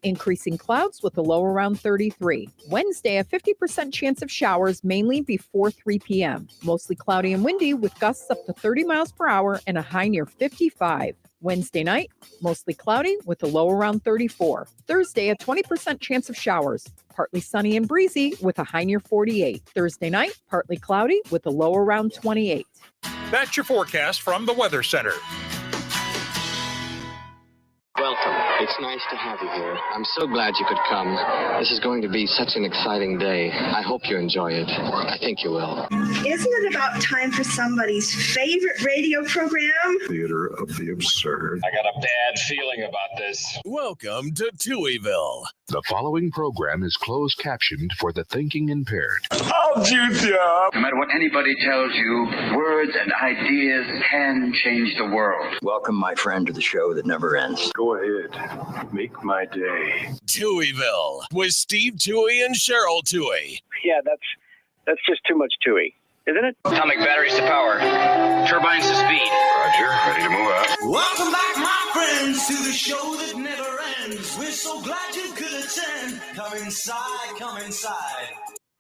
increasing clouds with a low around 33. Wednesday, a 50% chance of showers, mainly before 3 p.m. Mostly cloudy and windy with gusts up to 30 miles per hour and a high near 55. Wednesday night, mostly cloudy with a low around 34. Thursday, a 20% chance of showers. Partly sunny and breezy with a high near 48. Thursday night, partly cloudy with a low around 28. That's your forecast from the Weather Center. Welcome. It's nice to have you here. I'm so glad you could come. This is going to be such an exciting day. I hope you enjoy it. I think you will. Isn't it about time for somebody's favorite radio program? Theater of the absurd. I got a bad feeling about this. Welcome to Touhyville. The following program is closed captioned for the thinking impaired. I'll shoot you up. No matter what anybody tells you, words and ideas can change the world. Welcome, my friend, to the show that never ends. Go ahead. Make my day. Touhyville with Steve Touhy and Cheryl Touhy. Yeah, that's just too much Touhy, isn't it? Atomic batteries to power. Turbines to speed. Roger. Ready to move out. Welcome back, my friends, to the show that never ends. We're so glad you could attend. Come inside, come inside.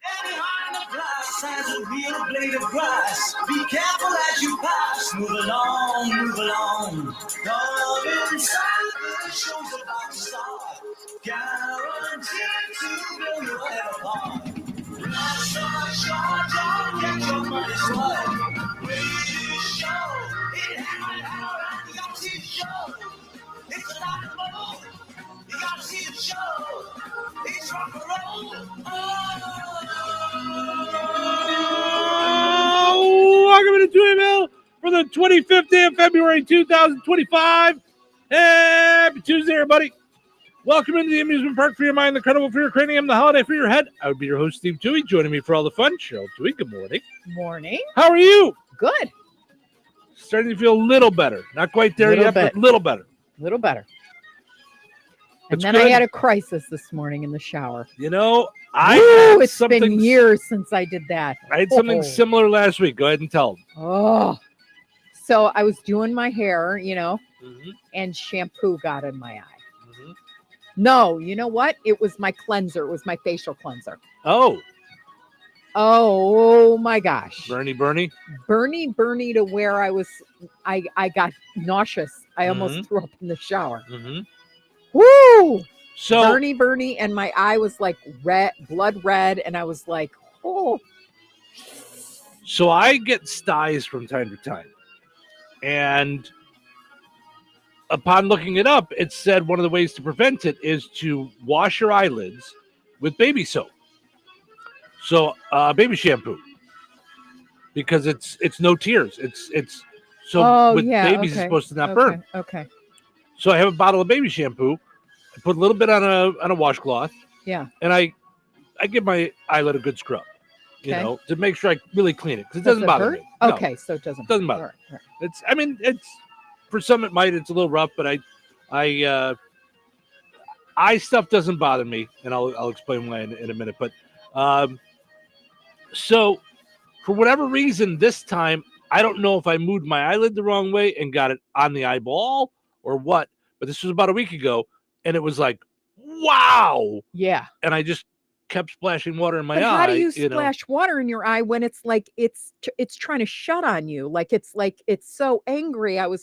And behind the glass has a real blade of grass. Be careful as you pass. Move along, move along. Come inside, the show's about to start. Guaranteed to blow your head apart. Life's not short, don't get your money's worth. Radio show, it had an hour and you gotta see the show. It's a lot of more. You gotta see the show. It's rock and roll. Oh, welcome to Touhyville for the 25th day of February 2025. Happy Tuesday, everybody. Welcome into the amusement park for your mind, the credible for your cranium, the holiday for your head. I would be your host, Steve Touhy. Joining me for all the fun, Cheryl Touhy. Good morning. Morning. How are you? Good. Starting to feel a little better. Not quite there yet, but a little better. Little better. And That's then good. I had a crisis this morning in the shower. You know, It's been years since I did that. I had something similar last week. Go ahead and tell them. Oh. So I was doing my hair, and shampoo got in my eye. No, you know what? It was my cleanser. It was my facial cleanser. Oh, my gosh. Bernie. Bernie to where I got nauseous. I almost threw up in the shower. Woo! So Bernie, and my eye was like blood red, and I was like, oh. So I get styes from time to time. And upon looking it up, it said one of the ways to prevent it is to wash your eyelids with baby soap. So baby shampoo. Because it's no tears. It's babies it's supposed to not burn. Okay. So I have a bottle of baby shampoo. I put a little bit on a washcloth. Yeah. And I give my eyelid a good scrub. To make sure I really clean it. Because it doesn't bother me. No, okay, so it doesn't bother. Right. It's for some it might. It's a little rough, but eye stuff doesn't bother me, and I'll explain why in a minute. But so for whatever reason, this time I don't know if I moved my eyelid the wrong way and got it on the eyeball or what. But this was about a week ago, and it was like, wow. Yeah. And I just kept splashing water in my eye. How do you splash water in your eye when it's like it's trying to shut on you? Like it's so angry. I'm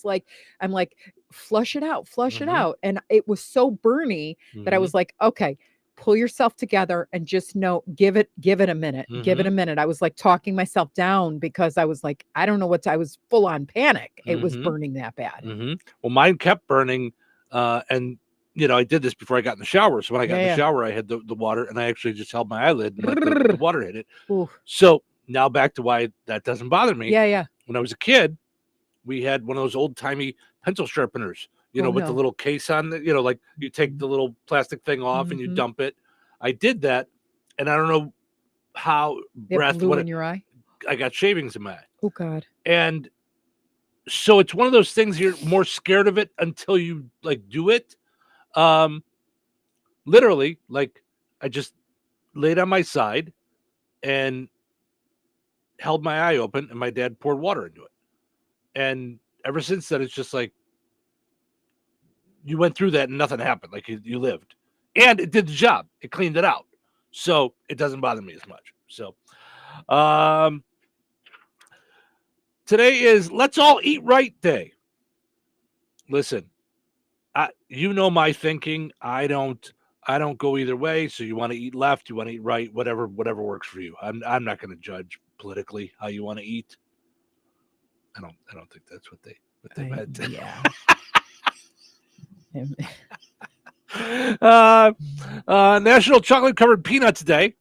like, flush it out, it out. And it was so burny that I was like, okay, pull yourself together and just give it a minute. Give it a minute. I was like talking myself down because I was like, I don't know I was full on panic. It was burning that bad. Well, mine kept burning. And I did this before I got in the shower. So when I got in the shower, I had the water, and I actually just held my eyelid and let the water hit it. Oof. So now back to why that doesn't bother me. Yeah. When I was a kid, we had one of those old-timey pencil sharpeners, with the little case on it, like you take the little plastic thing off and you dump it. I did that, and I don't know how in your eye. I got shavings in my eye. Oh, God. And so it's one of those things you're more scared of it until you do it. Literally, I just laid on my side and held my eye open, and my dad poured water into it. And ever since then, it's just like you went through that and nothing happened. Like you lived, And it did the job. It cleaned it out. So it doesn't bother me as much. So today is Let's All Eat Right Day. Listen, you know my thinking. I don't go either way. So you want to eat left, you want to eat right, whatever works for you. I'm not going to judge politically how you want to eat. I don't think that's what they meant. Yeah. National Chocolate Covered Peanuts Day.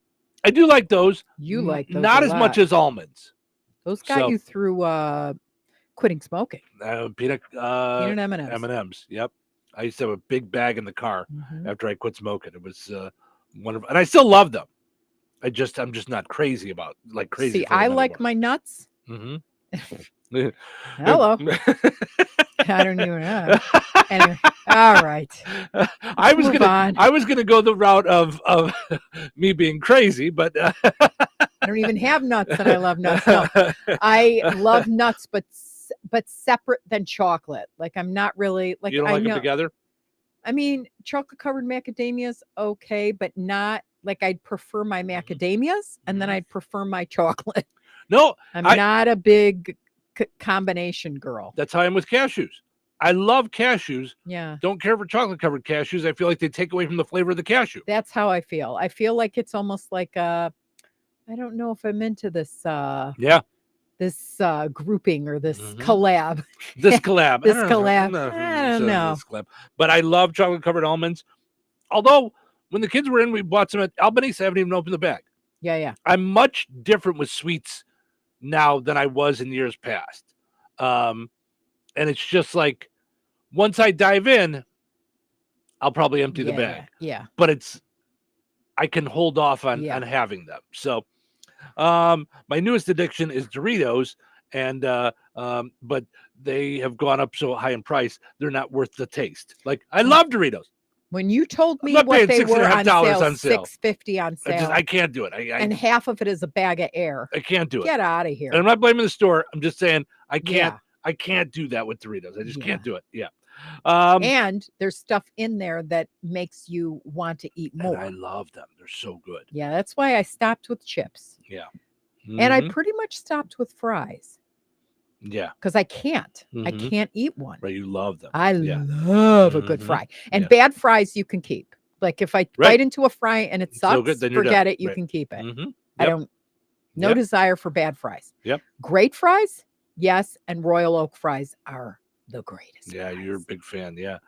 I do like those. You like those not a as lot. much as almonds. Those got you through quitting smoking. Peanut M&Ms. M&Ms. Yep. I used to have a big bag in the car after I quit smoking. It was wonderful, and I still love them. I'm just not crazy about crazy. See, I like my nuts. Mm-hmm. Hello. I don't even know. Anyway, all right. I was gonna go the route of me being crazy, but I don't even have nuts, and I love nuts. No, I love nuts, but separate than chocolate. Like I'm not really like you don't like them together. I mean, chocolate covered macadamias, okay, but not like I'd prefer my macadamias, and then I'd prefer my chocolate. No, I'm not a big combination girl. That's how I am with cashews. I love cashews. Yeah. Don't care for chocolate covered cashews. I feel like they take away from the flavor of the cashew. That's how I feel. I feel like it's almost like I don't know if I'm into this this grouping or this collab. This collab. This collab. I don't know. This collab. But I love chocolate covered almonds. Although when the kids were in, we bought some at Albanese. I haven't even opened the bag. Yeah. I'm much different with sweets now than I was in years past. And it's just like once I dive in, I'll probably empty the bag. Yeah. But I can hold off on having them. So my newest addiction is Doritos, and but they have gone up so high in price, they're not worth the taste. Like I love Doritos. When you told me what they were on sale, $6.50 on sale. I can't do it. And half of it is a bag of air. I can't do it. Get out of here. And I'm not blaming the store. I'm just saying I can't. I can't do that with Doritos. I just can't do it. Yeah. And there's stuff in there that makes you want to eat more. And I love them. They're so good. Yeah, that's why I stopped with chips. Yeah. And I pretty much stopped with fries. Yeah. Because I can't. I can't eat one. Right. You love them. I love a good fry. And bad fries you can keep. Like if I bite into a fry and it sucks, good, then forget it. You can keep it. Yep. I don't. No desire for bad fries. Yep. Great fries, yes, and Royal Oak fries are the greatest. Yeah, fries. you're a big fan. Yeah.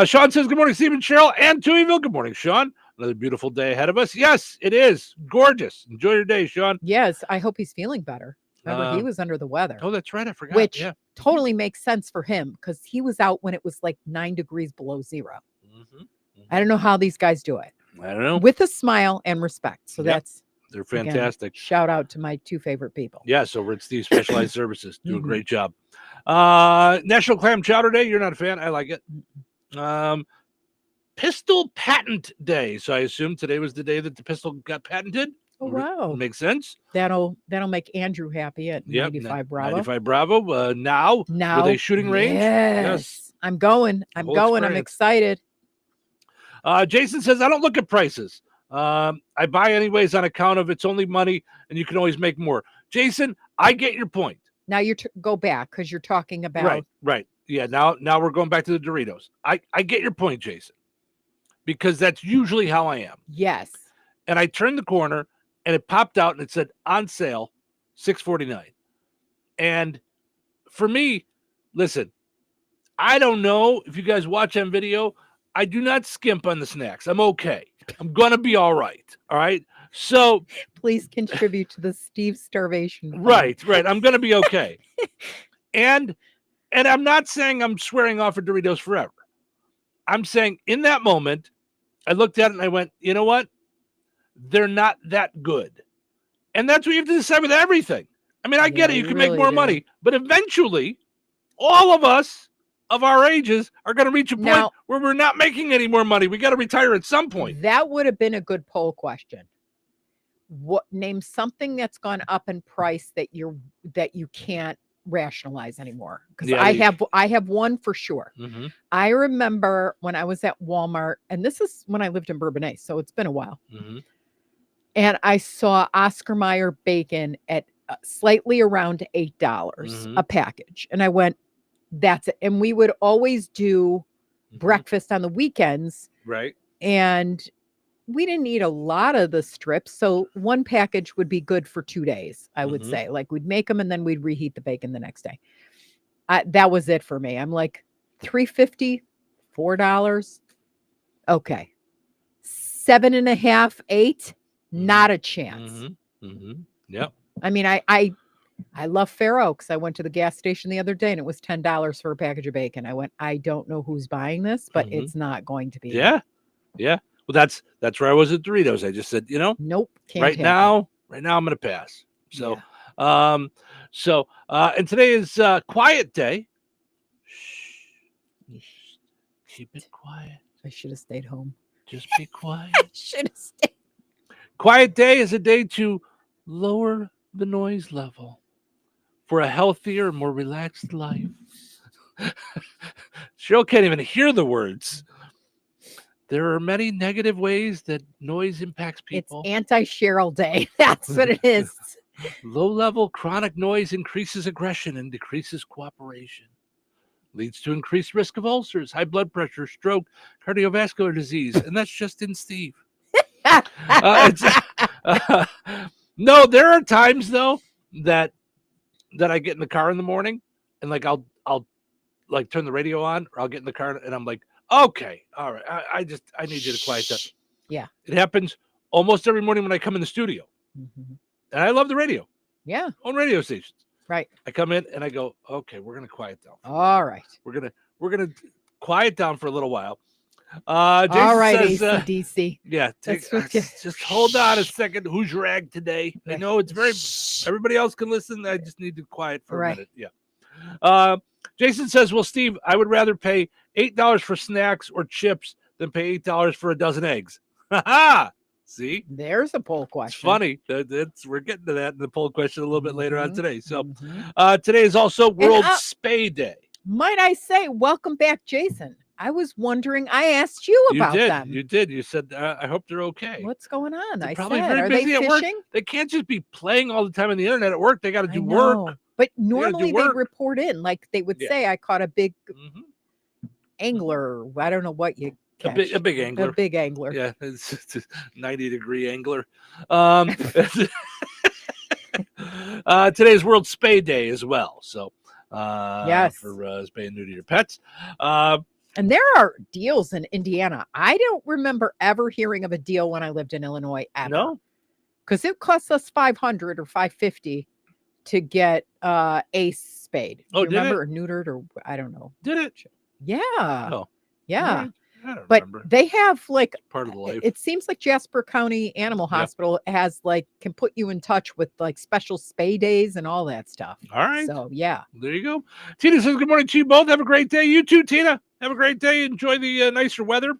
Sean says, good morning, Steve and Cheryl and Touhyville. Good morning, Sean. Another beautiful day ahead of us. Yes, it is. Gorgeous. Enjoy your day, Sean. Yes, I hope he's feeling better. Remember, he was under the weather. Oh, that's right. I forgot. Which totally makes sense for him because he was out when it was like 9 degrees below zero. I don't know how these guys do it. I don't know. With a smile and respect. So they're fantastic. Again, shout out to my two favorite people. Yes, over at Steve Specialized Services. Do a great job. National Clam Chowder Day. You're not a fan. I like it. Pistol Patent Day. So I assume today was the day that the pistol got patented. Oh, wow. Makes sense. That'll make Andrew happy at 95 Bravo. 95 Bravo. Now with a shooting range. Yes. I'm going. I'm excited. Jason says, I don't look at prices. I buy anyways on account of it's only money and you can always make more. Jason, I get your point. Now you go back because you're talking about. Right. Yeah. Now we're going back to the Doritos. I get your point, Jason, because that's usually how I am. Yes. And I turned the corner and it popped out and it said on sale, $6.49. And for me, listen, I don't know if you guys watch on video. I do not skimp on the snacks. I'm okay. I'm going to be all right. All right. So please contribute to the Steve Starvation Fund. Right. I'm going to be okay. and I'm not saying I'm swearing off of Doritos forever. I'm saying in that moment, I looked at it and I went, you know what? They're not that good. And that's what you have to decide with everything. I mean, I get it. You can really make more money, but eventually all of us of our ages are going to reach a point where we're not making any more money. We got to retire at some point. That would have been a good poll question. Name something that's gone up in price that you can't rationalize anymore because Yeah, I have one for sure. Mm-hmm. I remember when I was at Walmart, and this is when I lived in Bourbonnais, so it's been a while. Mm-hmm. And I saw Oscar Mayer bacon at slightly around $8 a package. And I went, that's it. And we would always do breakfast on the weekends. Right. And we didn't eat a lot of the strips. So one package would be good for 2 days, I would say. Like we'd make them and then we'd reheat the bacon the next day. That was it for me. I'm like, $3.50, $4. Okay. 7.5, 8. Not a chance. Yep. I mean, I love Fair Oaks. I went to the gas station the other day and it was $10 for a package of bacon. I went, I don't know who's buying this, but it's not going to be. Yeah. Yeah. Well, that's where I was at Doritos. I just said, nope. Can't right now I'm going to pass. So, and today is quiet day. Shh. Keep it quiet. I should have stayed home. Just be quiet. I should have stayed. Quiet day is a day to lower the noise level for a healthier, more relaxed life. Cheryl can't even hear the words. There are many negative ways that noise impacts people. It's anti-Cheryl Day. That's what it is. Low-level chronic noise increases aggression and decreases cooperation. Leads to increased risk of ulcers, high blood pressure, stroke, cardiovascular disease. And that's just in Steve. No, there are times though that I get in the car in the morning and like I'll like turn the radio on or I'll get in the car and I'm like, okay, all right, I need you to quiet down. Yeah, it happens almost every morning when I come in the studio, and I love the radio. Yeah, on radio stations. Right. I come in and I go, okay, we're gonna quiet down. All right, we're gonna quiet down for a little while. Jason all right, says, AC/DC. Yeah, just hold on a second. Who's ragged today? Right. I know it's very. Everybody else can listen. I just need to quiet for a minute. Yeah. Jason says, "Well, Steve, I would rather pay $8 for snacks or chips than pay $8 for a dozen eggs." Ha! See, there's a poll question. It's funny. We're getting to that in the poll question a little bit later on today. So, today is also World Spay Day. Might I say, welcome back, Jason. I was wondering. I asked you about them. You did. You said, I hope they're okay. What's going on? They're I probably said, very are busy they at work. fishing? They can't just be playing all the time on the internet at work. They got to do work. But normally they report in. Like they would say, I caught a big angler. I don't know what you catch. A big angler. A big angler. Yeah, it's a 90-degree angler. Today's World Spay Day as well. So, yes, for spay and neuter your pets. And there are deals in Indiana. I don't remember ever hearing of a deal when I lived in Illinois ever. No, because it costs us $500 or $550 to get a spayed. Oh, do you remember, or neutered, or I don't know. Did it? Yeah. Oh, yeah. I don't but remember. They have like part of the life. It seems like Jasper County Animal Hospital has like can put you in touch with like special spay days and all that stuff. All right. So yeah. There you go. Tina says good morning to you both. Have a great day. You too, Tina. Have a great day. Enjoy the nicer weather.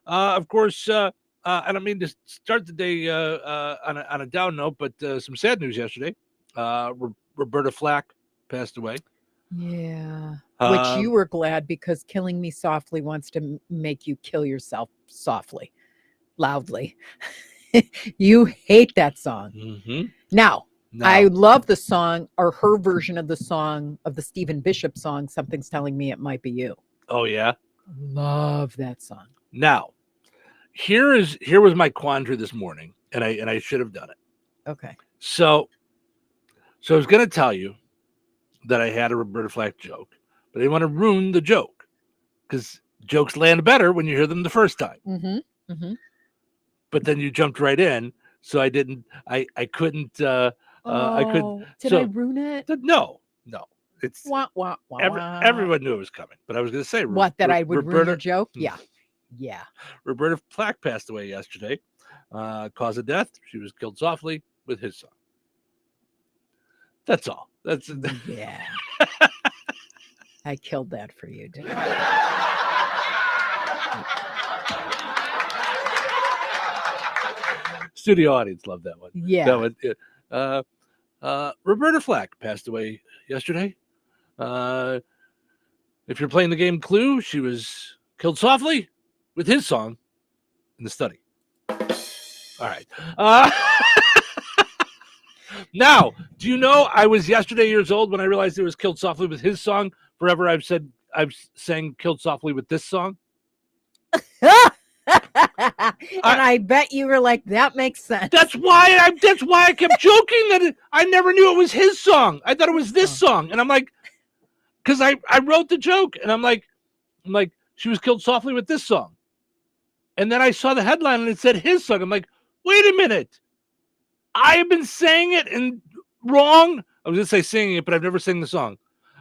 Of course, I don't mean to start the day on a down note, but some sad news yesterday. Roberta Flack passed away. Yeah. Which you were glad because Killing Me Softly wants to make you kill yourself softly, loudly. You hate that song. Mm-hmm. Now, I love the song or her version of the song of the Stephen Bishop song, Something's Telling Me It Might Be You. Oh, yeah. Love that song. Now, here was my quandary this morning, and I should have done it. Okay. So I was going to tell you that I had a Roberta Flack joke, but I didn't want to ruin the joke because jokes land better when you hear them the first time. Mm-hmm. Mm-hmm. But then you jumped right in, so I didn't. I couldn't. I couldn't. Did I ruin it? No. It's wah, wah, wah, everyone knew it was coming, but I was going to say what that I would Roberta, ruin your joke. Yeah. Roberta Flack passed away yesterday. Cause of death: she was killed softly with his son. That's all. That's yeah. I killed that for you, didn't I? Studio audience loved that one. Yeah. That one. Roberta Flack passed away yesterday. If you're playing the game Clue, she was killed softly with his song in the study. All right. Now, do you know I was yesterday years old when I realized it was killed softly with his song? Forever I've sang killed softly with this song. I bet you were like, that makes sense. That's why I kept joking that I never knew it was his song. I thought it was this song. And I'm like, because I wrote the joke and I'm like, she was killed softly with this song. And then I saw the headline and it said his song. I'm like, wait a minute. I have been saying it and wrong. I was going to say singing it, but I've never sang the song.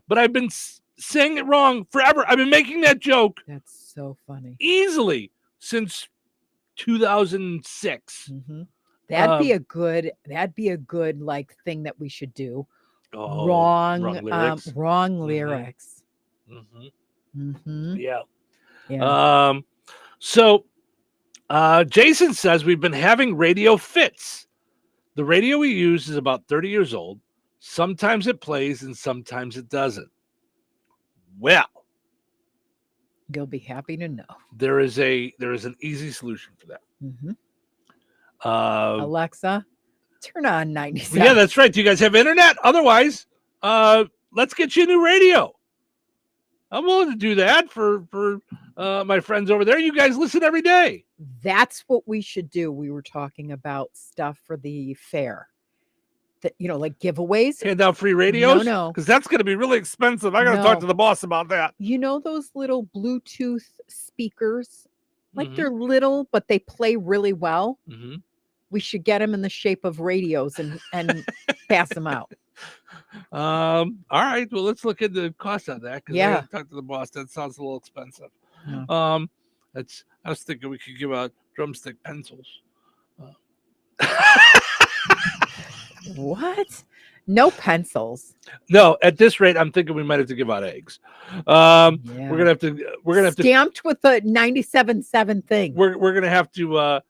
But I've been saying it wrong forever. I've been making that joke. That's so funny. Easily since 2006. Mm-hmm. That'd be a good like thing that we should do. Wrong lyrics. Wrong lyrics. Mm-hmm. Mm-hmm. Yeah. So Jason says we've been having radio fits. The radio we use is about 30 years old. Sometimes it plays and sometimes it doesn't. Well, you'll be happy to know there is an easy solution for that. Mm-hmm. Alexa, turn on 97. Yeah, that's right. Do you guys have internet? Otherwise, let's get you a new radio. I'm willing to do that for my friends over there. You guys listen every day. That's what we should do. We were talking about stuff for the fair. That, like giveaways. Hand out free radios? No. Because that's going to be really expensive. I got to talk to the boss about that. Those little Bluetooth speakers? Like they're little, but they play really well. Mm-hmm. We should get them in the shape of radios and pass them out. All right. Well, let's look into the cost of that. Because I got to talk to the boss. That sounds a little expensive. Yeah. I was thinking we could give out drumstick pencils. What? No pencils. No, at this rate, I'm thinking we might have to give out eggs. We're gonna have to stamped with the 97.7 thing. We're gonna have to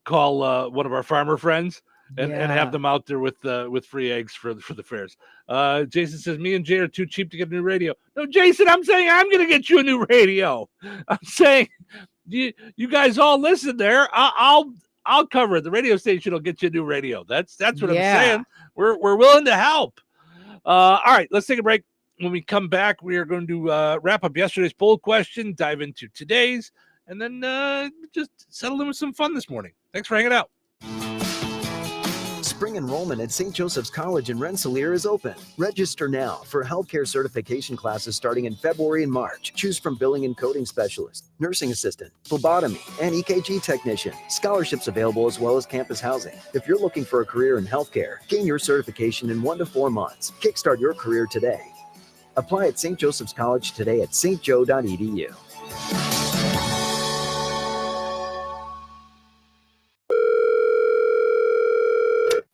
call one of our farmer friends and have them out there with free eggs for the fairs. Jason says me and Jay are too cheap to get a new radio. No, Jason, I'm saying I'm gonna get you a new radio. I'm saying you guys all listen there. I'll cover it. The radio station will get you a new radio. That's what I'm saying. We're willing to help. All right, let's take a break. When we come back, we are going to wrap up yesterday's poll question, dive into today's, and then just settle in with some fun this morning. Thanks for hanging out. Spring enrollment at St. Joseph's College in Rensselaer is open. Register now for healthcare certification classes starting in February and March. Choose from billing and coding specialist, nursing assistant, phlebotomy, and EKG technician. Scholarships available as well as campus housing. If you're looking for a career in healthcare, gain your certification in 1 to 4 months. Kickstart your career today. Apply at St. Joseph's College today at stjo.edu.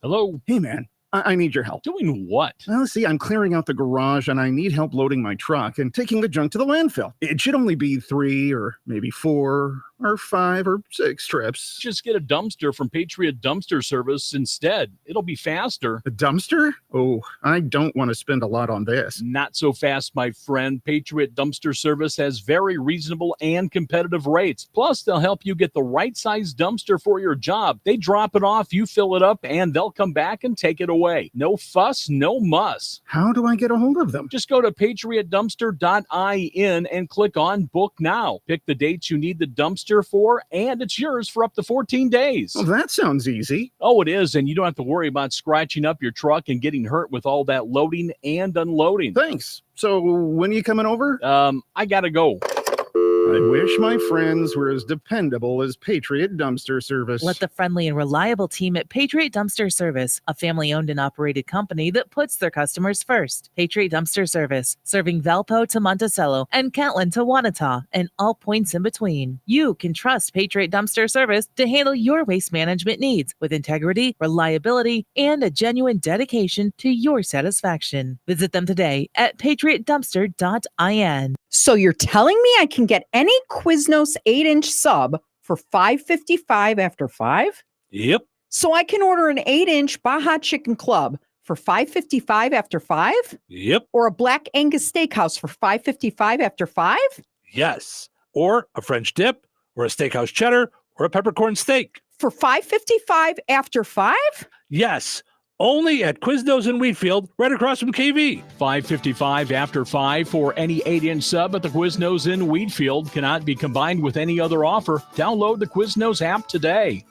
Hello. Hey, man. I need your help. Doing what? Well, see, I'm clearing out the garage and I need help loading my truck and taking the junk to the landfill. It should only be 3 or maybe 4 or 5 or 6 trips. Just get a dumpster from Patriot Dumpster Service instead. It'll be faster. A dumpster? Oh, I don't want to spend a lot on this. Not so fast, my friend. Patriot Dumpster Service has very reasonable and competitive rates. Plus, they'll help you get the right size dumpster for your job. They drop it off, you fill it up, and they'll come back and take it away. No fuss, no muss. How do I get a hold of them? Just go to patriotdumpster.in and click on Book Now. Pick the dates you need the dumpster for, and it's yours for up to 14 days. Well, that sounds easy. Oh, it is, and you don't have to worry about scratching up your truck and getting hurt with all that loading and unloading. Thanks. So when are you coming over? I gotta go. I wish my friends were as dependable as Patriot Dumpster Service. Let the friendly and reliable team at Patriot Dumpster Service, a family-owned and operated company that puts their customers first. Patriot Dumpster Service, serving Valpo to Monticello and Catlin to Wanata and all points in between. You can trust Patriot Dumpster Service to handle your waste management needs with integrity, reliability, and a genuine dedication to your satisfaction. Visit them today at patriotdumpster.in. So you're telling me I can get any Quiznos 8-inch sub for $5.55 after 5? Yep. So I can order an 8-inch Baja Chicken Club for $5.55 after 5? Yep. Or a Black Angus Steakhouse for $5.55 after 5? Yes. Or a French dip, or a steakhouse cheddar, or a peppercorn steak. For $5.55 after 5? Yes. Only at Quiznos in Wheatfield, right across from KV. $5.55 after 5 for any 8-inch sub at the Quiznos in Wheatfield. Cannot be combined with any other offer. Download the Quiznos app today.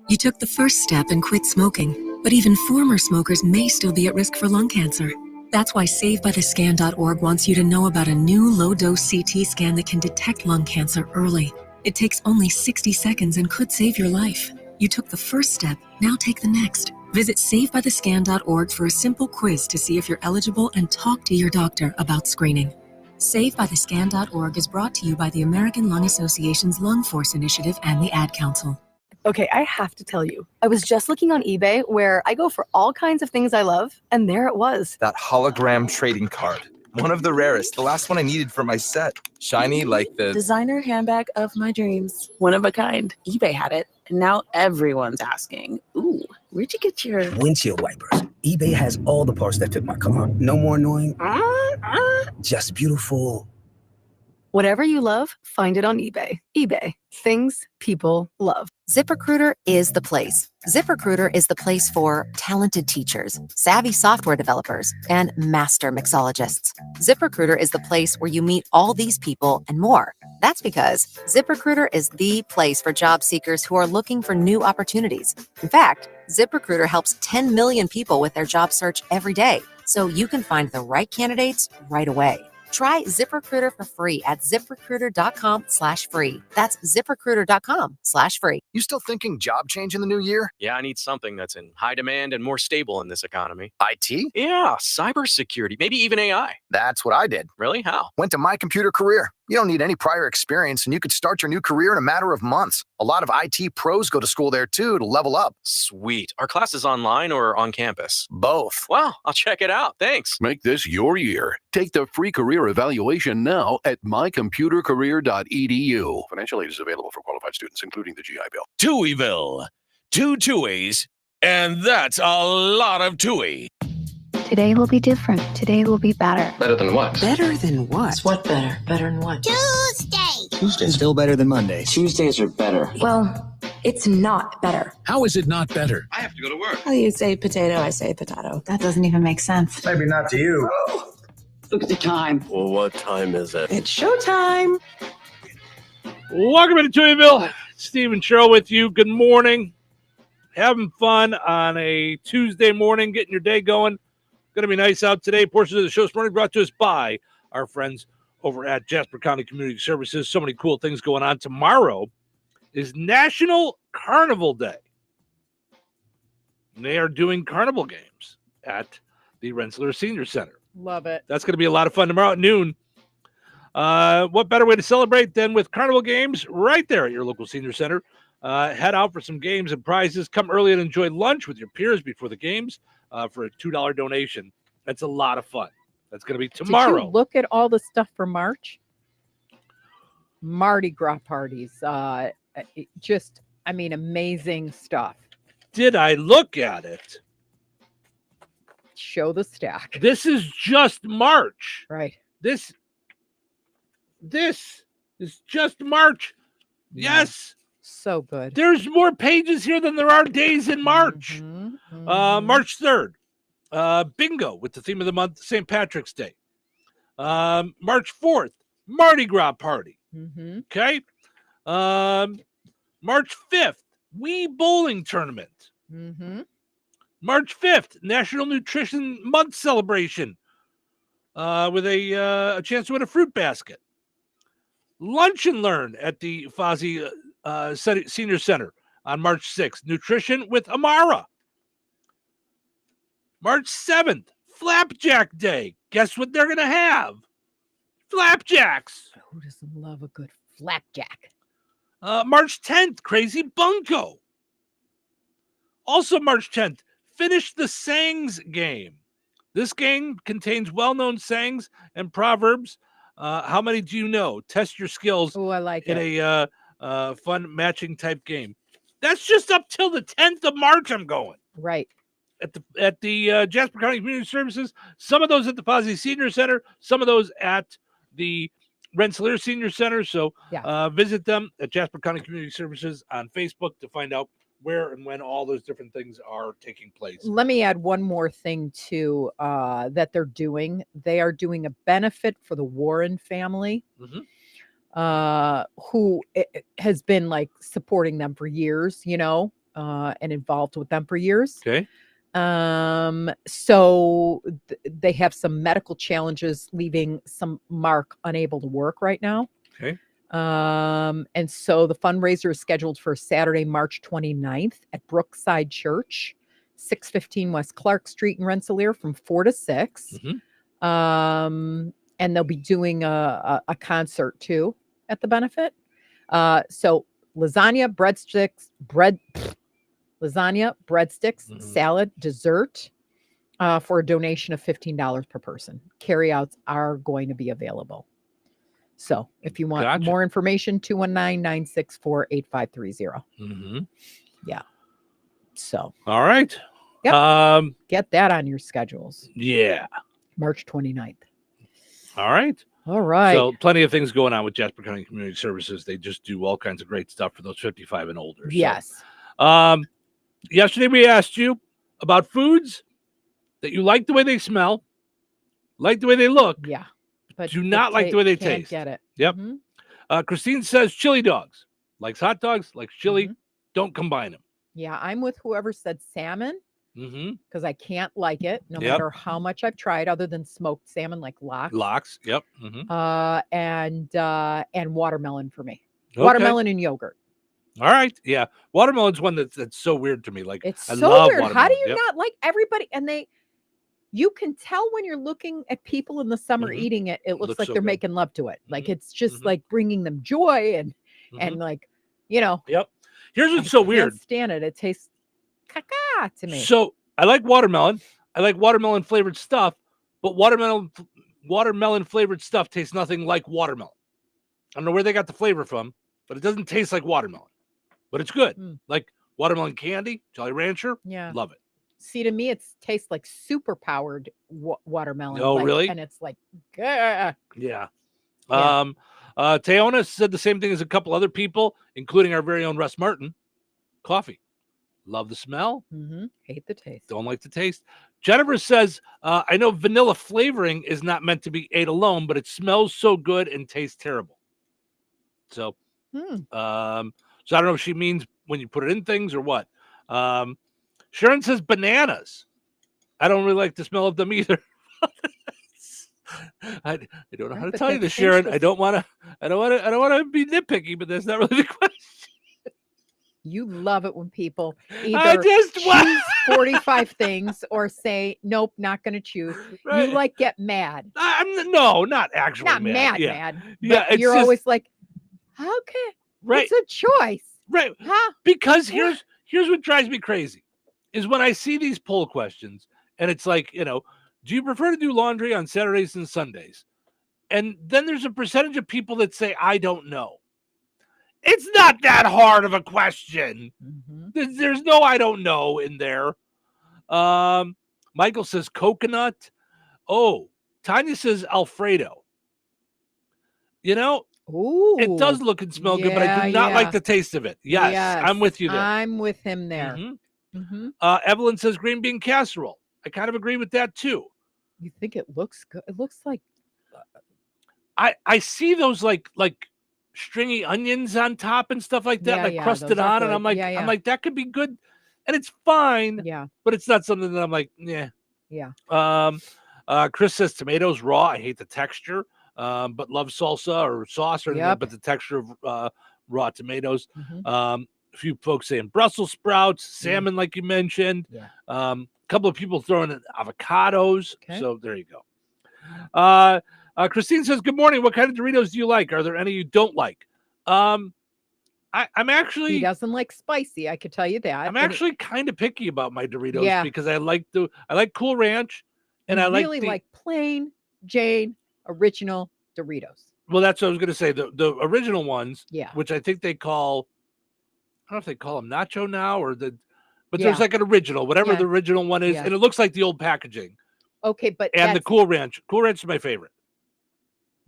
You took the first step and quit smoking, but even former smokers may still be at risk for lung cancer. That's why SaveByTheScan.org wants you to know about a new low-dose CT scan that can detect lung cancer early. It takes only 60 seconds and could save your life. You took the first step, now take the next. Visit SaveByTheScan.org for a simple quiz to see if you're eligible and talk to your doctor about screening. SaveByTheScan.org is brought to you by the American Lung Association's Lung Force Initiative and the Ad Council. Okay, I have to tell you, I was just looking on eBay where I go for all kinds of things I love, and there it was. That hologram trading card. One of the rarest. The last one I needed for my set. Shiny like the designer handbag of my dreams. One of a kind. eBay had it, and now everyone's asking, ooh, where'd you get your windshield wipers? eBay has all the parts that fit my car. No more annoying, just beautiful. Whatever you love, find it on eBay. eBay, things people love. ZipRecruiter is the place. ZipRecruiter is the place for talented teachers, savvy software developers, and master mixologists. ZipRecruiter is the place where you meet all these people and more. That's because ZipRecruiter is the place for job seekers who are looking for new opportunities. In fact, ZipRecruiter helps 10 million people with their job search every day, so you can find the right candidates right away. Try ZipRecruiter for free at ZipRecruiter.com/free. That's ZipRecruiter.com/free. You still thinking job change in the new year? Yeah, I need something that's in high demand and more stable in this economy. IT? Yeah, cybersecurity, maybe even AI. That's what I did. Really? How? Went to My Computer Career. You don't need any prior experience, and you could start your new career in a matter of months. A lot of IT pros go to school there, too, to level up. Sweet. Are classes online or on campus? Both. Wow, I'll check it out. Thanks. Make this your year. Take the free career evaluation now at mycomputercareer.edu. Financial aid is available for qualified students, including the GI Bill. Touhyville. 2 Touhies, and that's a lot of Touhy. Today will be different. Today will be better. Better than what? Better than what? What better? Better than what? Tuesday! Tuesday's still better than Monday. Tuesdays are better. Well, it's not better. How is it not better? I have to go to work. Well, you say potato, I say potato. That doesn't even make sense. Maybe not to you. Look at the time. Well, what time is it? It's showtime. Welcome to Touhyville. Steve and Cheryl with you. Good morning. Having fun on a Tuesday morning, getting your day going. Going to be nice out today. Portions of the show this morning brought to us by our friends over at Jasper County Community Services. So many cool things going on. Tomorrow is National Carnival Day. And they are doing carnival games at the Rensselaer Senior Center. Love it. That's going to be a lot of fun tomorrow at noon. What better way to celebrate than with carnival games right there at your local senior center? Head out for some games and prizes. Come early and enjoy lunch with your peers before the games for a $2 donation. That's a lot of fun. That's going to be tomorrow. Did you look at all the stuff for March? Mardi Gras parties. Amazing stuff. Did I look at it? Show the stack. This is just March. Right. This is just March. Yeah. Yes. So good. There's more pages here than there are days in March. March 3rd, bingo with the theme of the month, St. Patrick's Day. March 4th, Mardi Gras party. Okay. March 5th, Wii Bowling Tournament. March 5th, National Nutrition Month celebration with a chance to win a fruit basket. Lunch and Learn at the Fozzie Senior Center on March 6th. Nutrition with Amara. March 7th, Flapjack Day. Guess what they're going to have? Flapjacks. Who doesn't love a good flapjack? March 10th, Crazy Bunko. Also March 10th, Finish the Sayings game. This game contains well-known sayings and proverbs. How many do you know? Test your skills. Oh, I like in it. A fun matching type game. That's just up till the 10th of March I'm going. Right. at the Jasper County Community Services, some of those at the Fozzie Senior Center, some of those at the Rensselaer Senior Center. So visit them at Jasper County Community Services on Facebook to find out where and when all those different things are taking place. Let me add one more thing too that they're doing. They are doing a benefit for the Warren family, who has been like supporting them for years, and involved with them for years. Okay. So they have some medical challenges, leaving some Mark unable to work right now. Okay. And so the fundraiser is scheduled for Saturday, March 29th at Brookside Church, 615 West Clark Street in Rensselaer from 4 to 6. And they'll be doing a concert too at the benefit. So lasagna, breadsticks, salad, dessert, for a donation of $15 per person. Carryouts are going to be available. So if you want more information, 219-964-8530. Yeah. So. All right. Yep. Get that on your schedules. Yeah. March 29th. All right. All right. So plenty of things going on with Jasper County Community Services. They just do all kinds of great stuff for those 55 and older. Yes. So, yesterday we asked you about foods that you like the way they smell, like the way they look. Yeah. But do not like the way they can't taste. Get it. Yep. Christine says chili dogs. Likes hot dogs, likes chili. Don't combine them. Yeah, I'm with whoever said salmon. Because I can't like it no Yep. matter how much I've tried, other than smoked salmon like lox. Lox. Yep. And watermelon for me. Okay. Watermelon and yogurt. All right. Yeah. Watermelon's one that's so weird to me. Like It's I so love weird. How watermelon. do you Yep. not like everybody? And you can tell when you're looking at people in the summer eating it. It looks Looks like so they're good. making love to it. Like it's just like bringing them joy and like, Yep. Here's what's so I weird. can't stand it. It tastes caca to me. So I like watermelon. I like watermelon flavored stuff, but watermelon flavored stuff tastes nothing like watermelon. I don't know where they got the flavor from, but it doesn't taste like watermelon. But it's good. Like watermelon candy, Jolly Rancher. Yeah. Love it. See, to me, it tastes like super powered watermelon. Oh, like, really? And it's like, gah. Yeah. Teona said the same thing as a couple other people, including our very own Russ Martin. Coffee. Love the smell. Hate the taste. Don't like the taste. Jennifer says, I know vanilla flavoring is not meant to be ate alone, but it smells so good and tastes terrible. So, so I don't know if she means when you put it in things or what. Sharon says bananas. I don't really like the smell of them either. I don't know how to tell you this, Sharon. I don't want to be nitpicky, but that's not really the question. You love it when people I either just choose 45 things or say, nope, not going to choose. Right. You like get mad. No, not actually Not mad. Yeah. But Yeah, it's you're just- always like, okay, Right. it's a choice. Right. Huh? Because here's what drives me crazy is when I see these poll questions and it's like, do you prefer to do laundry on Saturdays and Sundays? And then there's a percentage of people that say, I don't know. It's not that hard of a question. There's no I don't know in there. Michael says coconut. Oh, Tanya says Alfredo. Ooh, it does look and smell good, but I do not like the taste of it. Yes, I'm with you there. I'm with him there. Evelyn says green bean casserole. I kind of agree with that too. You think it looks good? It looks like I see those like stringy onions on top and stuff like that, like crusted those are on, and good. I'm like, Yeah. I'm like that could be good, and it's fine. Yeah, but it's not something that I'm like, yeah. Yeah. Chris says tomatoes raw. I hate the texture, but love salsa or sauce or anything, but the texture of raw tomatoes. A few folks saying Brussels sprouts, salmon, like you mentioned. Yeah. A couple of people throwing in avocados. Okay. So there you go. Christine says, good morning. What kind of Doritos do you like? Are there any you don't like? I'm actually... He doesn't like spicy, I could tell you that. I'm actually kind of picky about my Doritos because I like Cool Ranch and I really like plain Jane original Doritos. Well, that's what I was going to say. The original ones, Yeah. which I think they call, I don't know if they call them nacho now or But there's like an original, whatever the original one is, Yeah. and it looks like the old packaging. Okay, but And the that's Cool Ranch. Cool Ranch is my favorite.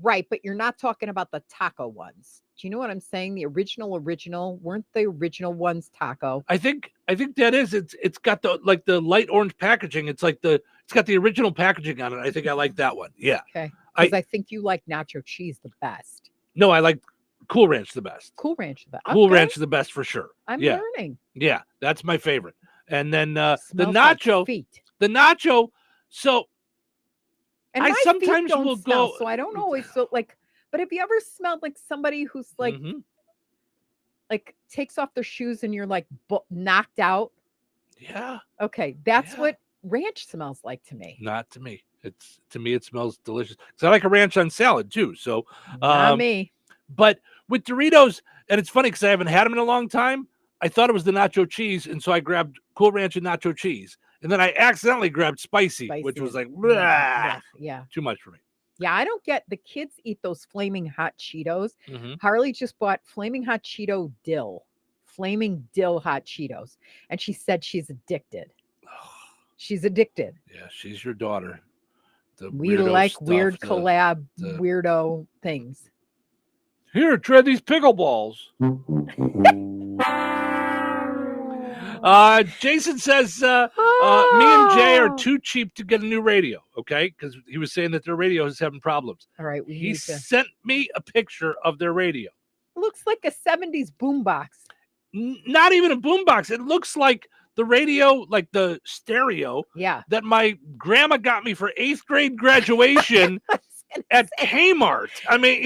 right, but you're not talking about the taco ones. Do you know what I'm saying? The original weren't the original ones taco? I think that is it's got the light orange packaging. It's got the original packaging on it. I think I like that one. Yeah. Okay. Because I think you like nacho cheese the best. No, I like Cool Ranch the best. Cool Ranch the best. Cool Okay. Ranch is the best for sure. I'm yeah. learning. Yeah, that's my favorite. And then the Smells like nacho, feet. the nacho. So And I my sometimes feet don't will smell, go. so I don't always feel like. But have you ever smelled like somebody who's like, like takes off their shoes and you're like knocked out? Yeah. Okay, that's what ranch smells like to me. Not to me. To me, it smells delicious. Because I like a ranch on salad too. So Not me. But with Doritos, and it's funny because I haven't had them in a long time. I thought it was the nacho cheese, and so I grabbed Cool Ranch and nacho cheese, and then I accidentally grabbed spicy. Which was like, yeah, too much for me. Yeah, I don't get the kids eat those flaming hot Cheetos. Mhm. Harley just bought flaming hot Cheeto dill, flaming dill hot Cheetos, and she said she's addicted. She's addicted. Yeah, she's your daughter. The We weirdo like stuff, weird the- collab, the- weird things. Here, try these pickleballs. Jason says me and Jay are too cheap to get a new radio. Okay, because he was saying that their radio is having problems. All right, we He need to. sent me a picture of their radio. Looks like a 70s boombox. Not even a boombox. It looks like the radio, like the stereo that my grandma got me for 8th grade graduation at Kmart. I mean,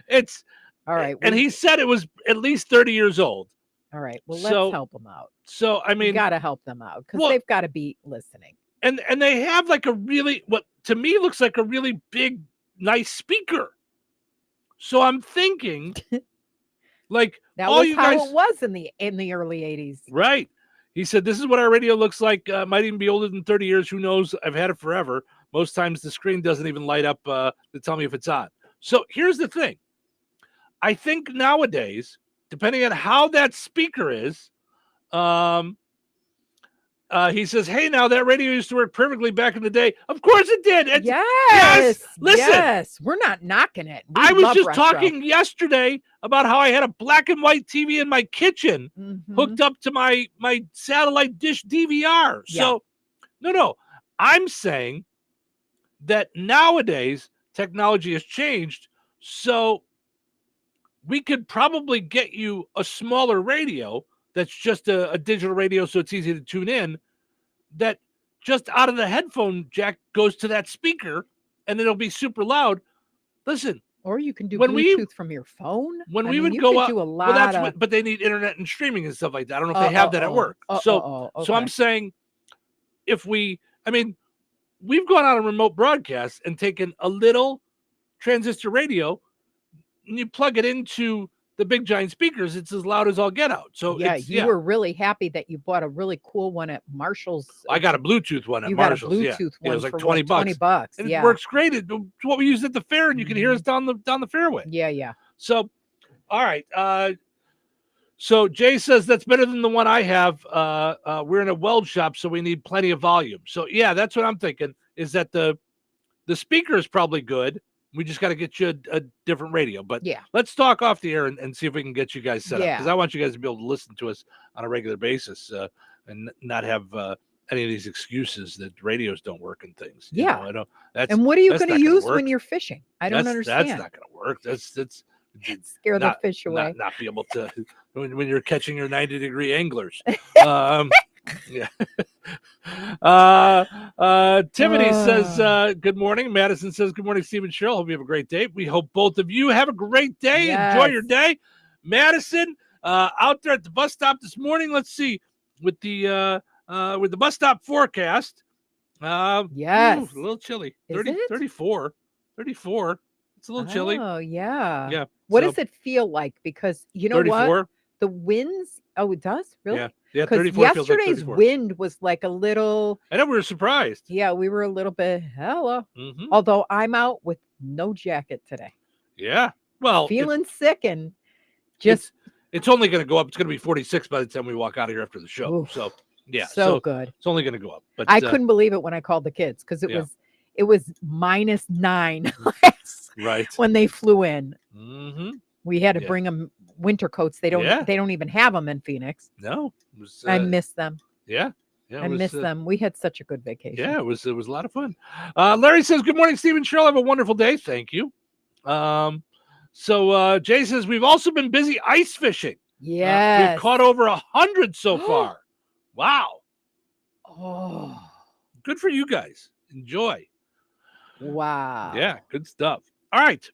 it's all right. And he said it was at least 30 years old. All right. Well, So- let's help them out. So I We mean, got to help them out because Well- they've got to be listening. and they have like a really, what to me looks like a really big, nice speaker. So I'm thinking, like, That all was you how guys, it was in the early 80s. right? He said, "This is what our radio looks like. Might even be older than 30 years. Who knows? I've had it forever. Most times the screen doesn't even light up to tell me if it's on." So here's the thing. I think nowadays, depending on how that speaker is, he says, "Hey, now that radio used to work perfectly back in the day. Of course it did. Yes. Listen, Yes. We're not knocking it. We I was love just retro. talking yesterday about how I had a black and white TV in my kitchen Mm-hmm. hooked up to my satellite dish DVR. So, no, I'm saying that nowadays technology has changed. So we could probably get you a smaller radio that's just a digital radio, so it's easy to tune in, that just out of the headphone jack goes to that speaker, and it'll be super loud. Listen, Or you can do when we- Bluetooth from your phone. when I we mean, would you go could up, do a well, lot that's of. what, but they need internet and streaming and stuff like that. I don't know if they have that at work. So okay. I'm saying, we've gone on a remote broadcast and taken a little transistor radio, and you plug it into the big giant speakers. It's as loud as all get out. So Yeah, it's, you were really happy that you bought a really cool one at Marshall's. I got a Bluetooth one at You got a Marshall's. Yeah. Bluetooth Yeah, it was one like for, 20 like, bucks. $20, And yeah. it works great. It's what we used at the fair, and you can hear us down the fairway. Yeah. So, all right. So Jay says that's better than the one I have. We're in a weld shop, so we need plenty of volume. So yeah, that's what I'm thinking. Is that the speaker is probably good. We just got to get you a different radio. But Yeah. let's talk off the air and see if we can get you guys set up, Yeah. because I want you guys to be able to listen to us on a regular basis and not have any of these excuses that radios don't work and things. You Yeah. know, I don't. That's And what are you that's going not to gonna use work. when you're fishing? I don't understand. That's not going to work. That's Scare the not- fish away. Not be able to when you're catching your 90-degree anglers. Yeah. Tiffany says, good morning. Madison says, good morning, Steve and Cheryl. Hope you have a great day. We hope both of you have a great day. Enjoy your day. Madison, out there at the bus stop this morning. Let's see, with the bus stop forecast. Yes. A little chilly. Is 30, it? 34. It's a little chilly. Oh, yeah. Yeah. What so does it feel like? Because you know 34? what? The winds. Oh, it does? Really? Yeah, Because 34 feels like yesterday's 34. wind was like a little. I know, we were surprised. Yeah, we were a little bit. Hello. Mhm. Although I'm out with no jacket today. Yeah. Well, Feeling sick and just. it's only going to go up. It's going to be 46 by the time we walk out of here after the show. Oof. So, Yeah, So good. It's only going to go up. But I couldn't believe it when I called the kids because it was -9 right when they flew in. Mm-hmm. We had to bring them winter coats. They don't even have them in Phoenix. No, it was, I miss them. Yeah, I miss them. We had such a good vacation. Yeah, it was a lot of fun. Larry says, "Good morning, Steve and Cheryl. Have a wonderful day. Thank you." So Jay says, "We've also been busy ice fishing. Yes. We've caught over 100 so far. Wow. Oh, good for you guys. Enjoy. Wow. Yeah, good stuff. All right.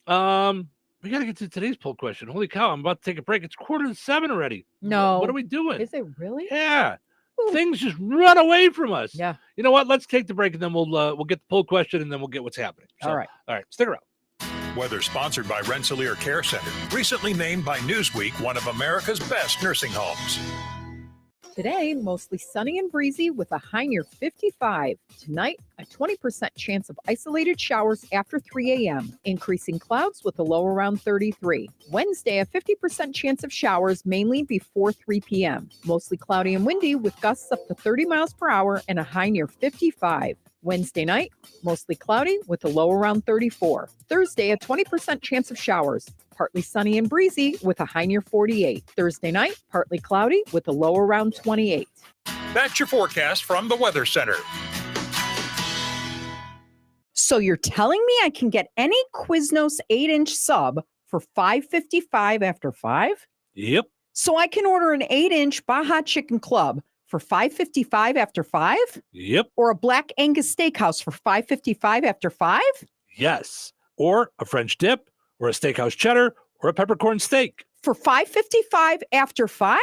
We got to get to today's poll question. Holy cow, I'm about to take a break. It's 6:45 already. No. What are we doing? Is it really? Yeah. Things just run away from us. Yeah. You know what? Let's take the break and then we'll get the poll question and then we'll get what's happening. So, all right. Stick around. Weather sponsored by Rensselaer Care Center, recently named by Newsweek one of America's best nursing homes. Today, mostly sunny and breezy with a high near 55. Tonight, a 20% chance of isolated showers after 3 a.m., increasing clouds with a low around 33. Wednesday, a 50% chance of showers mainly before 3 p.m., mostly cloudy and windy with gusts up to 30 miles per hour and a high near 55. Wednesday night, mostly cloudy with a low around 34. Thursday, a 20% chance of showers. Partly sunny and breezy with a high near 48. Thursday night, partly cloudy with a low around 28. That's your forecast from the Weather Center. So you're telling me I can get any Quiznos 8-inch sub for $5.55 after 5? Yep. So I can order an 8-inch Baja Chicken Club for $5.55 after 5? Yep. Or a Black Angus Steakhouse for $5.55 after 5? Yes. Or a French dip, or a steakhouse cheddar, or a peppercorn steak. For $5.55 after 5?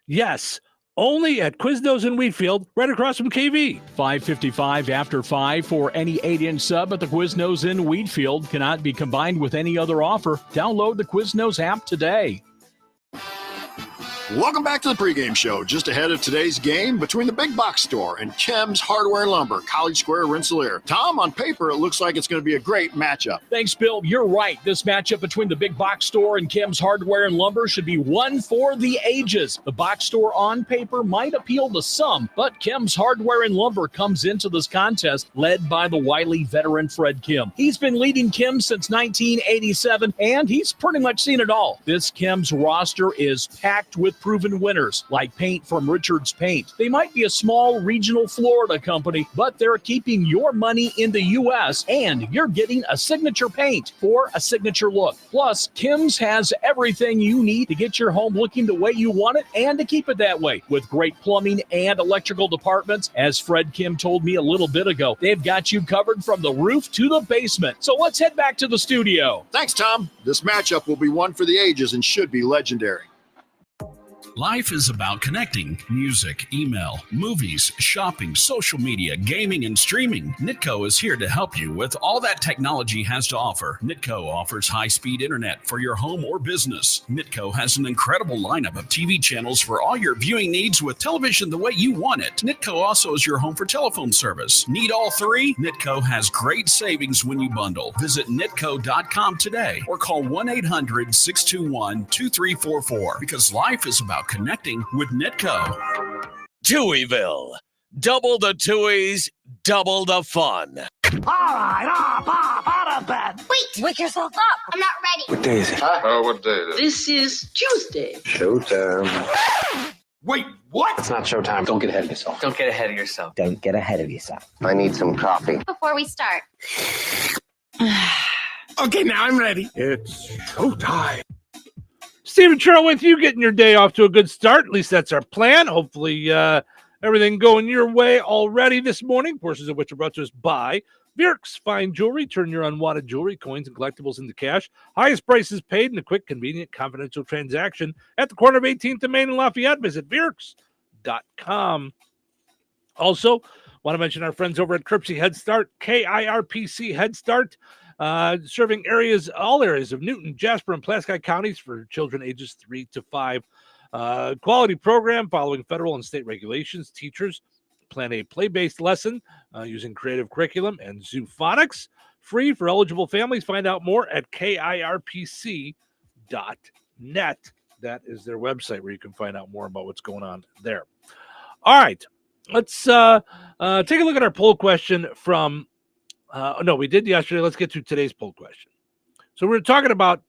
Yes. Only at Quiznos in Wheatfield, right across from KV. $5.55 after 5 for any 8-inch sub at the Quiznos in Wheatfield. Cannot be combined with any other offer. Download the Quiznos app today. Welcome back to the pregame show. Just ahead of today's game between the Big Box Store and Kim's Hardware and Lumber, College Square, Rensselaer. Tom, on paper, it looks like it's going to be a great matchup. Thanks, Bill. You're right. This matchup between the Big Box Store and Kim's Hardware and Lumber should be one for the ages. The box store on paper might appeal to some, but Kim's Hardware and Lumber comes into this contest led by the wily veteran Fred Kim. He's been leading Kim's since 1987, and he's pretty much seen it all. This Kim's roster is packed with proven winners like Paint from Richards Paint. They might be a small regional Florida company, but they're keeping your money in the U.S. and you're getting a signature paint for a signature look. Plus, Kim's has everything you need to get your home looking the way you want it and to keep it that way. With great plumbing and electrical departments, as Fred Kim told me a little bit ago, they've got you covered from the roof to the basement. So let's head back to the studio. Thanks, Tom. This matchup will be one for the ages and should be legendary. Life is about connecting. Music, email, movies, shopping, social media, gaming, and streaming. Nitco is here to help you with all that technology has to offer. Nitco offers high-speed internet for your home or business. Nitco has an incredible lineup of TV channels for all your viewing needs with television the way you want it. Nitco also is your home for telephone service. Need all three? Nitco has great savings when you bundle. Visit nitco.com today or call 1-800-621-2344 because life is about connecting with Nitco. Touhyville. Double the Touhies, double the fun. All right, up, out of bed. Wait, wake yourself up. I'm not ready. What day is it? What day is it? This is Tuesday. Showtime. Wait, what? It's not showtime. Don't get ahead of yourself. Don't get ahead of yourself. Don't get ahead of yourself. I need some coffee. Before we start. Okay, now I'm ready. It's showtime. Stephen Cheryl with you, getting your day off to a good start. At least that's our plan. Hopefully everything going your way already this morning, portions of which are brought to us by Virks. Fine jewelry. Turn your unwanted jewelry, coins, and collectibles into cash. Highest prices paid in a quick, convenient, confidential transaction at the corner of 18th and Main and Lafayette. Visit Virks.com. Also, want to mention our friends over at Kirpsey Head Start, KIRPC Head Start. Serving all areas of Newton, Jasper, and Pulaski counties for children ages 3 to 5. Quality program following federal and state regulations. Teachers plan a play-based lesson using creative curriculum and zoophonics. Free for eligible families. Find out more at KIRPC.net. That is their website where you can find out more about what's going on there. All right. Let's take a look at our poll question from no, we did yesterday. Let's get to today's poll question. So we're talking about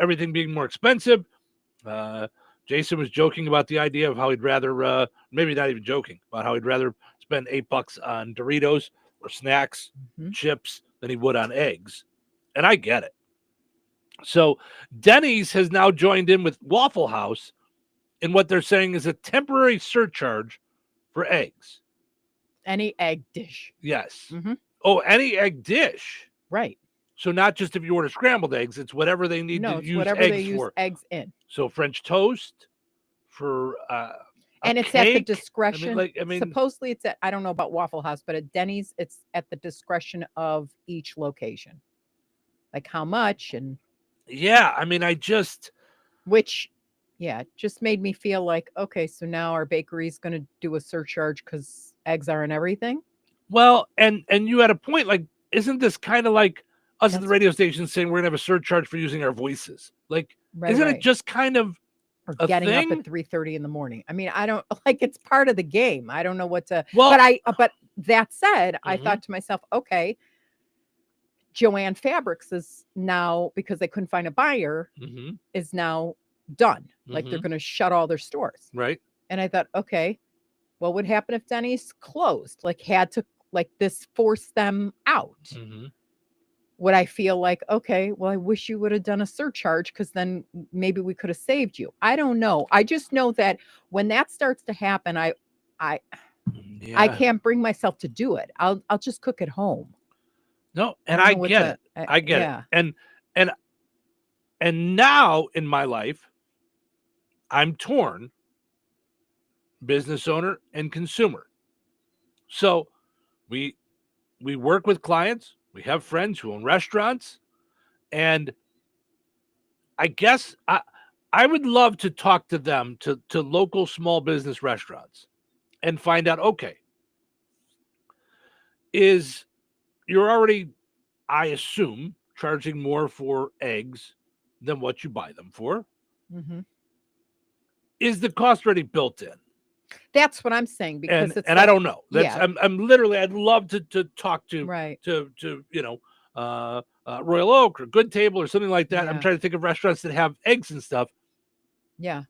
everything being more expensive. Jason was joking about the idea of how he'd rather, maybe not even joking, about how he'd rather spend $8 on Doritos or snacks, chips, than he would on eggs. And I get it. So Denny's has now joined in with Waffle House in what they're saying is a temporary surcharge for eggs. Any egg dish. Yes. Oh, any egg dish. Right. So not just if you order scrambled eggs, it's whatever they need to use whatever eggs they use for. eggs in. So French toast for and it's cake. at the discretion. I mean, supposedly it's at, I don't know about Waffle House, but at Denny's, it's at the discretion of each location. Like how much and. Yeah, I mean, which just made me feel like, okay, so now our bakery's going to do a surcharge because eggs are in everything. Well, and you had a point, like, isn't this kind of like us at the radio station saying we're going to have a surcharge for using our voices? Like, isn't it just kind of or a getting thing? up at 3:30 in the morning? I mean, I don't like it's part of the game. I don't know what to. Well, but that said, I thought to myself, okay, Joanne Fabrics is now, because they couldn't find a buyer, is now done. Like they're going to shut all their stores. Right. And I thought, okay, what would happen if Denny's closed? Like had to, like this force them out. Would I feel like, okay, well, I wish you would have done a surcharge because then maybe we could have saved you. I don't know. I just know that when that starts to happen, I can't bring myself to do it. I'll just cook at home. No, and I get it. I get it. And now in my life, I'm torn, business owner and consumer. So we work with clients. We have friends who own restaurants. And I guess I would love to talk to them, to local small business restaurants, and find out, okay, you're already, I assume, charging more for eggs than what you buy them for. Is the cost already built in? That's what I'm saying, because it's I don't know. I'm literally, I'd love to talk to Royal Oak or Good Table or something like that. I'm trying to think of restaurants that have eggs and stuff. Yeah.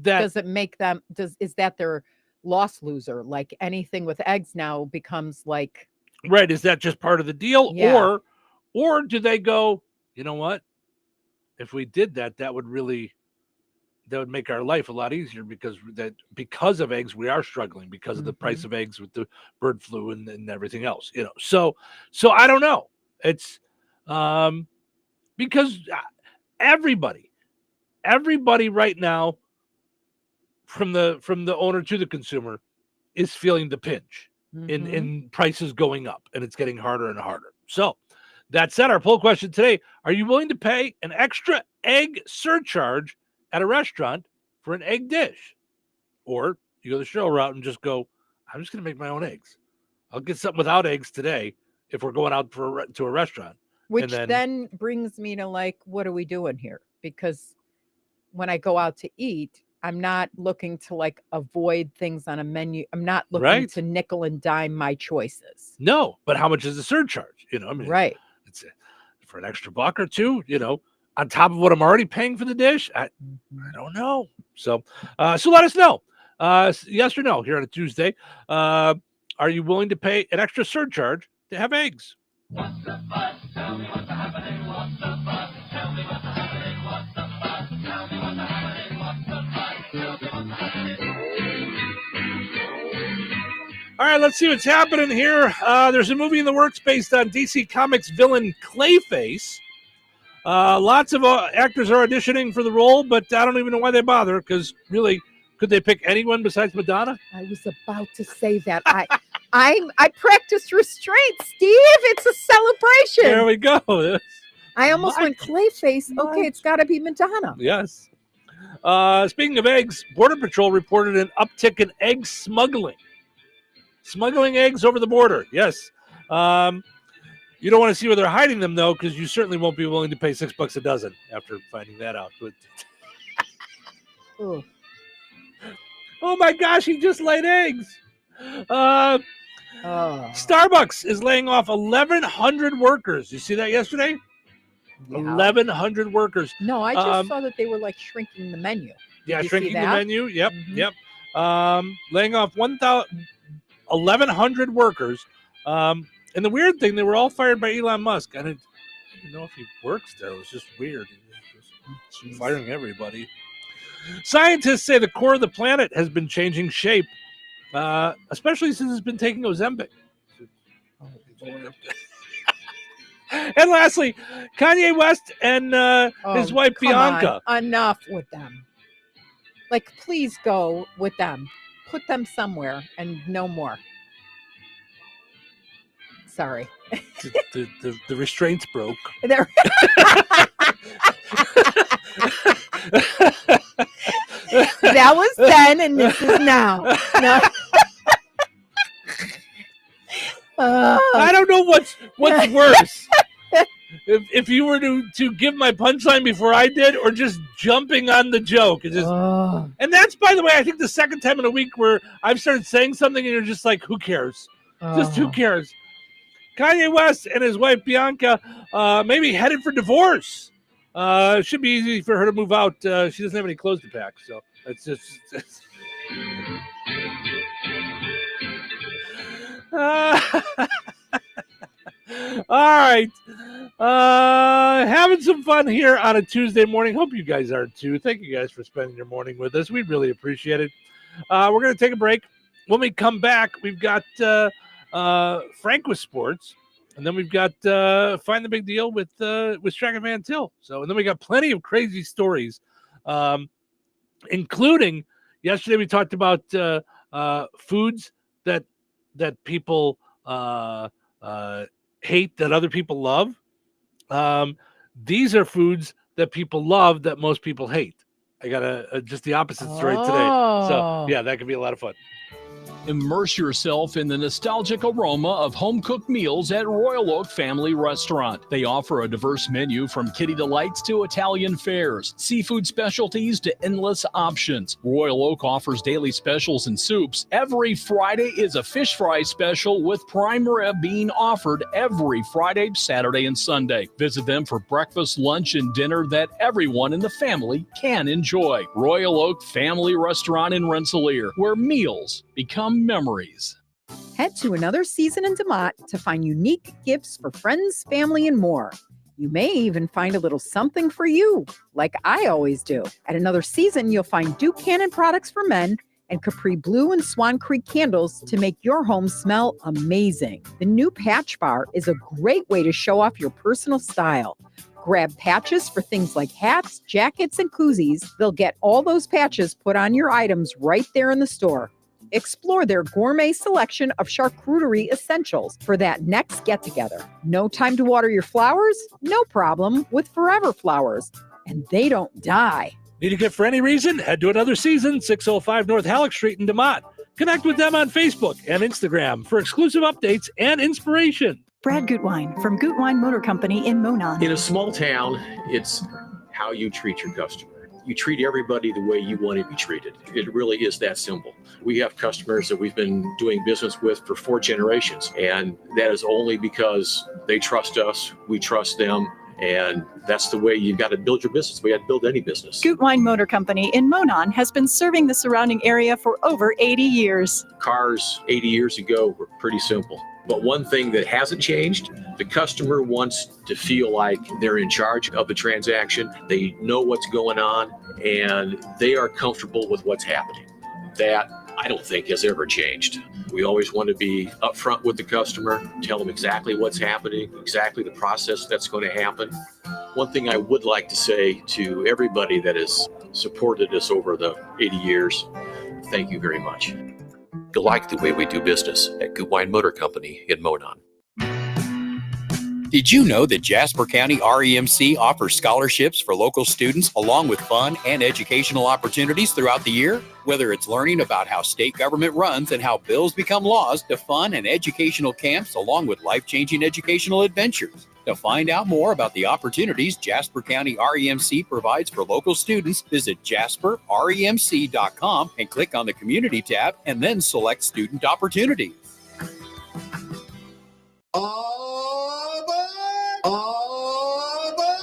Does it make them? Is that their loss loser? Like anything with eggs now becomes like. Right. Is that just part of the deal? Yeah. Or do they go, you know what? If we did that, that would make our life a lot easier, because of eggs, we are struggling because of the price of eggs with the bird flu and everything else, So I don't know. It's because everybody right now, from the owner to the consumer, is feeling the pinch in prices going up, and it's getting harder and harder. So that said, our poll question today: are you willing to pay an extra egg surcharge at a restaurant for an egg dish? Or you go the show route and just go, I'm just going to make my own eggs. I'll get something without eggs today if we're going out to a restaurant. Which then brings me to like, what are we doing here? Because when I go out to eat, I'm not looking to like avoid things on a menu. I'm not looking to nickel and dime my choices. No, but how much is the surcharge? Right. It's for an extra buck or two, on top of what I'm already paying for the dish. I don't know. So let us know. Yes or no here on a Tuesday. Are you willing to pay an extra surcharge to have eggs? What's the fuss? Tell me what's happening. What's the fuss? Tell me what's happening. What's the fuss? Tell me what's happening. What's the fuss? Tell me what's happening. All right, let's see what's happening here. There's a movie in the works based on DC Comics villain Clayface. Lots of actors are auditioning for the role, but I don't even know why they bother, because really, could they pick anyone besides Madonna? I was about to say that. I practiced restraint, Steve. It's a celebration. There we go. I almost went Clayface. Okay, it's got to be Madonna. Yes. Speaking of eggs, Border Patrol reported an uptick in egg smuggling. Smuggling eggs over the border. Yes. You don't want to see where they're hiding them, though, because you certainly won't be willing to pay $6 a dozen after finding that out. But Oh my gosh, he just laid eggs. Starbucks is laying off 1,100 workers. You see that yesterday? Yeah. 1,100 workers. No, I just saw that they were like shrinking the menu. Did you shrinking see the that? menu. Yep, yep. Laying off 1,100 workers. And the weird thing, they were all fired by Elon Musk. I didn't know if he works there. It was just weird. He was just firing everybody. Scientists say the core of the planet has been changing shape, especially since it's been taking Ozempic. And lastly, Kanye West and his wife Bianca. Enough with them. Like, please go with them. Put them somewhere and no more. Sorry. The restraints broke. That was then, and this is now. No. I don't know what's worse. If you were to give my punchline before I did, or just jumping on the joke. It's just, and that's, by the way, I think the second time in a week where I've started saying something and you're just like, who cares? Just who cares? Kanye West and his wife Bianca maybe headed for divorce. It should be easy for her to move out. She doesn't have any clothes to pack, so it's just. All right. Having some fun here on a Tuesday morning. Hope you guys are too. Thank you guys for spending your morning with us. We really appreciate it. We're going to take a break. When we come back, we've got Frank with sports, and then we've got Find the Big Deal with Strack and Van Til. So, and then we got plenty of crazy stories, including yesterday we talked about foods that people hate that other people love. These are foods that people love that most people hate. I got just the opposite story today. So yeah, that could be a lot of fun. Immerse yourself in the nostalgic aroma of home-cooked meals at Royal Oak Family Restaurant. They offer a diverse menu from kitty delights to Italian fares, seafood specialties to endless options. Royal Oak offers daily specials and soups. Every Friday is a fish fry special with prime rib being offered every Friday, Saturday, and Sunday. Visit them for breakfast, lunch, and dinner that everyone in the family can enjoy. Royal Oak Family Restaurant in Rensselaer, where meals become memories. Head to Another Season in DeMott to find unique gifts for friends, family, and more. You may even find a little something for you, like I always do. At Another Season, you'll find Duke Cannon products for men and Capri Blue and Swan Creek candles to make your home smell amazing. The new patch bar is a great way to show off your personal style. Grab patches for things like hats, jackets, and koozies. They'll get all those patches put on your items right there in the store. Explore their gourmet selection of charcuterie essentials for that next get-together. No time to water your flowers? No problem with Forever Flowers. And they don't die. Need a gift for any reason? Head to Another Season, 605 North Halleck Street in DeMott. Connect with them on Facebook and Instagram for exclusive updates and inspiration. Brad Gutwein from Gutwein Motor Company in Monon. In a small town, it's how you treat your customer. You treat everybody the way you want to be treated. It really is that simple. We have customers that we've been doing business with for 4 generations, and that is only because they trust us, we trust them, and that's the way you've got to build your business. We have to build any business. Gutwein Motor Company in Monon has been serving the surrounding area for over 80 years. Cars 80 years ago were pretty simple. But one thing that hasn't changed, the customer wants to feel like they're in charge of the transaction. They know what's going on, and they are comfortable with what's happening. That, I don't think, has ever changed. We always want to be upfront with the customer, tell them exactly what's happening, exactly the process that's going to happen. One thing I would like to say to everybody that has supported us over the 80 years, thank you very much. You'll like the way we do business at Gutwein Motor Company in Monon. Did you know that Jasper County REMC offers scholarships for local students along with fun and educational opportunities throughout the year? Whether it's learning about how state government runs and how bills become laws, to fun and educational camps along with life-changing educational adventures. To find out more about the opportunities Jasper County REMC provides for local students, visit jasperremc.com and click on the Community tab and then select Student Opportunities.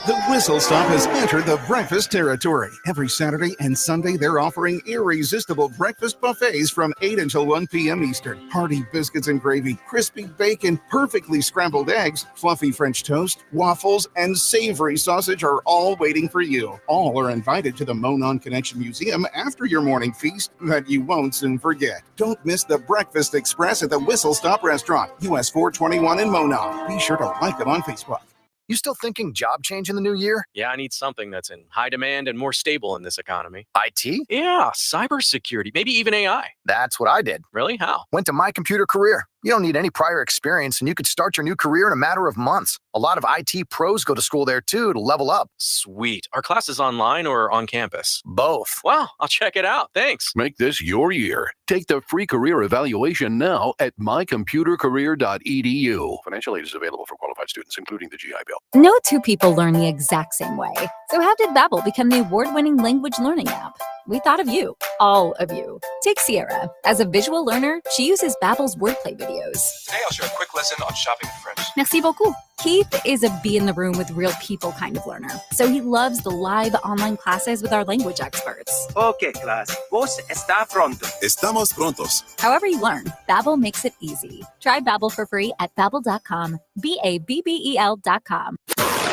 The Whistle Stop has entered the breakfast territory. Every Saturday and Sunday, they're offering irresistible breakfast buffets from 8 until 1 p.m. Eastern. Hearty biscuits and gravy, crispy bacon, perfectly scrambled eggs, fluffy French toast, waffles, and savory sausage are all waiting for you. All are invited to the Monon Connection Museum after your morning feast that you won't soon forget. Don't miss the Breakfast Express at the Whistle Stop Restaurant, US 421 in Monon. Be sure to like them on Facebook. You still thinking job change in the new year? Yeah, I need something that's in high demand and more stable in this economy. IT? Yeah, cybersecurity, maybe even AI. That's what I did. Really? How? Went to My Computer Career. You don't need any prior experience, and you could start your new career in a matter of months. A lot of IT pros go to school there, too, to level up. Sweet. Are classes online or on campus? Both. Wow, I'll check it out. Thanks. Make this your year. Take the free career evaluation now at mycomputercareer.edu. Financial aid is available for qualified students, including the GI Bill. No two people learn the exact same way. So how did Babbel become the award-winning language learning app? We thought of you, all of you. Take Sierra. As a visual learner, she uses Babbel's wordplay videos. Today I'll share a quick lesson on shopping in French. Merci beaucoup. Keith is a be in the room with real people kind of learner. So he loves the live online classes with our language experts. Okay, class. Vos está pronto. Estamos prontos. However you learn, Babbel makes it easy. Try Babbel for free at babbel.com. BABBEL.com.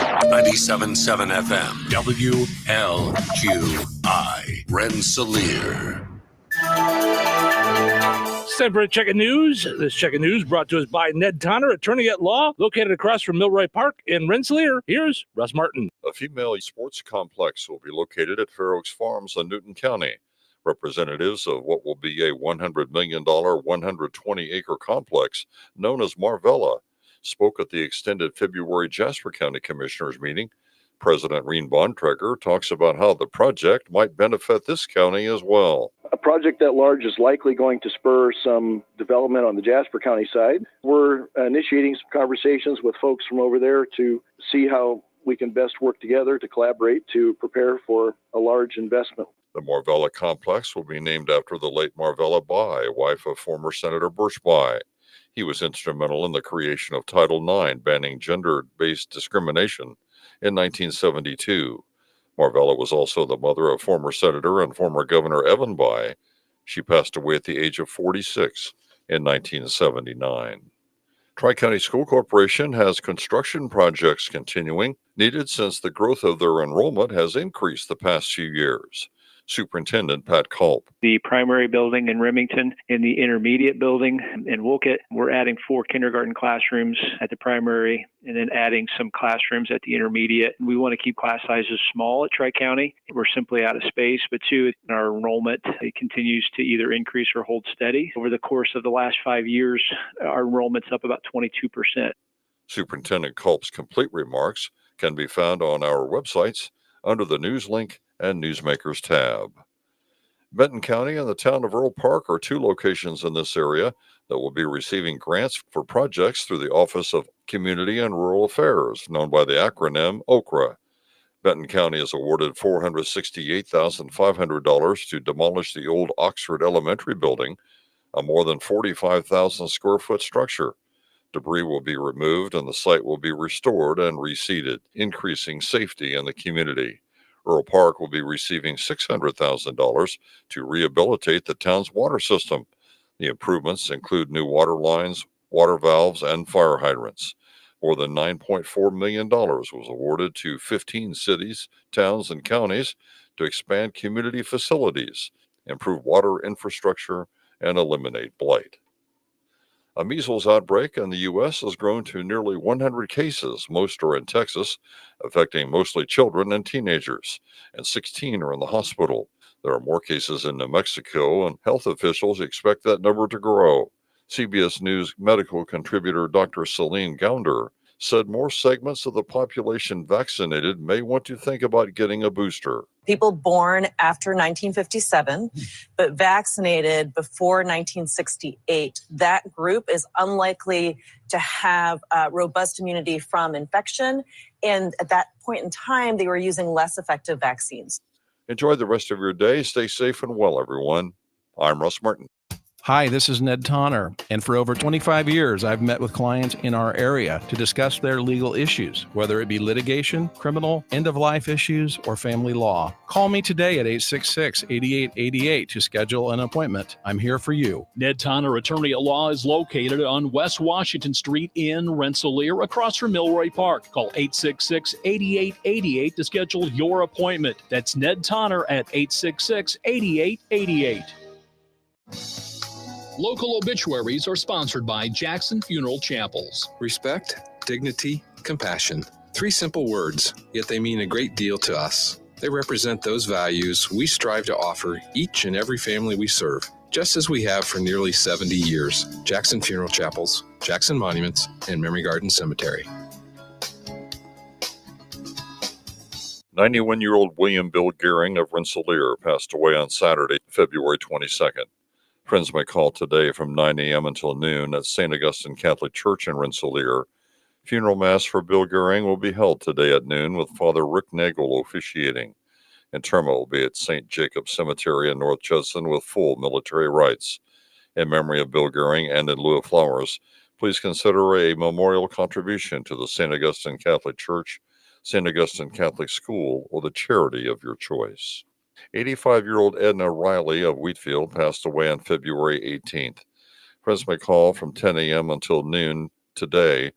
97.7 FM, WLQI, Rensselaer. It's time for a check of news. This check of news brought to us by Ned Tonner, attorney at law, located across from Milroy Park in Rensselaer. Here's Russ Martin. A female sports complex will be located at Fair Oaks Farms in Newton County. Representatives of what will be a $100 million, 120-acre complex known as Marvella spoke at the extended February Jasper County Commissioners meeting. President Reen Bontrager talks about how the project might benefit this county as well. A project that large is likely going to spur some development on the Jasper County side. We're initiating some conversations with folks from over there to see how we can best work together to collaborate to prepare for a large investment. The Marvella complex will be named after the late Marvella Bai, wife of former Senator Birch Bai. He was instrumental in the creation of Title IX, banning gender-based discrimination in 1972. Marvella was also the mother of former Senator and former Governor Evan Bai. She passed away at the age of 46 in 1979. Tri-County School Corporation has construction projects continuing, needed since the growth of their enrollment has increased the past few years. Superintendent Pat Culp. The primary building in Remington and the intermediate building in Wolcott, we're adding 4 kindergarten classrooms at the primary and then adding some classrooms at the intermediate. We want to keep class sizes small at Tri-County. We're simply out of space, but two, our enrollment it continues to either increase or hold steady. Over the course of the last 5 years, our enrollment's up about 22%. Superintendent Culp's complete remarks can be found on our websites under the news link and Newsmakers tab. Benton County and the town of Earl Park are 2 locations in this area that will be receiving grants for projects through the Office of Community and Rural Affairs, known by the acronym OCRA. Benton County is awarded $468,500 to demolish the old Oxford Elementary building, a more than 45,000 square foot structure. Debris will be removed and the site will be restored and reseeded, increasing safety in the community. Earl Park will be receiving $600,000 to rehabilitate the town's water system. The improvements include new water lines, water valves, and fire hydrants. More than $9.4 million was awarded to 15 cities, towns, and counties to expand community facilities, improve water infrastructure, and eliminate blight. A measles outbreak in the U.S. has grown to nearly 100 cases. Most are in Texas, affecting mostly children and teenagers, and 16 are in the hospital. There are more cases in New Mexico, and health officials expect that number to grow. CBS News medical contributor Dr. Celine Gounder said more segments of the population vaccinated may want to think about getting a booster. people born after 1957, but vaccinated before 1968. That group is unlikely to have robust immunity from infection. And at that point in time, they were using less effective vaccines. Enjoy the rest of your day. Stay safe and well, everyone. I'm Russ Martin. Hi, this is Ned Tonner, and for over 25 years, I've met with clients in our area to discuss their legal issues, whether it be litigation, criminal, end-of-life issues, or family law. Call me today at 866-8888 to schedule an appointment. I'm here for you. Ned Tonner Attorney at Law is located on West Washington Street in Rensselaer, across from Milroy Park. Call 866-8888 to schedule your appointment. That's Ned Tonner at 866-8888. Local obituaries are sponsored by Jackson Funeral Chapels. Respect, dignity, compassion. 3 simple words, yet they mean a great deal to us. They represent those values we strive to offer each and every family we serve, just as we have for nearly 70 years. Jackson Funeral Chapels, Jackson Monuments, and Memory Garden Cemetery. 91-year-old William Bill Gehring of Rensselaer passed away on Saturday, February 22nd. Friends may call today from 9 a.m. until noon at St. Augustine Catholic Church in Rensselaer. Funeral Mass for Bill Gehring will be held today at noon with Father Rick Nagel officiating. Interment will be at St. Jacob Cemetery in North Judson with full military rites. In memory of Bill Gehring and in lieu of flowers, please consider a memorial contribution to the St. Augustine Catholic Church, St. Augustine Catholic School, or the charity of your choice. 85-year-old Edna Riley of Wheatfield passed away on February 18th. Friends may call from 10 a.m. until noon today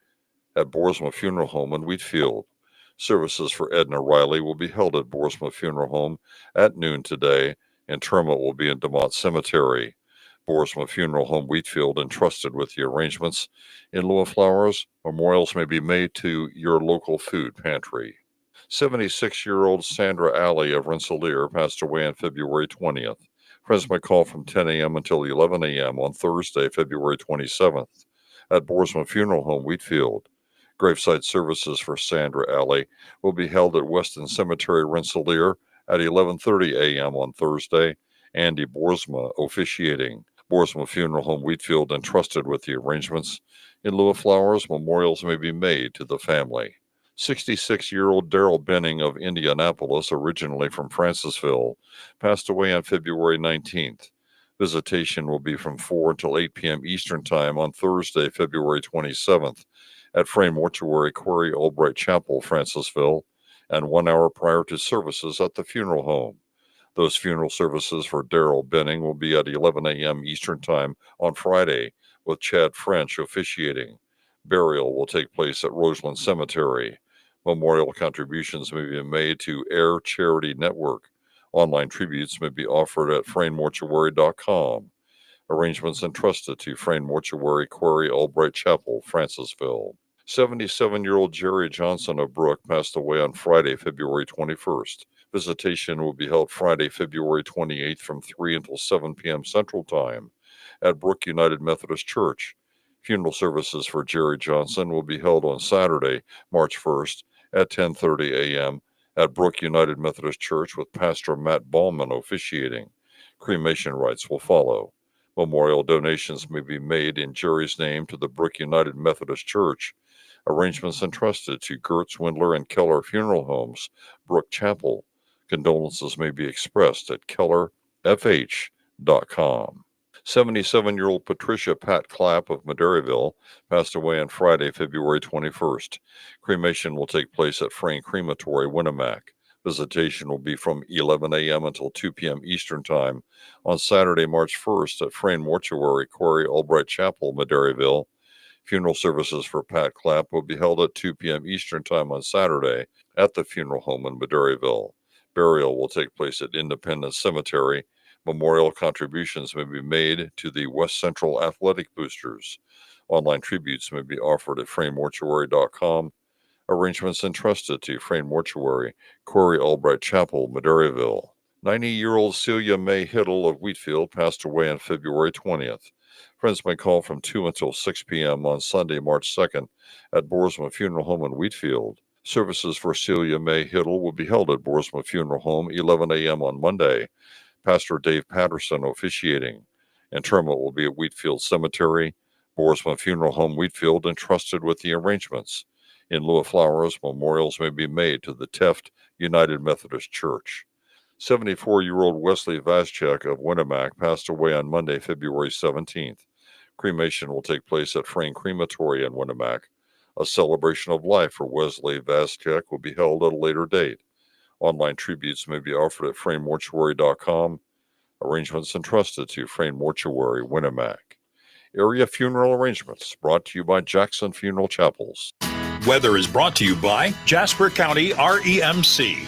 at Boersma Funeral Home in Wheatfield. Services for Edna Riley will be held at Boersma Funeral Home at noon today. Interment will be in DeMont Cemetery. Boersma Funeral Home Wheatfield entrusted with the arrangements. In lieu of flowers, memorials may be made to your local food pantry. 76-year-old Sandra Alley of Rensselaer passed away on February 20th. Friends may call from 10 a.m. until 11 a.m. on Thursday, February 27th at Boersma Funeral Home, Wheatfield. Graveside services for Sandra Alley will be held at Weston Cemetery, Rensselaer at 11:30 a.m. on Thursday. Andy Boersma officiating. Boersma Funeral Home, Wheatfield entrusted with the arrangements. In lieu of flowers, memorials may be made to the family. 66-year-old Darrell Benning of Indianapolis, originally from Francisville, passed away on February 19th. Visitation will be from 4 until 8 p.m. Eastern Time on Thursday, February 27th at Frame Mortuary, Quarry Albright Chapel, Francisville, and 1 hour prior to services at the funeral home. Those funeral services for Darrell Benning will be at 11 a.m. Eastern Time on Friday, with Chad French officiating. Burial will take place at Roseland Cemetery. Memorial contributions may be made to Air Charity Network. Online tributes may be offered at frainmortuary.com. Arrangements entrusted to Frame Mortuary, Quarry Albright Chapel, Francisville. 77-year-old Jerry Johnson of Brook passed away on Friday, February 21st. Visitation will be held Friday, February 28th from 3 until 7 p.m. Central Time at Brook United Methodist Church. Funeral services for Jerry Johnson will be held on Saturday, March 1st at 10:30 a.m. at Brook United Methodist Church with Pastor Matt Ballman officiating. Cremation rites will follow. Memorial donations may be made in Jerry's name to the Brook United Methodist Church. Arrangements entrusted to Gertz, Windler, and Keller Funeral Homes, Brook Chapel. Condolences may be expressed at kellerfh.com. 77-year-old Patricia Pat Clapp of Maderryville passed away on Friday, February 21st. Cremation will take place at Frayne Crematory, Winnemac. Visitation will be from 11 a.m. until 2 p.m. Eastern Time on Saturday, March 1st at Frayne Mortuary, Quarry Albright Chapel, Maderryville. Funeral services for Pat Clapp will be held at 2 p.m. Eastern Time on Saturday at the funeral home in Maderryville. Burial will take place at Independence Cemetery. Memorial contributions may be made to the West Central Athletic Boosters. Online tributes may be offered at frainmortuary.com. Arrangements entrusted to Frayne Mortuary, Quarry Albright Chapel, Maderryville. 90-year-old Celia May Hiddle of Wheatfield passed away on February 20th. Friends may call from 2 until 6 p.m. on Sunday, March 2nd at Boersma Funeral Home in Wheatfield. Services for Celia May Hiddle will be held at Boersma Funeral Home, 11 a.m. on Monday. Pastor Dave Patterson officiating. Interment will be at Wheatfield Cemetery, Boersma Funeral Home, Wheatfield, entrusted with the arrangements. In lieu of flowers, memorials may be made to the Teft United Methodist Church. 74-year-old Wesley Vaschek of Winnemac passed away on Monday, February 17th. Cremation will take place at Frame Crematory in Winnemac. A celebration of life for Wesley Vaschek will be held at a later date. Online tributes may be offered at framemortuary.com. Arrangements entrusted to Frame Mortuary, Winnemac. Area funeral arrangements brought to you by Jackson Funeral Chapels. Weather is brought to you by Jasper County REMC.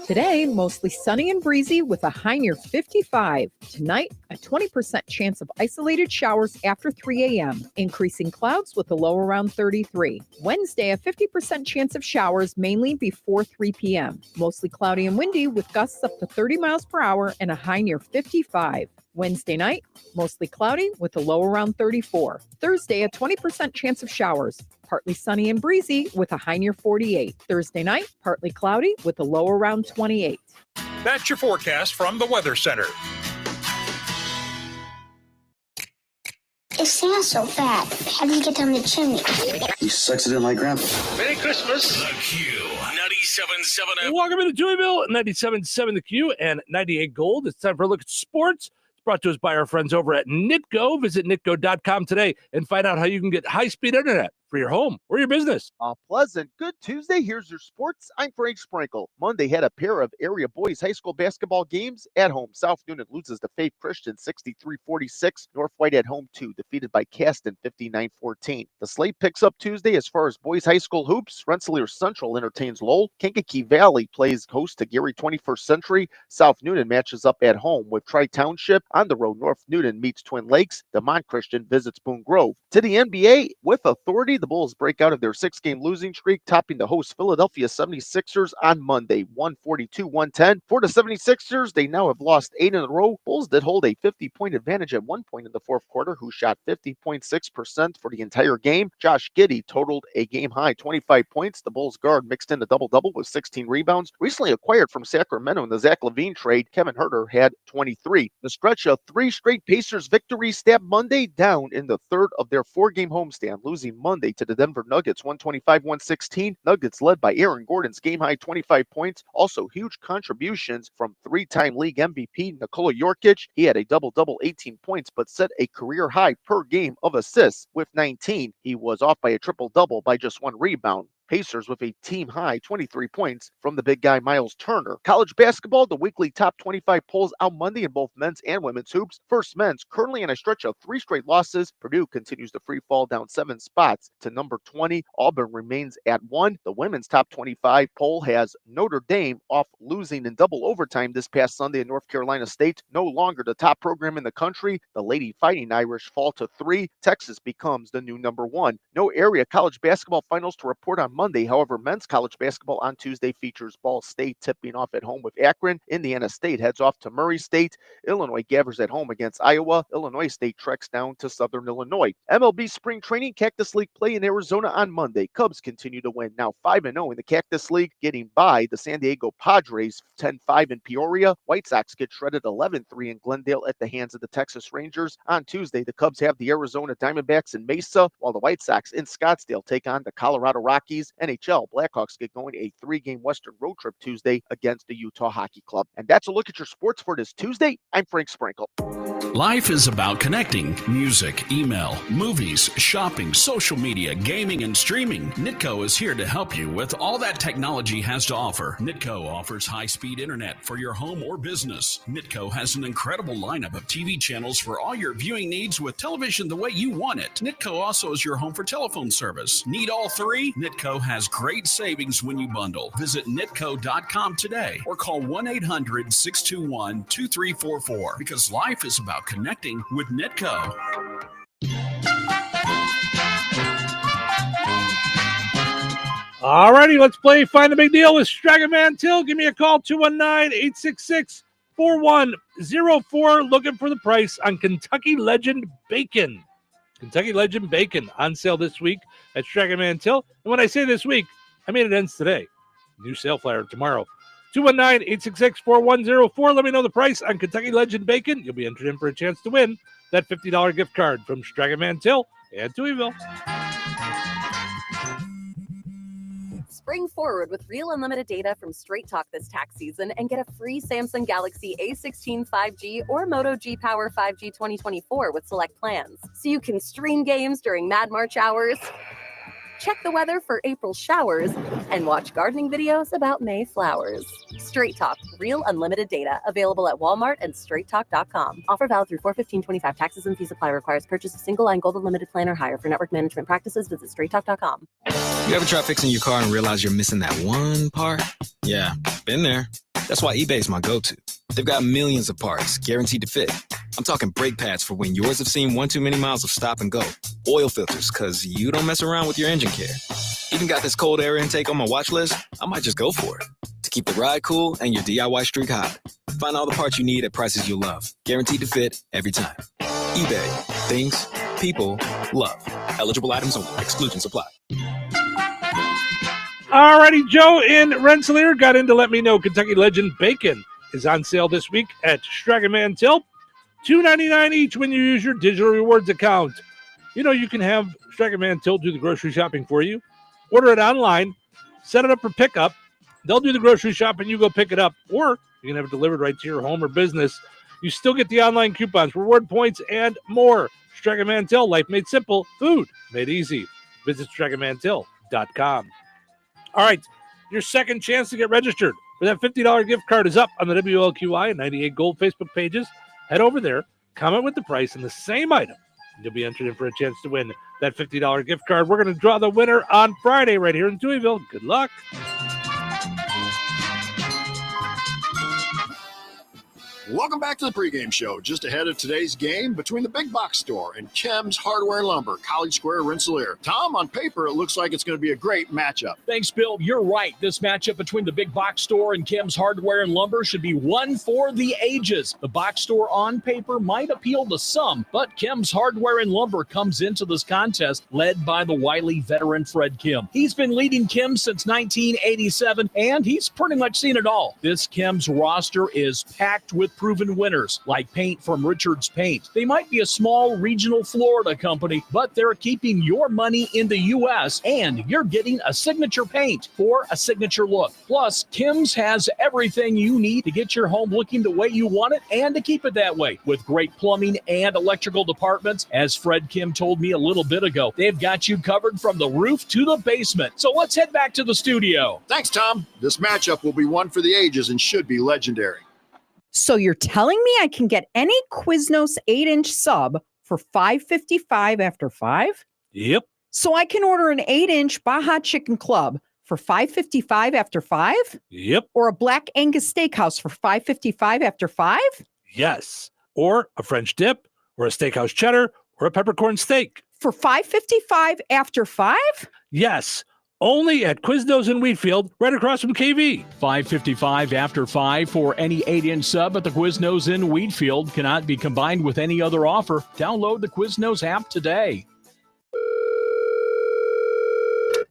Today, mostly sunny and breezy with a high near 55. Tonight, a 20% chance of isolated showers after 3 a.m., increasing clouds with a low around 33. Wednesday, a 50% chance of showers mainly before 3 p.m. Mostly cloudy and windy with gusts up to 30 miles per hour and a high near 55. Wednesday night, mostly cloudy with a low around 34. Thursday, a 20% chance of showers. Partly sunny and breezy with a high near 48. Thursday night, partly cloudy with a low around 28. That's your forecast from the Weather Center. Is Santa so fat? How did he get down the chimney? He sucks it in like Grandpa. Merry Christmas. The Q, 97.7 Welcome to Touhyville, 97.7 The Q and 98 Gold. It's time for a look at sports. It's brought to us by our friends over at Nitco. Visit nitco.com today and find out how you can get high-speed internet for your home or your business. A pleasant good Tuesday. Here's your sports. I'm Frank Sprinkle. Monday had a pair of area boys high school basketball games at home. South Noonan loses to Faith Christian 63-46. North White at home 2, defeated by Caston 59-14. The slate picks up Tuesday as far as boys high school hoops. Rensselaer Central entertains Lowell. Kankakee Valley plays host to Gary 21st Century. South Noonan matches up at home with Tri-Township. On the road, North Noonan meets Twin Lakes. DeMont Christian visits Boone Grove. To the NBA, with authority, the Bulls break out of their 6-game losing streak, topping the host Philadelphia 76ers on Monday, 142-110. For the 76ers, they now have lost 8 in a row. Bulls did hold a 50-point advantage at one point in the fourth quarter, who shot 50.6% for the entire game. Josh Giddey totaled a game-high 25 points. The Bulls guard mixed in a double-double with 16 rebounds. Recently acquired from Sacramento in the Zach LaVine trade, Kevin Huerter had 23. The stretch of 3 straight Pacers victories stabbed Monday down in the third of their 4-game homestand, losing Monday to the Denver Nuggets 125-116. Nuggets led by Aaron Gordon's game-high 25 points. Also huge contributions from 3-time league MVP Nikola Jokic. He had a double-double, 18 points, but set a career high per game of assists with 19. He was off by a triple-double by just 1 rebound. Pacers with a team-high 23 points from the big guy Miles Turner. College basketball, the weekly top 25 polls out Monday in both men's and women's hoops. First men's, currently on a stretch of 3 straight losses. Purdue continues to free fall down 7 spots to number 20. Auburn remains at 1. The women's top 25 poll has Notre Dame off losing in double overtime this past Sunday in North Carolina State. No longer the top program in the country. The Lady Fighting Irish fall to 3. Texas becomes the new number 1. No area college basketball finals to report on Monday. However, men's college basketball on Tuesday features Ball State tipping off at home with Akron. Indiana State heads off to Murray State. Illinois gathers at home against Iowa. Illinois State treks down to Southern Illinois. MLB spring training, Cactus League play in Arizona on Monday. Cubs continue to win, now 5-0 in the Cactus League, getting by the San Diego Padres 10-5 in Peoria. White Sox get shredded 11-3 in Glendale at the hands of the Texas Rangers. On Tuesday, the Cubs have the Arizona Diamondbacks in Mesa, while the White Sox in Scottsdale take on the Colorado Rockies. NHL Blackhawks get going a 3-game Western road trip Tuesday against the Utah Hockey Club. And that's a look at your sports for this Tuesday. I'm Frank Sprinkle. Life is about connecting. Music, email, movies, shopping, social media, gaming, and streaming. Nitco is here to help you with all that technology has to offer. Nitco offers high-speed internet for your home or business. Nitco has an incredible lineup of TV channels for all your viewing needs with television the way you want it. Nitco also is your home for telephone service. Need all 3? Nitco has great savings when you bundle. Visit nitco.com today or call 1-800-621-2344 because life is about connecting with Nitco. All righty, let's play Find the Big Deal with Stragaman Till. Give me a call, 219-866-4104. Looking for the price on Kentucky Legend Bacon. Kentucky Legend Bacon on sale this week at Stragaman Till. And when I say this week, I mean, it ends today. New sale flyer tomorrow. 219-866-4104. Let me know the price on Kentucky Legend Bacon. You'll be entered in for a chance to win that $50 gift card from Strega Mantell and Touhyville. Spring forward with real unlimited data from Straight Talk this tax season and get a free Samsung Galaxy A16 5G or Moto G Power 5G 2024 with select plans. So you can stream games during Mad March hours, check the weather for April showers, and watch gardening videos about May flowers. Straight Talk, real unlimited data. Available at Walmart and straighttalk.com. Offer valid through 4/15/25. Taxes and fees apply. Requires purchase of single line gold unlimited plan or higher. For network management practices, visit straighttalk.com. You ever try fixing your car and realize you're missing that one part? Yeah, been there. That's why eBay's my go-to. They've got millions of parts, guaranteed to fit. I'm talking brake pads for when yours have seen one too many miles of stop and go. Oil filters, because you don't mess around with your engine care. Even got this cold air intake on my watch list. I might just go for it. To keep the ride cool and your DIY streak hot. Find all the parts you need at prices you love. Guaranteed to fit every time. eBay. Things, people, love. Eligible items only. Exclusions apply. Alrighty, Joe in Rensselaer got in to let me know Kentucky Legend Bacon is on sale this week at Strega Mantell. $2.99 each when you use your digital rewards account. You know, you can have Strega Mantell do the grocery shopping for you. Order it online, set it up for pickup. They'll do the grocery shopping, you go pick it up, or you can have it delivered right to your home or business. You still get the online coupons, reward points, and more. Strega Mantell, life made simple, food made easy. Visit StregaMantell.com. All right, your second chance to get registered for that $50 gift card is up on the WLQI and 98 Gold Facebook pages. Head over there, comment with the price and the same item, and you'll be entered in for a chance to win that $50 gift card. We're going to draw the winner on Friday right here in Touhyville. Good luck. Welcome back to the pregame show. Just ahead of today's game between the Big Box Store and Chem's Hardware and Lumber, College Square, Rensselaer. Tom, on paper, it looks like it's going to be a great matchup. Thanks, Bill. You're right. This matchup between the Big Box Store and Chem's Hardware and Lumber should be one for the ages. The box store on paper might appeal to some, but Chem's Hardware and Lumber comes into this contest led by the wily veteran Fred Kim. He's been leading Kim since 1987, and he's pretty much seen it all. This Chem's roster is packed with proven winners like Paint from Richards Paint. They might be a small regional Florida company, but they're keeping your money in the U.S. and you're getting a signature paint for a signature look. Plus, Kim's has everything you need to get your home looking the way you want it and to keep it that way. With great plumbing and electrical departments, as Fred Kim told me a little bit ago, they've got you covered from the roof to the basement. So let's head back to the studio. Thanks, Tom. This matchup will be one for the ages and should be legendary. So you're telling me I can get any Quiznos 8-inch sub for $5.55 after 5? Yep. So I can order an 8-inch Baja Chicken Club for $5.55 after 5? Yep. Or a Black Angus Steakhouse for $5.55 after 5? Yes. Or a French dip, or a steakhouse cheddar, or a peppercorn steak. For $5.55 after 5? Yes. Only at Quiznos in Wheatfield, right across from KV. $5.55 after 5 for any 8-inch sub at the Quiznos in Wheatfield. Cannot be combined with any other offer. Download the Quiznos app today.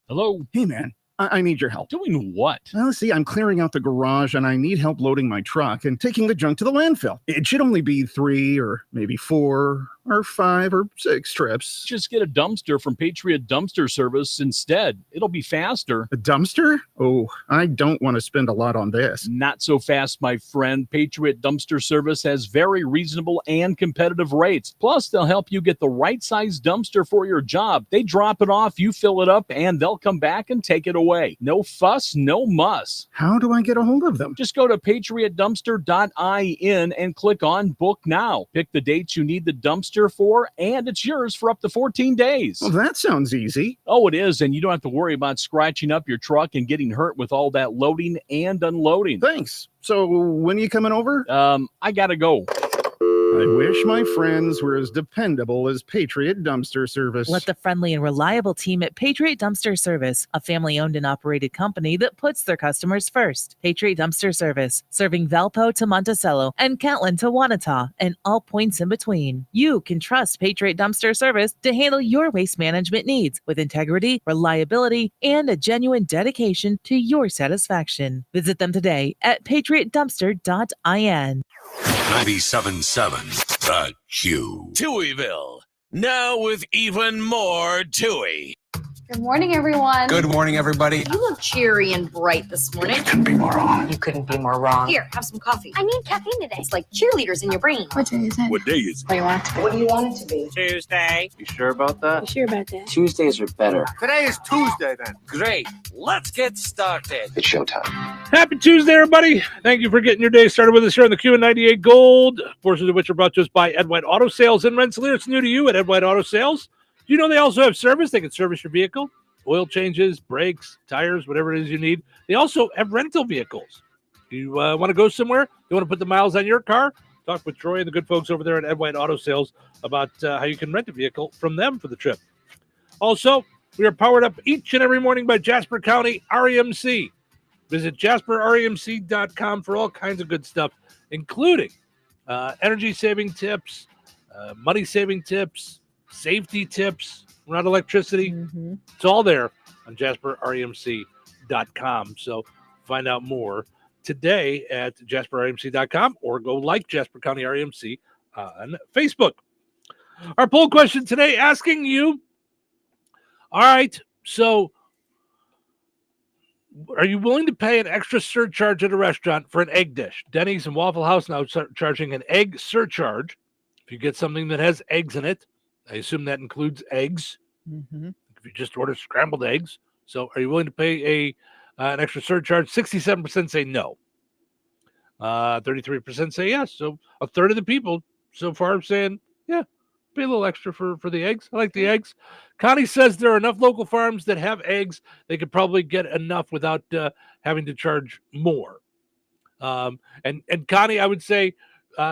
Hello? Hey, man. I need your help. Doing what? Well, see, I'm clearing out the garage and I need help loading my truck and taking the junk to the landfill. It should only be 3 or maybe 4 or 5 or 6 trips. Just get a dumpster from Patriot Dumpster Service instead. It'll be faster. A dumpster? Oh, I don't want to spend a lot on this. Not so fast, my friend. Patriot Dumpster Service has very reasonable and competitive rates. Plus, they'll help you get the right size dumpster for your job. They drop it off, you fill it up, and they'll come back and take it away. No fuss, no muss. How do I get a hold of them? Just go to patriotdumpster.in and click on Book Now. Pick the dates you need the dumpster for, and it's yours for up to 14 days. Well, that sounds easy. Oh, it is, and you don't have to worry about scratching up your truck and getting hurt with all that loading and unloading. Thanks. So when are you coming over? I gotta go. I wish my friends were as dependable as Patriot Dumpster Service. Let the friendly and reliable team at Patriot Dumpster Service, a family-owned and operated company that puts their customers first. Patriot Dumpster Service, serving Valpo to Monticello and Catlin to Wanata and all points in between. You can trust Patriot Dumpster Service to handle your waste management needs with integrity, reliability, and a genuine dedication to your satisfaction. Visit them today at patriotdumpster.in. 97.7 The Q. Touhyville, now with even more Touhy. Good morning, everyone. Good morning, everybody. You look cheery and bright this morning. Couldn't be more wrong. You couldn't be more wrong. Here, have some coffee. I need caffeine today. It's like cheerleaders in your brain. What day is it? What day is it? What do you want it to be? Tuesday. You sure about that? You sure about that? Tuesdays are better. Today is Tuesday, then. Great. Let's get started. It's showtime. Happy Tuesday, everybody. Thank you for getting your day started with us here on the Q98 Gold, portions of which are brought to us by Ed White Auto Sales in Rensselaer. It's new to you at Ed White Auto Sales. Do you know they also have service? They can service your vehicle. Oil changes, brakes, tires, whatever it is you need. They also have rental vehicles. You want to go somewhere? You want to put the miles on your car? Talk with Troy and the good folks over there at Ed White Auto Sales about how you can rent a vehicle from them for the trip. Also, we are powered up each and every morning by Jasper County REMC. Visit jasperremc.com for all kinds of good stuff, including energy-saving tips, money-saving tips, safety tips, around electricity. It's all there on jasperremc.com. So find out more today at jasperremc.com or go like Jasper County REMC on Facebook. Our poll question today asking you, all right, so are you willing to pay an extra surcharge at a restaurant for an egg dish? Denny's and Waffle House now charging an egg surcharge. If you get something that has eggs in it, I assume that includes eggs. If you just order scrambled eggs. So are you willing to pay an extra surcharge? 67% say no. 33% say yes. So a third of the people so far are saying, yeah, pay a little extra for the eggs. I like the eggs. Connie says there are enough local farms that have eggs. They could probably get enough without having to charge more. And Connie, I would say,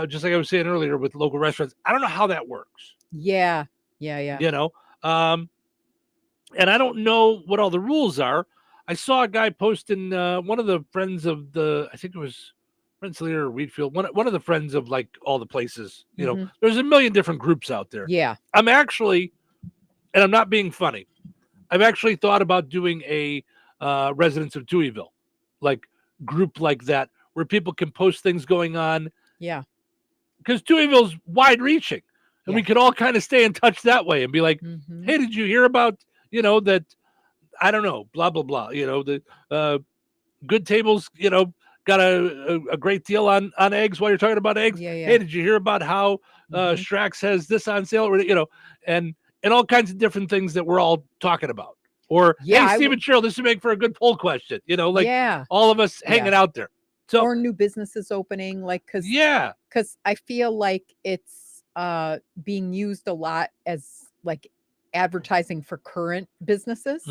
just like I was saying earlier with local restaurants, I don't know how that works. Yeah. You know, and I don't know what all the rules are. I saw a guy posting one of the friends of I think it was Rensselaer or Wheatfield, one of the friends of like all the places, you know, there's a million different groups out there. Yeah. I'm actually, and I'm not being funny, I've actually thought about doing a Residents of Touhyville, like group like that, where people can post things going on. Yeah. Because Touhyville's wide reaching. And we could all kind of stay in touch that way and be like, hey, did you hear about, you know, that, I don't know, blah, blah, blah. You know, the Good Tables, you know, got a great deal on eggs while you're talking about eggs. Hey, did you hear about how Strax has this on sale? Or, you know, and all kinds of different things that we're all talking about. Or, hey, Steve and Cheryl, this would make for a good poll question. You know, like all of us hanging out there. So, or new businesses opening, like, because I feel like it's being used a lot as like advertising for current businesses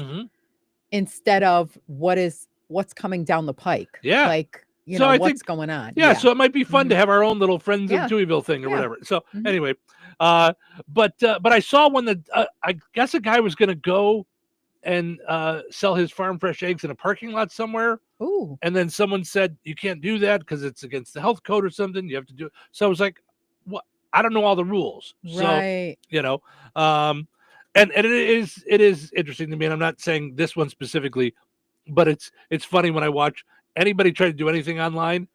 instead of what's coming down the pike. Yeah. Like, you so know, I what's think, going on. Yeah. So it might be fun to have our own little Friends of Touhyville thing or whatever. So anyway, but I saw one that I guess a guy was going to go and sell his farm fresh eggs in a parking lot somewhere. Ooh. And then someone said, you can't do that because it's against the health code or something. You have to do it. So I was like, what? I don't know all the rules. Right. So, you know, and it is interesting to me. And I'm not saying this one specifically, but it's funny when I watch anybody try to do anything online,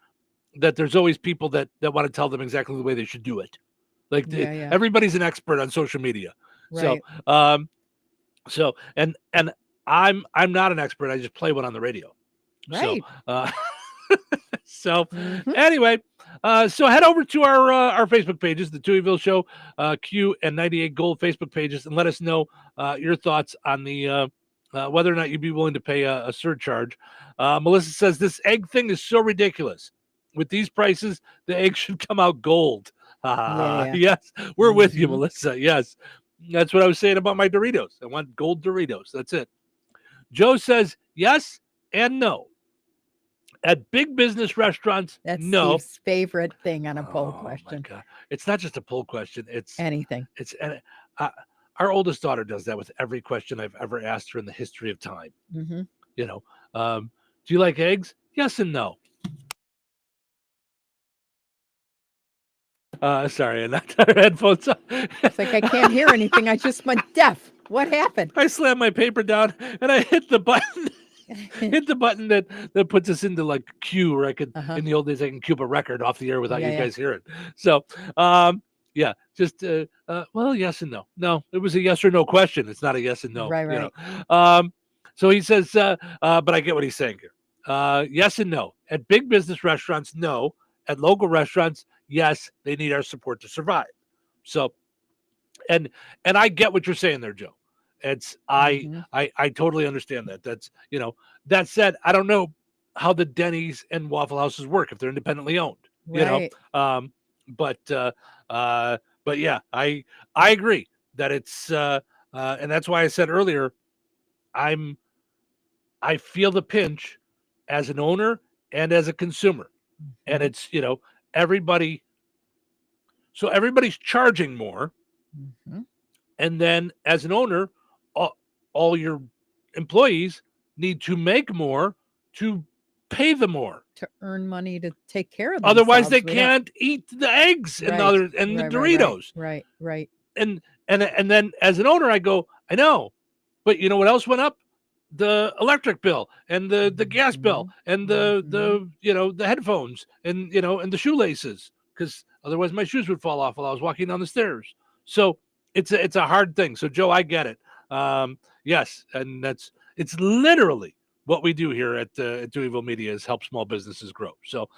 that there's always people that want to tell them exactly the way they should do it. Like everybody's an expert on social media. Right. So, and I'm not an expert. I just play one on the radio. Right. So, anyway, so head over to our Facebook pages, the Touhyville Show, Q and 98 Gold Facebook pages, and let us know your thoughts on the whether or not you'd be willing to pay a surcharge. Melissa says this egg thing is so ridiculous. With these prices, the egg should come out gold. Yes, we're with you, Melissa. Yes, that's what I was saying about my Doritos. I want gold Doritos. That's it. Joe says yes and no. At big business restaurants, That's no. Steve's favorite thing on a poll Oh, question. my God. It's not just a poll question. It's anything. It's our oldest daughter does that with every question I've ever asked her in the history of time. Mm-hmm. You know, do you like eggs? Yes and no. Sorry, I knocked our headphones off. It's like I can't hear anything. I just went deaf. What happened? I slammed my paper down and I hit the button. Hit the button that puts us into like queue, where I could in the old days I can cue a record off the air without you guys hearing. So yeah, just well, yes and no. No, it was a yes or no question. It's not a yes and no. Right. You know? So he says, but I get what he's saying here. Yes and no. At big business restaurants, no. At local restaurants, yes, they need our support to survive. So, and I get what you're saying there, Joe. It's I totally understand that. That's, you know, that said, I don't know how the Denny's and Waffle Houses work if they're independently owned. Right. You know, but yeah, I agree that it's and that's why I said earlier, I feel the pinch as an owner and as a consumer, and it's, you know, everybody's charging more, and then as an owner, all your employees need to make more to pay them more to earn money to take care of them. Otherwise, they can't eat the eggs and the Doritos. Right. And then as an owner, I go, I know, but you know what else went up? The electric bill and the gas bill and the you know, the headphones and, you know, and the shoelaces, because otherwise my shoes would fall off while I was walking down the stairs. So it's a hard thing. So Joe, I get it. Yes, and it's literally what we do here at Touhyville Media is help small businesses grow. So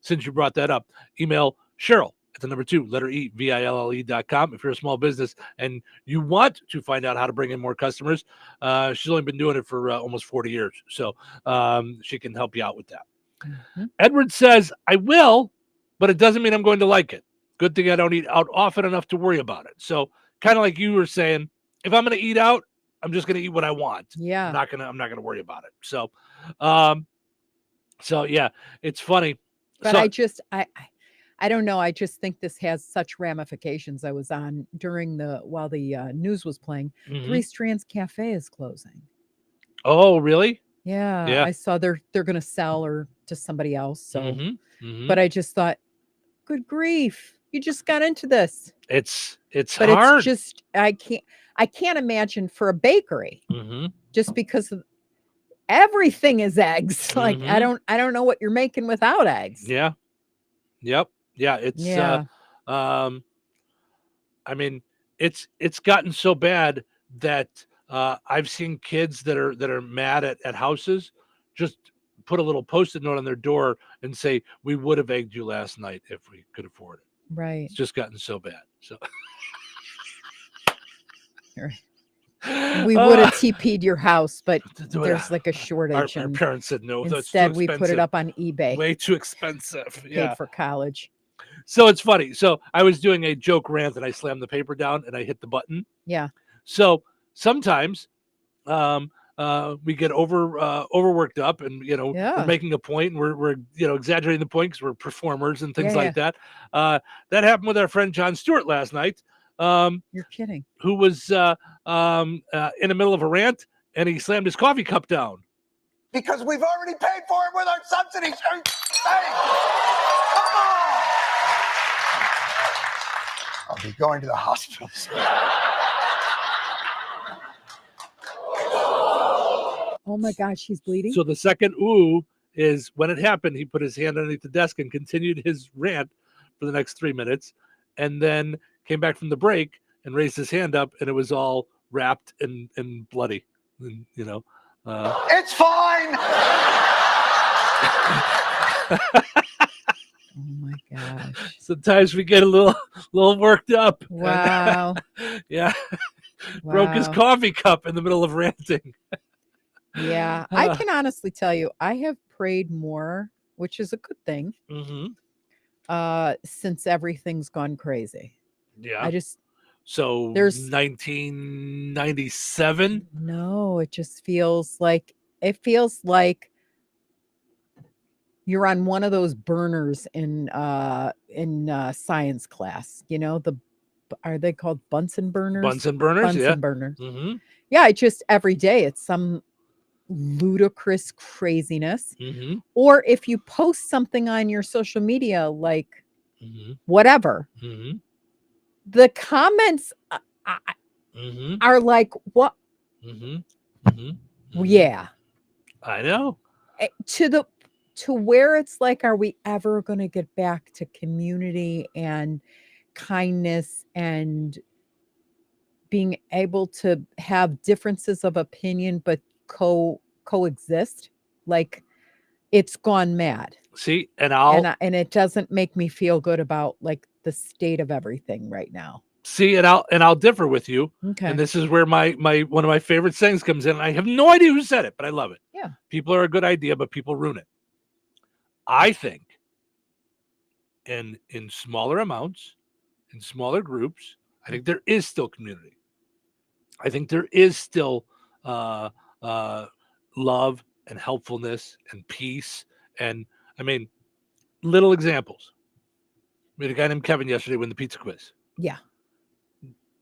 since you brought that up, email Cheryl at the number 2, letter E, VILLE.com. If you're a small business and you want to find out how to bring in more customers, she's only been doing it for almost 40 years. So she can help you out with that. Edward says, I will, but it doesn't mean I'm going to like it. Good thing I don't eat out often enough to worry about it. So kind of like you were saying, if I'm going to eat out, I'm just going to eat what I want. Yeah. I'm not going to worry about it. So, so yeah, it's funny. But so, I don't know. I just think this has such ramifications. I was on while the news was playing. Three Strands Cafe is closing. Oh, really? Yeah. I saw they're going to sell or to somebody else. So, but I just thought, good grief, you just got into this. It's but hard. It's just I can't imagine for a bakery, just because of everything is eggs. Like I don't know what you're making without eggs. Yeah. Yep. Yeah. It's I mean, it's gotten so bad that I've seen kids that are mad at houses just put a little Post-it note on their door and say, we would have egged you last night if we could afford it. Right. It's just gotten so bad. So we would have TP'd your house, but there's like a shortage. Our parents said no. Instead, we put it up on eBay. Way too expensive. Yeah. Paid for college. So it's funny. So I was doing a joke rant and I slammed the paper down and I hit the button. Yeah. So sometimes we get overworked up and, you know, we're making a point and we're you know, exaggerating the point because we're performers and things like that. That happened with our friend John Stewart last night. You're kidding. Who was in the middle of a rant and he slammed his coffee cup down. Because we've already paid for it with our subsidies. Hey, come on! I'll be going to the hospital. Oh my gosh, he's bleeding. So the second ooh is when it happened, he put his hand underneath the desk and continued his rant for the next 3 minutes, and then came back from the break and raised his hand up, and it was all wrapped and bloody. And, you know, it's fine. Oh my gosh. Sometimes we get a little worked up. Wow. Yeah. Wow. Broke his coffee cup in the middle of ranting. Yeah. I can honestly tell you, I have prayed more, which is a good thing, since everything's gone crazy. Yeah. So there's 1997. No, it feels like you're on one of those burners in science class. Are they called Bunsen burners? Bunsen burners, Bunsen yeah. burners. Mm-hmm. Yeah, it's just every day it's some ludicrous craziness. Mm-hmm. Or if you post something on your social media, like Mm-hmm. whatever, Mm-hmm. the comments Mm-hmm. are like, what? Mm-hmm. Mm-hmm. Yeah. I know. To where it's like, are we ever going to get back to community and kindness and being able to have differences of opinion but coexist? Like, it's gone mad. See, and it doesn't make me feel good about like the state of everything right now. See, and I'll differ with you. Okay. And this is where my one of my favorite sayings comes in. I have no idea who said it, but I love it. Yeah. People are a good idea, but people ruin it. I think in smaller amounts, in smaller groups, I think there is still community. I think there is still love and helpfulness and peace. And I mean, little examples. We had a guy named Kevin yesterday win the pizza quiz. Yeah.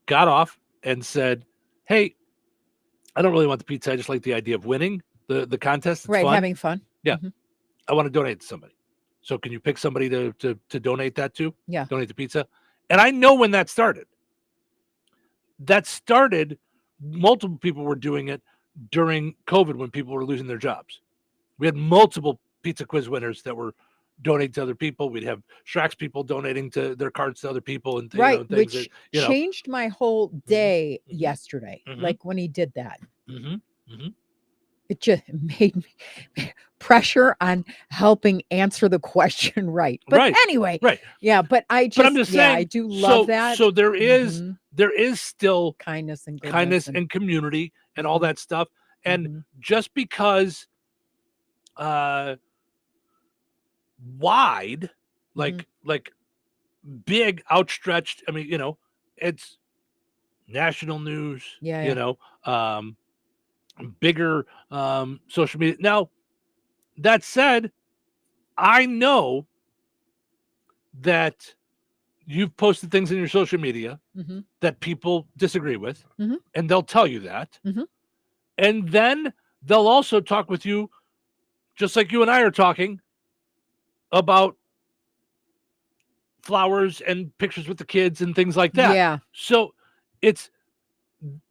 Got off and said, "Hey, I don't really want the pizza. I just like the idea of winning the contest. It's right, fun. Having fun. Yeah. Mm-hmm. I want to donate to somebody. So can you pick somebody to donate that to? Yeah. Donate the pizza." And I know when that started. That started, multiple people were doing it during COVID when people were losing their jobs. We had multiple pizza quiz winners that were donating to other people. We'd have Shrek's people donating to their cards to other people and Right, things which that, changed my whole day yesterday. Mhm. Like when he did that. Mm-hmm. Mm-hmm. It just made me pressure on helping answer the question right. But Right, anyway, right. Yeah, but I'm just saying, I do love that. So there is Mhm. there is still kindness and goodness kindness and community and all that stuff. And just because wide, like big, outstretched, I mean, it's national news, Yeah. Bigger social media. Now, that said, I know that you've posted things in your social media Mhm. that people disagree with, Mhm. and they'll tell you that. Mhm. And then they'll also talk with you, just like you and I are talking, about flowers and pictures with the kids and things like that. Yeah. So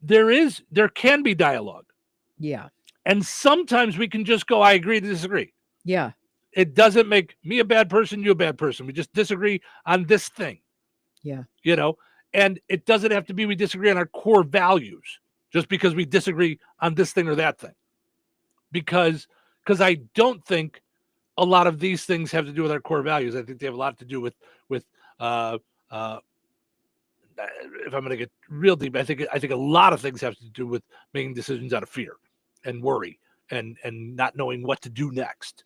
there can be dialogue. Yeah. And sometimes we can just go, I agree to disagree. Yeah. It doesn't make me a bad person, you a bad person. We just disagree on this thing. Yeah. And it doesn't have to be we disagree on our core values just because we disagree on this thing or that thing. Because I don't think a lot of these things have to do with our core values. I think they have a lot to do with if I'm going to get real deep, I think a lot of things have to do with making decisions out of fear and worry and not knowing what to do next.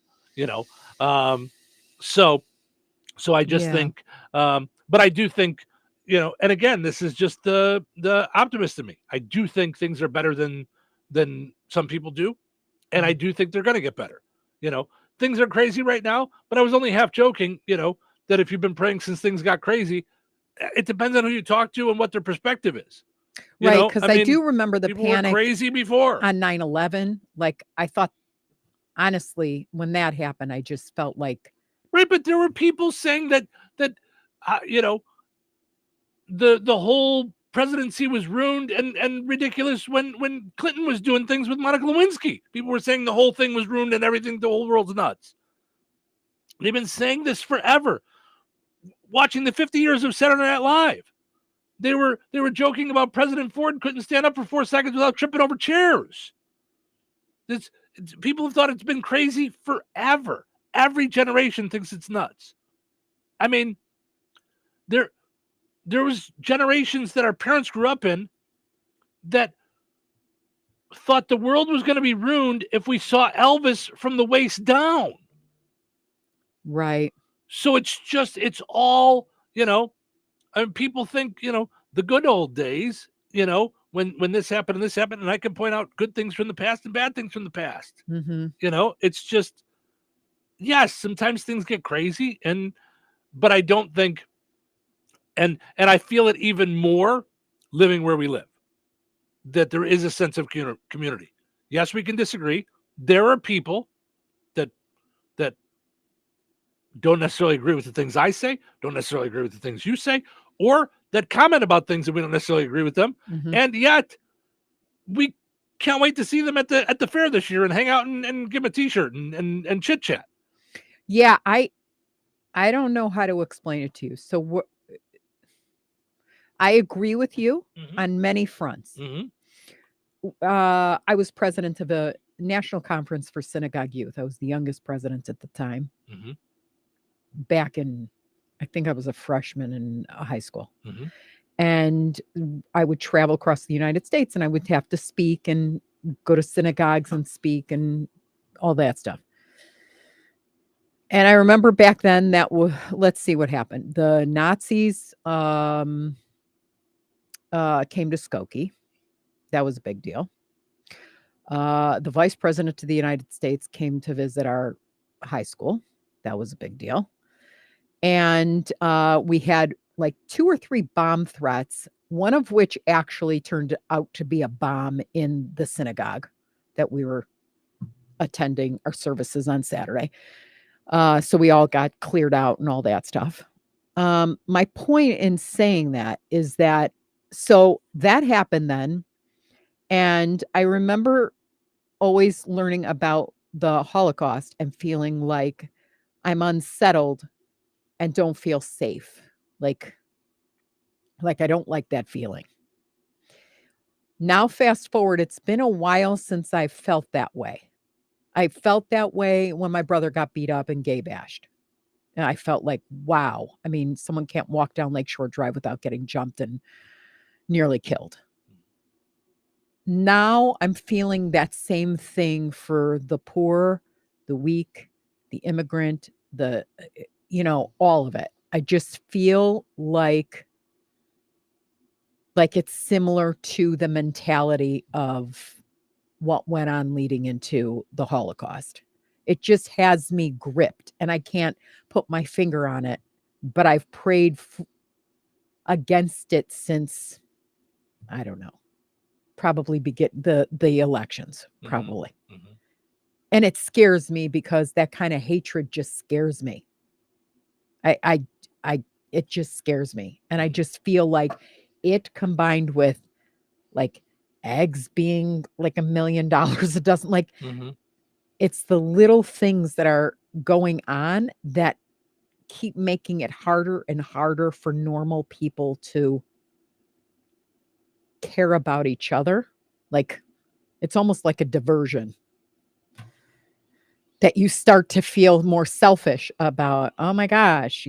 So I just think, but I do think, and again, this is just the optimist in me. I do think things are better than some people do, and I do think they're going to get better. Things are crazy right now, but I was only half joking. That if you've been praying since things got crazy, it depends on who you talk to and what their perspective is. Right, because I do remember the people panic were crazy before on 9/11. Like I thought, honestly, when that happened, I just felt like right. But there were people saying that the whole presidency was ruined and ridiculous when Clinton was doing things with Monica Lewinsky. People were saying the whole thing was ruined and everything, the whole world's nuts. They've been saying this forever. Watching the 50 years of Saturday Night Live, they were joking about President Ford couldn't stand up for 4 seconds without tripping over chairs. People have thought it's been crazy forever. Every generation thinks it's nuts. I mean, there was generations that our parents grew up in that thought the world was going to be ruined if we saw Elvis from the waist down. Right. So it's all, I mean, people think, the good old days, when this happened and this happened, and I can point out good things from the past and bad things from the past. Mm-hmm. It's just, yes, sometimes things get crazy, but I don't think, and I feel it even more living where we live, that there is a sense of community. Yes, we can disagree. There are people that don't necessarily agree with the things I say, don't necessarily agree with the things you say, or that comment about things that we don't necessarily agree with them. Mhm. And yet we can't wait to see them at the fair this year and hang out and give them a t-shirt and chit chat. Yeah, I don't know how to explain it to you. So I agree with you on many fronts. I was president of a national conference for synagogue youth. I was the youngest president at the time. Back in, I think I was a freshman in high school. And I would travel across the United States and I would have to speak and go to synagogues and speak and all that stuff. And I remember back then let's see what happened. The Nazis came to Skokie. That was a big deal. The vice president of the United States came to visit our high school. That was a big deal. And we had like 2 or 3 bomb threats, one of which actually turned out to be a bomb in the synagogue that we were attending our services on Saturday. So we all got cleared out and all that stuff. My point in saying that is that, so that happened then. And I remember always learning about the Holocaust and feeling like I'm unsettled and don't feel safe. Like I don't like that feeling. Now, fast forward, it's been a while since I felt that way. I felt that way when my brother got beat up and gay bashed. And I felt like, wow. I mean, someone can't walk down Lakeshore Drive without getting jumped and nearly killed. Now I'm feeling that same thing for the poor, the weak, the immigrant, all of it. I just feel like it's similar to the mentality of what went on leading into the Holocaust. It just has me gripped and I can't put my finger on it, but I've prayed against it since, I don't know, probably the elections, probably. And it scares me because that kind of hatred just scares me. It just scares me. And I just feel like it combined with like eggs being like $1 million a dozen, like it's the little things that are going on that keep making it harder and harder for normal people to care about each other. Like it's almost like a diversion that you start to feel more selfish about, oh my gosh,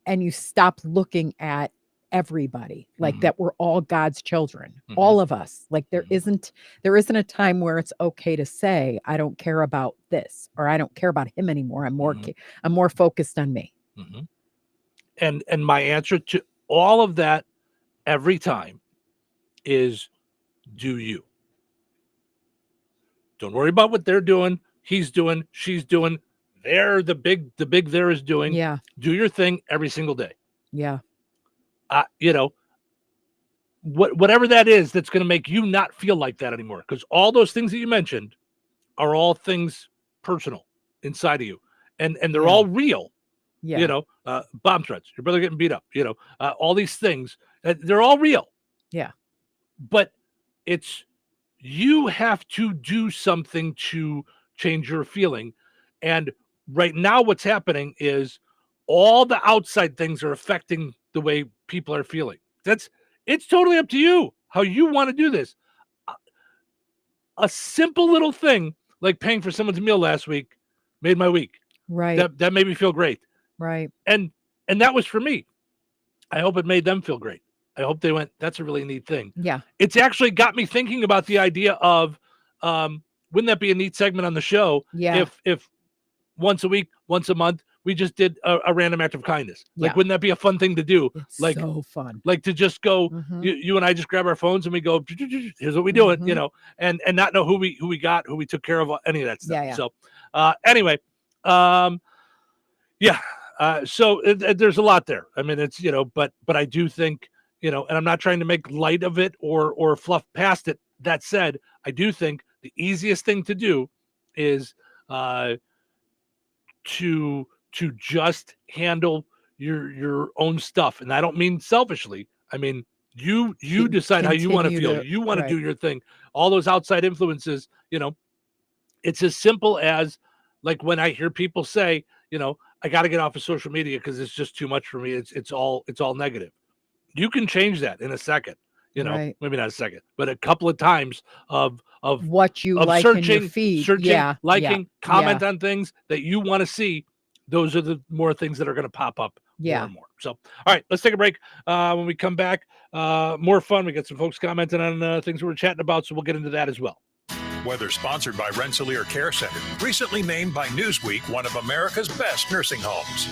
and you stop looking at everybody like that we're all God's children, all of us. Like there isn't a time where it's okay to say, I don't care about this, or I don't care about him anymore. I'm more focused on me. And my answer to all of that every time is, do you. Don't worry about what they're doing, he's doing, she's doing. The big there is doing. Yeah. Do your thing every single day. Yeah. Whatever that is, that's going to make you not feel like that anymore. Because all those things that you mentioned are all things personal inside of you, and they're all real. Yeah. Bomb threats, your brother getting beat up, all these things, they're all real. Yeah. But you have to do something to change your feeling. And right now what's happening is all the outside things are affecting the way people are feeling. It's totally up to you how you want to do this. A simple little thing like paying for someone's meal last week made my week. Right. That made me feel great. Right. And that was for me. I hope it made them feel great. I hope they went, that's a really neat thing. Yeah. It's actually got me thinking about the idea of, wouldn't that be a neat segment on the show? Yeah. If once a week, once a month, we just did a random act of kindness. Like, wouldn't that be a fun thing to do? It's like so fun. Like to just go, you and I just grab our phones and we go, here's what we doing, and not know who we got, who we took care of, any of that stuff. Yeah. So Anyway, yeah. So there's a lot there. I mean, it's, but I do think, and I'm not trying to make light of it or fluff past it. That said, I do think the easiest thing to do is to just handle your own stuff. And I don't mean selfishly. I mean, you decide how you want to feel. You want to do your thing. All those outside influences, it's as simple as, like, when I hear people say, I got to get off of social media because it's just too much for me. It's all negative. You can change that in a second. Maybe not a second, but a couple of times of what you like searching, in your feed. searching, liking, comment on things that you want to see. Those are the more things that are going to pop up more and more. So, all right, let's take a break. When we come back, more fun. We got some folks commenting on things we were chatting about, so we'll get into that as well. Weather sponsored by Rensselaer Care Center, recently named by Newsweek one of America's best nursing homes.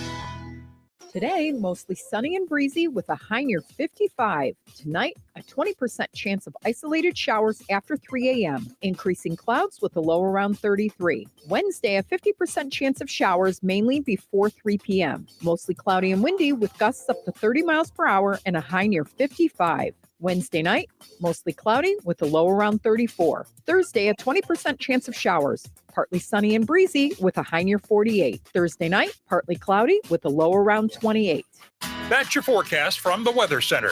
Today, mostly sunny and breezy with a high near 55. Tonight, a 20% chance of isolated showers after 3 a.m., increasing clouds with a low around 33. Wednesday, a 50% chance of showers mainly before 3 p.m. Mostly cloudy and windy with gusts up to 30 miles per hour and a high near 55. Wednesday night, mostly cloudy with a low around 34. Thursday, a 20% chance of showers. Partly sunny and breezy with a high near 48. Thursday night, partly cloudy with a low around 28. That's your forecast from the Weather Center.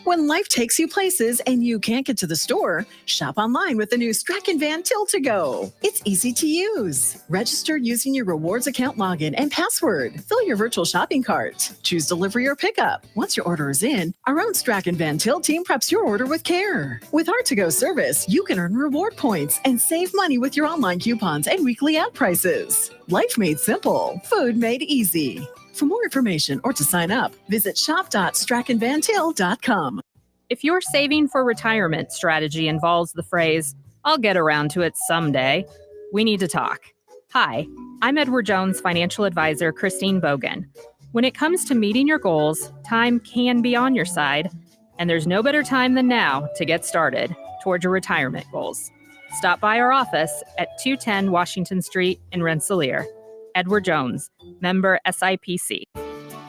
When life takes you places and you can't get to the store, shop online with the new Strachan Van Til to Go. It's easy to use. Register using your rewards account login and password. Fill your virtual shopping cart. Choose delivery or pickup. Once your order is in, our own Strachan Van Til team preps your order with care. With our to-go service, you can earn reward points and save money with your online coupons and weekly ad prices. Life made simple. Food made easy. For more information or to sign up, visit shop.strachanvantil.com. If your saving for retirement strategy involves the phrase, "I'll get around to it someday," we need to talk. Hi, I'm Edward Jones financial advisor Christine Bogan. When it comes to meeting your goals, time can be on your side, and there's no better time than now to get started toward your retirement goals. Stop by our office at 210 Washington Street in Rensselaer. Edward Jones, member SIPC.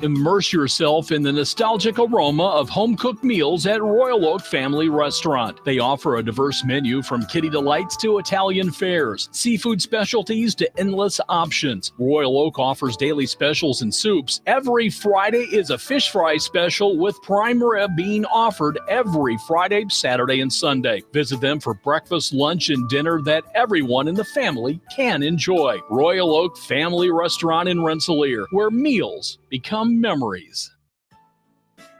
Immerse yourself in the nostalgic aroma of home-cooked meals at Royal Oak Family Restaurant. They offer a diverse menu from kitty delights to Italian fares, seafood specialties to endless options. Royal Oak offers daily specials and soups. Every Friday is a fish fry special with prime rib being offered every Friday, Saturday, and Sunday. Visit them for breakfast, lunch, and dinner that everyone in the family can enjoy. Royal Oak Family Restaurant in Rensselaer, where meals become memories.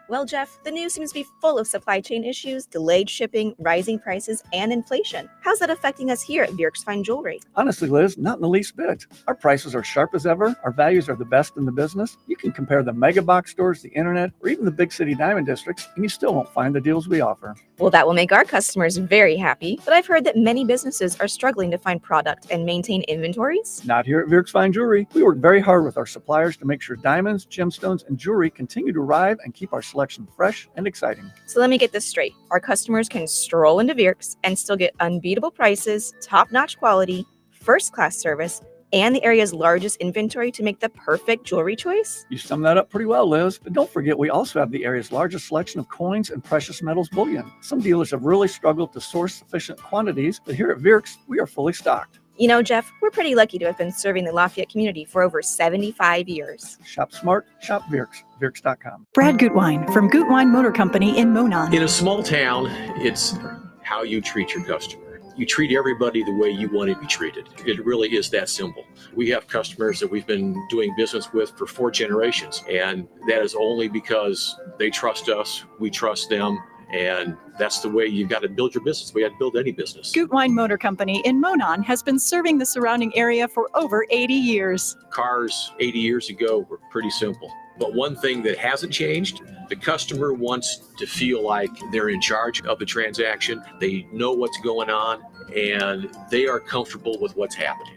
Well, Jeff, the news seems to be full of supply chain issues, delayed shipping, rising prices, and inflation. How's that affecting us here at Vierk's Fine Jewelry? Honestly, Liz, not in the least bit. Our prices are sharp as ever. Our values are the best in the business. You can compare the mega box stores, the internet, or even the big city diamond districts, and you still won't find the deals we offer. Well, that will make our customers very happy, but I've heard that many businesses are struggling to find product and maintain inventories. Not here at Vierk's Fine Jewelry. We work very hard with our suppliers to make sure diamonds, gemstones, and jewelry continue to arrive and keep our selection fresh and exciting. So let me get this straight. Our customers can stroll into Vierk's and still get unbeatable prices, top-notch quality, first-class service, and the area's largest inventory to make the perfect jewelry choice? You summed that up pretty well, Liz. But don't forget, we also have the area's largest selection of coins and precious metals bullion. Some dealers have really struggled to source sufficient quantities, but here at Vierk's, we are fully stocked. You know, Jeff, we're pretty lucky to have been serving the Lafayette community for over 75 years. Shop smart, shop Vierk's. Vierk's.com. Brad Gutwein from Gutwein Motor Company in Monon. In a small town, it's how you treat your customer. You treat everybody the way you want to be treated. It really is that simple. We have customers that we've been doing business with for 4 generations, and that is only because they trust us, we trust them, and that's the way you've got to build your business. We have to build any business. Gutwein Motor Company in Monon has been serving the surrounding area for over 80 years. Cars 80 years ago were pretty simple. But one thing that hasn't changed, the customer wants to feel like they're in charge of the transaction. They know what's going on, and they are comfortable with what's happening.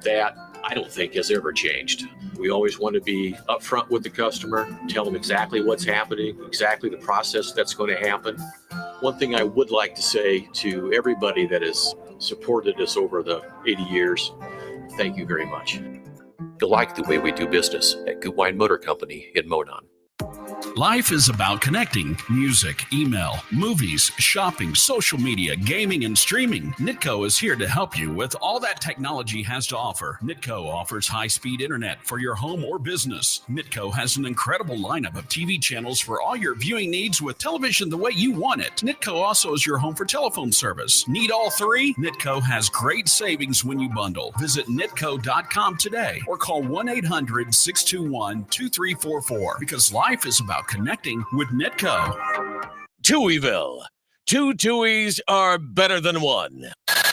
That, I don't think, has ever changed. We always want to be upfront with the customer, tell them exactly what's happening, exactly the process that's going to happen. One thing I would like to say to everybody that is supported us over the 80 years. Thank you very much. You'll like the way we do business at Goodwine Motor Company in Monon. Life is about connecting. Music, email, movies, shopping, social media, gaming, and streaming. Nitco is here to help you with all that technology has to offer. Nitco offers high-speed internet for your home or business. Nitco has an incredible lineup of TV channels for all your viewing needs with television the way you want it. Nitco also is your home for telephone service. Need all three? Nitco has great savings when you bundle. Visit nitco.com today or call 1-800-621-2344 because life is about connecting with Nitco. Touhyville. Two Tuohys are better than one.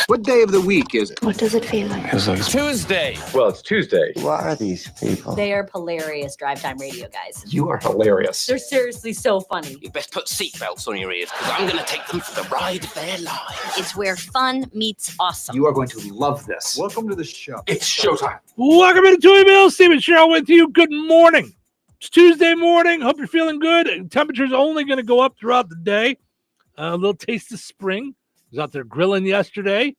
What day of the week is it? What does it feel like? Tuesday. Well, it's Tuesday. Who are these people? They are hilarious drive time radio guys. You are hilarious. They're seriously so funny. You best put seatbelts on your ears because I'm going to take them for the ride of their lives. It's where fun meets awesome. You are going to love this. Welcome to the show. It's showtime. Welcome to Touhyville. Steven Sherrill with you. Good morning. It's Tuesday morning. Hope you're feeling good. Temperature's only going to go up throughout the day. A little taste of spring. I was out there grilling yesterday.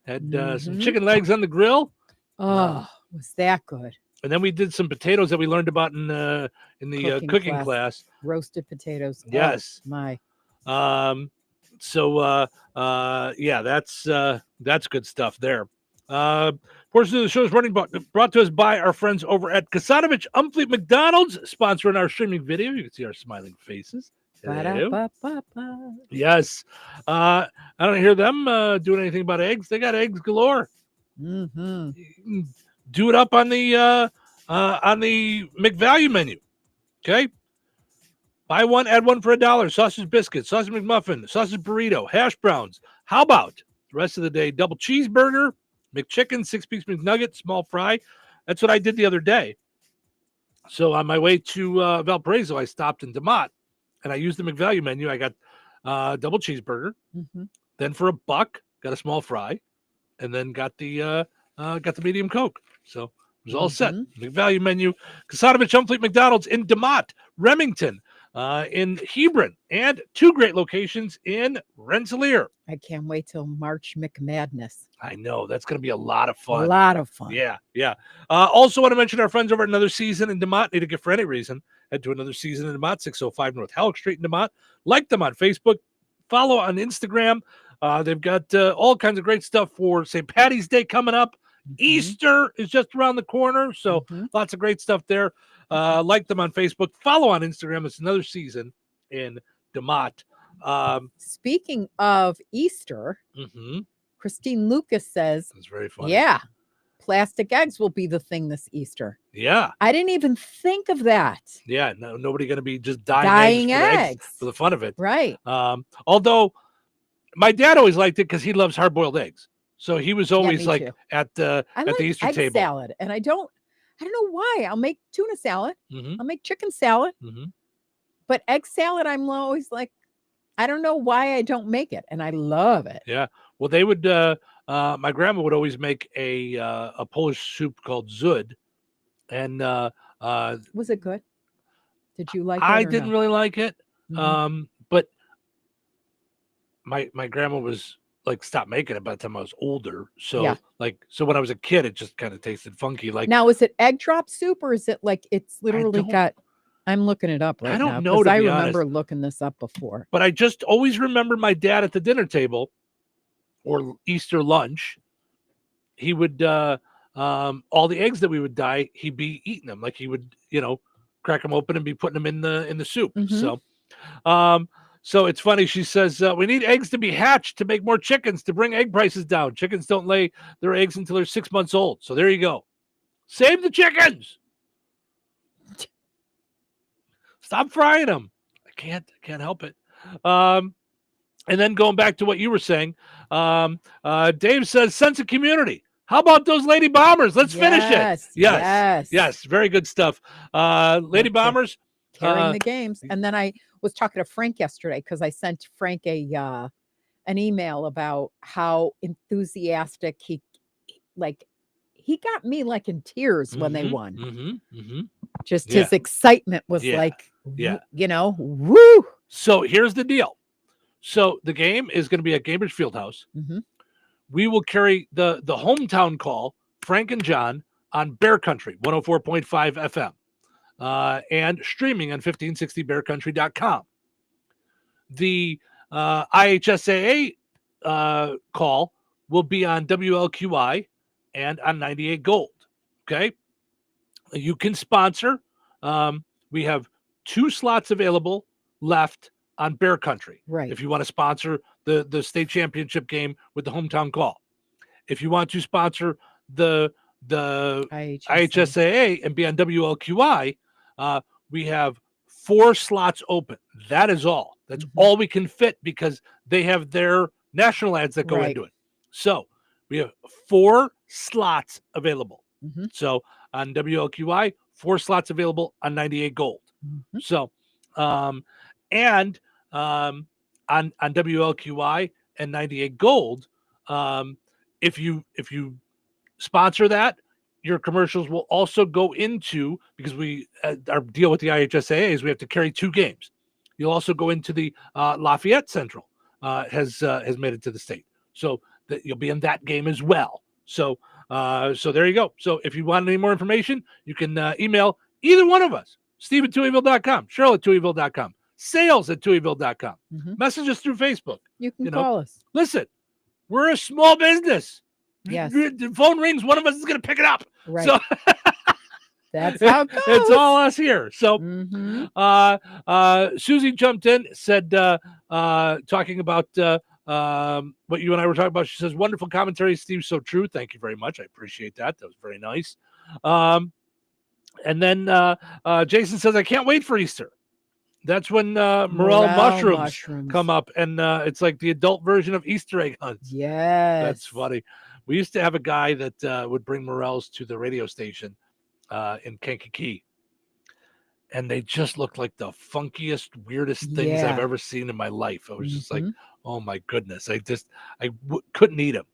Had some chicken legs on the grill. Oh, was that good? And then we did some potatoes that we learned about in the cooking class. Roasted potatoes. Yes. Oh, my. Yeah, that's good stuff there. Portion of the show is brought to us by our friends over at Kasanovich Umfleet McDonald's, sponsoring our streaming video. You can see our smiling faces. Ba-da-ba-ba-ba. Yes. I don't hear them doing anything about eggs. They got eggs galore. Mm-hmm. Do it up on the McValue menu. Okay. Buy one, add one for $1. Sausage biscuit, sausage McMuffin, sausage burrito, hash browns. How about the rest of the day? Double cheeseburger, McChicken, 6-piece McNugget, small fry. That's what I did the other day. So on my way to Valparaiso, I stopped in DeMott, and I used the McValue menu. I got double cheeseburger. Mm-hmm. Then for $1, got a small fry, and then got the medium Coke. So it was all set. McValue menu. Kasanovich Umfleet McDonald's in DeMott, Remington, in Hebron, and 2 great locations in Rensselaer. I can't wait till March McMadness. I know. That's going to be a lot of fun. A lot of fun. Yeah. Also want to mention our friends over at Another Season in DeMott. Need a gift for any reason. Head to Another Season in DeMott, 605 North Halleck Street in DeMott. Like them on Facebook. Follow on Instagram. They've got all kinds of great stuff for St. Patty's Day coming up. Easter is just around the corner. So lots of great stuff there. Like them on Facebook. Follow on Instagram. It's Another Season in DeMott. Speaking of Easter, Christine Lucas says, that's very funny. Yeah, plastic eggs will be the thing this Easter. Yeah. I didn't even think of that. Yeah, no, nobody going to be just dying eggs for the fun of it. Right. Although my dad always liked it because he loves hard-boiled eggs. So he was always like too. at the Easter egg table. Salad, and I don't know why. I'll make tuna salad. I'll make chicken salad. But egg salad, I'm always like, I don't know why I don't make it, and I love it. Yeah. Well, they would. My grandma would always make a Polish soup called zud, and was it good? Did you like it? I didn't really like it, but my grandma was like stopped making it by the time I was older. So so when I was a kid, it just kind of tasted funky. Like now, is it egg drop soup or is it like it's literally got? I'm looking it up right now. I don't know. I remember looking this up before. But I just always remember my dad at the dinner table or Easter lunch. He would all the eggs that we would dye, he'd be eating them. Like he would, crack them open and be putting them in the soup. So it's funny. She says, we need eggs to be hatched to make more chickens to bring egg prices down. Chickens don't lay their eggs until they're 6 months old. So there you go. Save the chickens. Stop frying them. I can't help it. And then going back to what you were saying, Dave says, sense of community. How about those Lady Bombers? Let's finish it. Yes. Very good stuff. Lady Bombers. Carrying the games. And then I was talking to Frank yesterday because I sent Frank an email about how enthusiastic he got me like in tears when they won. Just his excitement was woo. So here's the deal. So the game is going to be at Cambridge Fieldhouse. we will carry the hometown call, Frank and John, on Bear Country, 104.5 FM, and streaming on 1560bearcountry.com. The IHSAA call will be on WLQI and on 98 Gold. Okay. You can sponsor. We have 2 slots available left on Bear Country. Right. If you want to sponsor the state championship game with the hometown call. If you want to sponsor the IHSAA and be on WLQI, we have 4 slots open. That is all. That's all we can fit because they have their national ads that go into it. So we have 4 slots available. So on WLQI, 4 slots available on 98 Gold. So, and on WLQI and 98 Gold, if you sponsor that, your commercials will also go into, because we our deal with the IHSAA is we have to carry 2 games. You'll also go into the Lafayette Central has made it to the state, so that you'll be in that game as well. So there you go. So if you want any more information, you can email either one of us, Steve at Touhyville.com, Cheryl at Touhyville.com, sales at Touhyville.com. Message us through Facebook. You can call us. Listen, we're a small business. Yes. The phone rings, one of us is going to pick it up. Right. So that's how it goes. It's all us here. So Susie jumped in, said, talking about what you and I were talking about. She says, wonderful commentary, Steve. So true. Thank you very much. I appreciate that. That was very nice. And then Jason says, I can't wait for Easter. That's when morel mushrooms come up, and it's like the adult version of Easter egg hunts. Yes. That's funny. We used to have a guy that would bring morels to the radio station in Kankakee, and they just looked like the funkiest, weirdest things I've ever seen in my life. I was just like, oh my goodness. I couldn't eat them,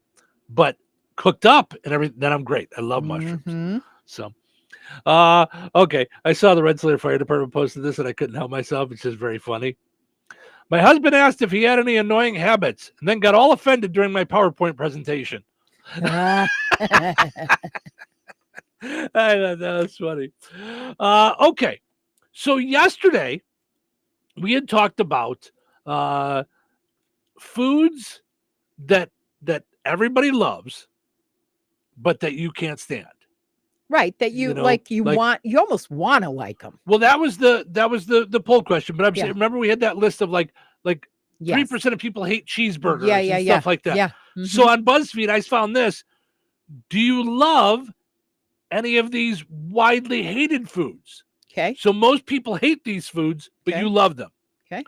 but cooked up and everything, then I'm great. I love mushrooms. So okay, I saw the Rensselaer Fire Department posted this and I couldn't help myself. It's just very funny. My husband asked if he had any annoying habits and then got all offended during my PowerPoint presentation. I thought that was funny. Okay, so yesterday we had talked about foods that everybody loves, but that you can't stand. Right, that you almost want to like them. Well, that was the poll question. But I'm saying, remember we had that list of like 3% of people hate cheeseburgers and stuff like that. Yeah. So on BuzzFeed, I found this. Do you love any of these widely hated foods? Okay. So most people hate these foods, but you love them. Okay.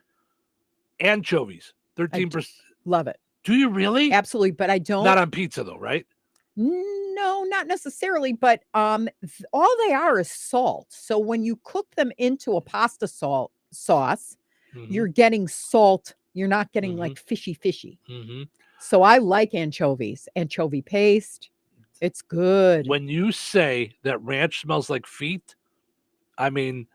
Anchovies, 13%. Love it. Do you really? Absolutely, but I don't. Not on pizza though, right? No, not necessarily, but all they are is salt. So when you cook them into a pasta sauce, you're getting salt. You're not getting like fishy. So I like anchovies, anchovy paste. It's good. When you say that ranch smells like feet, I mean,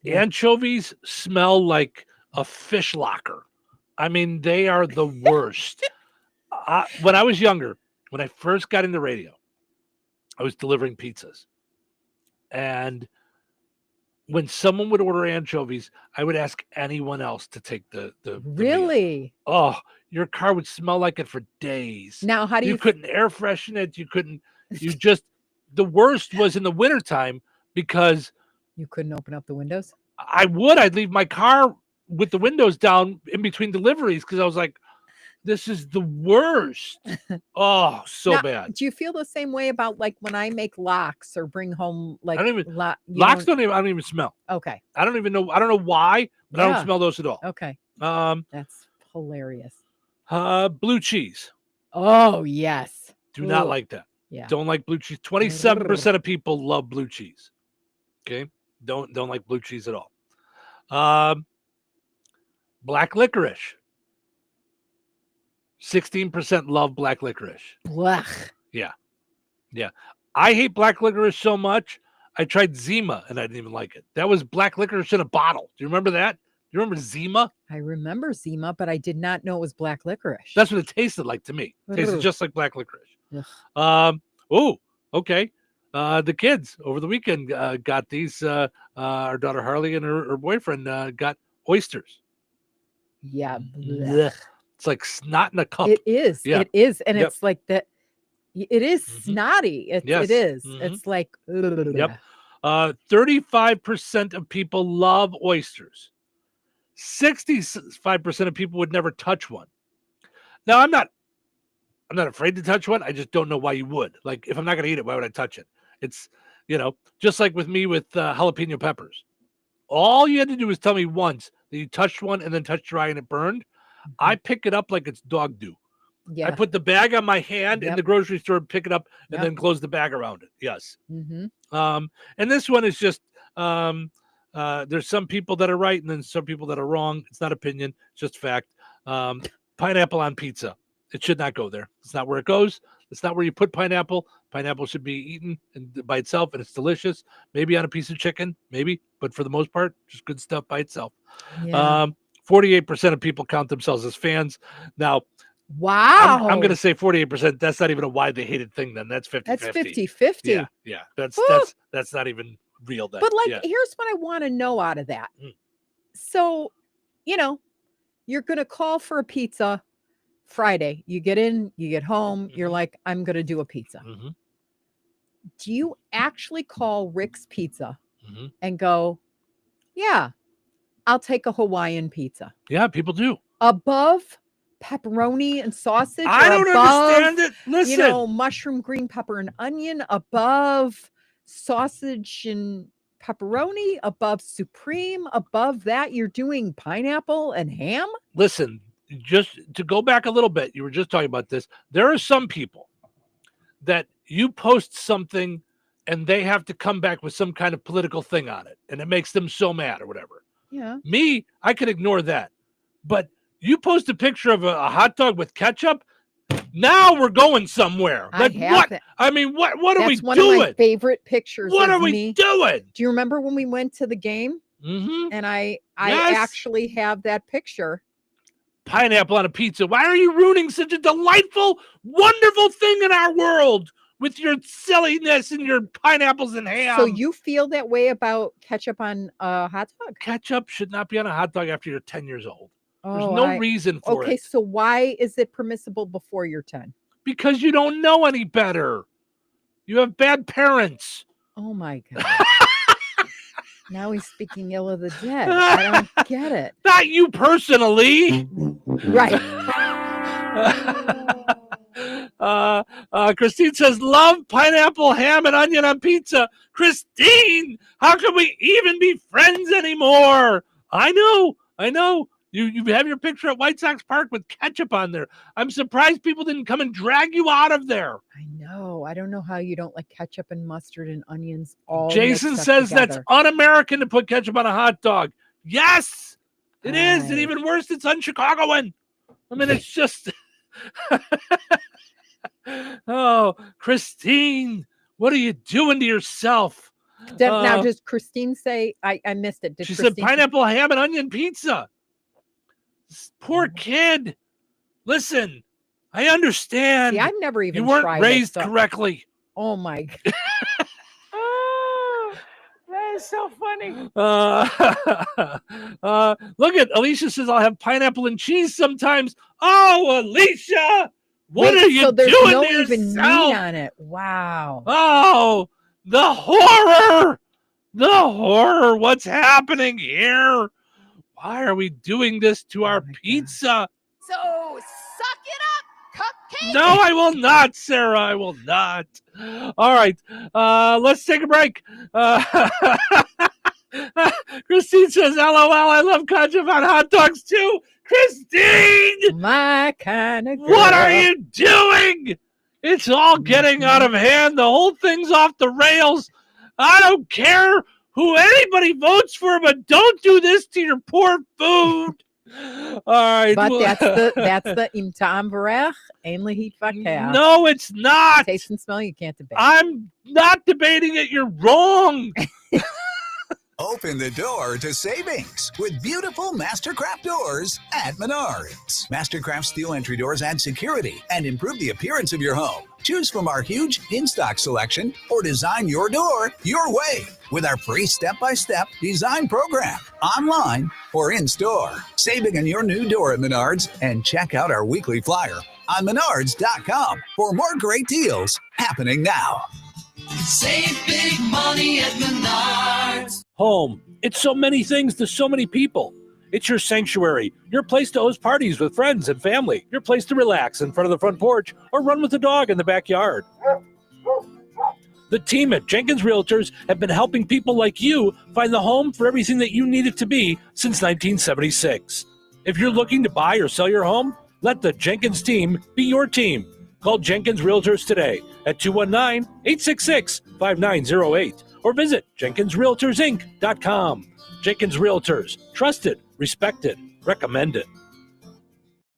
anchovies smell like a fish locker. I mean, they are the worst. When I was younger, when I first got into radio, I was delivering pizzas. And when someone would order anchovies, I would ask anyone else to take the really meal. Oh, your car would smell like it for days. Now, how do you couldn't air freshen it? The worst was in the wintertime because you couldn't open up the windows. I'd leave my car with the windows down in between deliveries because I was like, this is the worst. Oh, so bad. Do you feel the same way about like when I make lox or bring home like lox? I don't even smell. Okay. I don't even know. I don't know why, but I don't smell those at all. Okay. That's hilarious. Blue cheese. Oh yes. Do not like that. Yeah. Don't like blue cheese. 27% of people love blue cheese. Okay. Don't like blue cheese at all. Black licorice. 16% love black licorice. Blech. Yeah. I hate black licorice so much. I tried Zima and I didn't even like it. That was black licorice in a bottle. Do you remember that? You remember Zima? I remember Zima, but I did not know it was black licorice. That's what it tasted like to me. It tasted Ugh. just like black licorice. Ugh. Okay. The kids over the weekend got these. Our daughter Harley and her boyfriend got oysters. Yeah. Blech. It's like snot in a cup. It is. Yeah. It is. And Yep. it's like that. It is snotty. Yes. It is. Mhm. It's like, Yep. 35% of people love oysters. 65% of people would never touch one. Now, I'm not afraid to touch one. I just don't know why you would. Like, if I'm not going to eat it, why would I touch it? It's, just like with me with jalapeno peppers. All you had to do was tell me once that you touched one and then touched your eye and it burned. I pick it up like it's dog do. Yeah. I put the bag on my hand in Yep. the grocery store, pick it up, and Yep. then close the bag around it. Yes. Mm-hmm. And this one is just there's some people that are right and then some people that are wrong. It's not opinion, it's just fact. Pineapple on pizza. It should not go there. It's not where it goes. It's not where you put pineapple. Pineapple should be eaten by itself, and it's delicious. Maybe on a piece of chicken, maybe, but for the most part, just good stuff by itself. Yeah. 48% of people count themselves as fans. Now, Wow. I'm going to say 48%. That's not even a widely hated thing. Then that's 50-50. That's 50-50. Yeah. That's not even real. Then. But Yeah. here's what I want to know out of that. So, you're going to call for a pizza Friday. You get in, you get home, you're like, I'm going to do a pizza. Mhm. Do you actually call Rick's Pizza Mhm. and go, yeah, I'll take a Hawaiian pizza Yeah, people do. above pepperoni and sausage? I or don't above, understand it. Listen. mushroom, green pepper, and onion above sausage and pepperoni, above supreme, above that you're doing pineapple and ham? Listen, just to go back a little bit, you were just talking about this. There are some people that you post something and they have to come back with some kind of political thing on it, and it makes them so mad or whatever. Yeah. Me, I could ignore that. But you post a picture of a hot dog with ketchup, now we're going somewhere. I have what? that. I mean, what are we That's one doing? of my favorite pictures. What of are we me. doing? Do you remember when we went to the game? Mm-hmm. And I Yes. actually have that picture. Pineapple on a pizza. Why are you ruining such a delightful, wonderful thing in our world with your silliness and your pineapples and ham? So you feel that way about ketchup on a hot dog? Ketchup should not be on a hot dog after you're 10 years old. There's Oh, no reason for Okay, it. so why is it permissible before you're 10? Because you don't know any better. You have bad parents. Oh my God. Now he's speaking ill of the dead. I don't get it. Not you personally. Right. Christine says, love pineapple, ham, and onion on pizza. Christine, how can we even be friends anymore? I know. You have your picture at White Sox Park with ketchup on there. I'm surprised people didn't come and drag you out of there. I know. I don't know how you don't like ketchup and mustard and onions all Jason mixed up says that's together. un-American to put ketchup on a hot dog. Yes, it is. And even worse, it's un-Chicagoan. I mean, it's just... Oh, Christine, what are you doing to yourself? Now, does Christine say, I missed it. Did She Christine said pineapple, ham, and onion pizza. This poor kid. Listen, I understand. See, I've never even You weren't tried raised it, so- correctly. Oh my God. That is so funny. Look at Alicia says I'll have pineapple and cheese sometimes. Oh, Alicia, what Wait, are you so there's doing no to even yourself? meat on it. Wow. Oh, the horror! The horror! What's happening here? Why are we doing this to our pizza? So suck it up, cupcake. No, I will not, Sarah. I will not. All right. Let's take a break. Christine says, LOL, I love ketchup on hot dogs too. Christine! My kind of girl. What are you doing? It's all getting out of hand. The whole thing's off the rails. I don't care who anybody votes for, but don't do this to your poor food. All right. But that's the im Tom Varech, ain't heat verkehr. No, it's not. Taste and smell, you can't debate. I'm not debating it. You're wrong. Open the door to savings with beautiful Mastercraft doors at Menards. Mastercraft steel entry doors add security and improve the appearance of your home. Choose from our huge in-stock selection or design your door your way with our free step-by-step design program, online or in-store. Saving on your new door at Menards, and check out our weekly flyer on menards.com for more great deals happening now. Save big money at Menards. Home. It's so many things to so many people. It's your sanctuary, your place to host parties with friends and family, your place to relax in front of the front porch or run with the dog in the backyard. The team at Jenkins Realtors have been helping people like you find the home for everything that you need it to be since 1976. If you're looking to buy or sell your home, let the Jenkins team be your team. Call Jenkins Realtors today at 219-866-5908 or visit JenkinsRealtorsInc.com. Jenkins Realtors. Trusted, respected, recommended.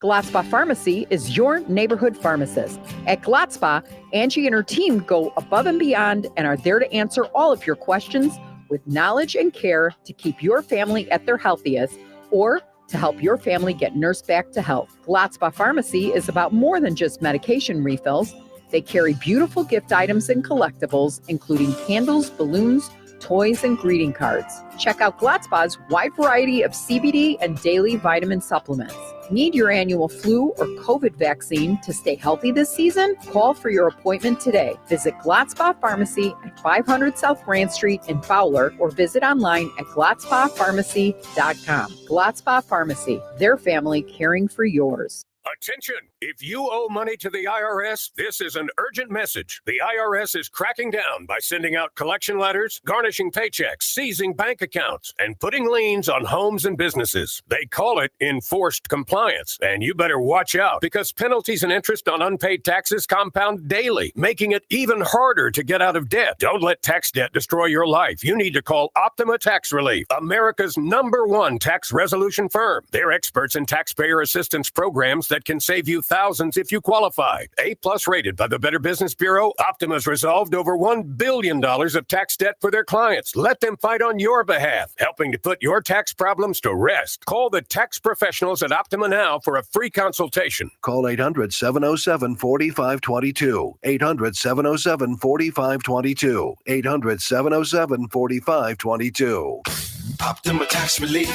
Gladspa Pharmacy is your neighborhood pharmacist. At Gladspa, Angie and her team go above and beyond and are there to answer all of your questions with knowledge and care to keep your family at their healthiest or to help your family get nursed back to health. Gladspa Pharmacy is about more than just medication refills. They carry beautiful gift items and collectibles, including candles, balloons, toys, and greeting cards. Check out Gladspa's wide variety of CBD and daily vitamin supplements. Need your annual flu or COVID vaccine to stay healthy this season? Call for your appointment today. Visit Gladspa Pharmacy at 500 South Grand Street in Fowler or visit online at GladspaPharmacy.com. Gladspa Pharmacy, their family caring for yours. Attention! If you owe money to the IRS, this is an urgent message. The IRS is cracking down by sending out collection letters, garnishing paychecks, seizing bank accounts, and putting liens on homes and businesses. They call it enforced compliance, and you better watch out because penalties and interest on unpaid taxes compound daily, making it even harder to get out of debt. Don't let tax debt destroy your life. You need to call Optima Tax Relief, America's #1 tax resolution firm. They're experts in taxpayer assistance programs that can save you thousands if you qualify. A+ rated by the Better Business Bureau, Optima's resolved over $1 billion of tax debt for their clients. Let them fight on your behalf, helping to put your tax problems to rest. Call the tax professionals at Optima now for a free consultation. Call 800-707-4522. 800-707-4522. 800-707-4522. Optima Tax Relief.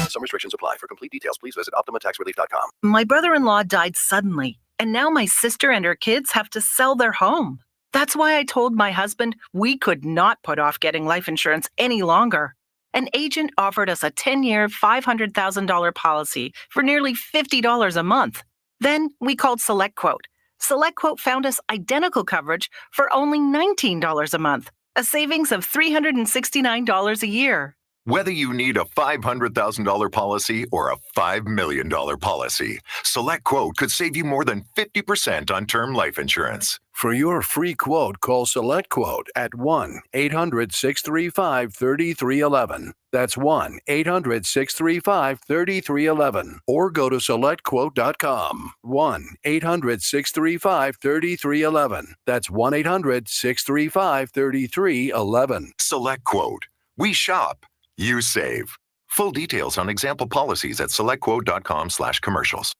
Some restrictions apply. For complete details, please visit OptimaTaxRelief.com. My brother-in-law died suddenly, and now my sister and her kids have to sell their home. That's why I told my husband we could not put off getting life insurance any longer. An agent offered us a 10-year, $500,000 policy for nearly $50 a month. Then we called SelectQuote. SelectQuote found us identical coverage for only $19 a month, a savings of $369 a year. Whether you need a $500,000 policy or a $5 million policy, SelectQuote could save you more than 50% on term life insurance. For your free quote, call SelectQuote at 1-800-635-3311. That's 1-800-635-3311. Or go to SelectQuote.com. 1-800-635-3311. That's 1-800-635-3311. SelectQuote. We shop. You save. Full details on example policies at selectquote.com/commercials.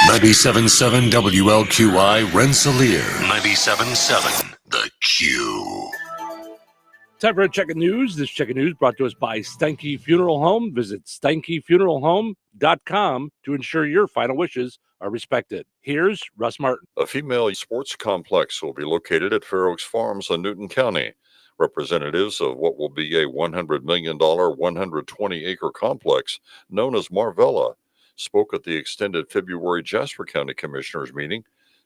97.7 WLQI Rensselaer. 97.7 The Q. Time for a check of news. This check of news brought to us by Steinke Funeral Home. Visit SteinkeFuneralHome.com to ensure your final wishes are respected. Here's Russ Martin. A female sports complex will be located at Fair Oaks Farms in Newton County. Representatives of what will be a $100 million, 120-acre complex known as Marvella spoke at the extended February Jasper County Commissioners meeting.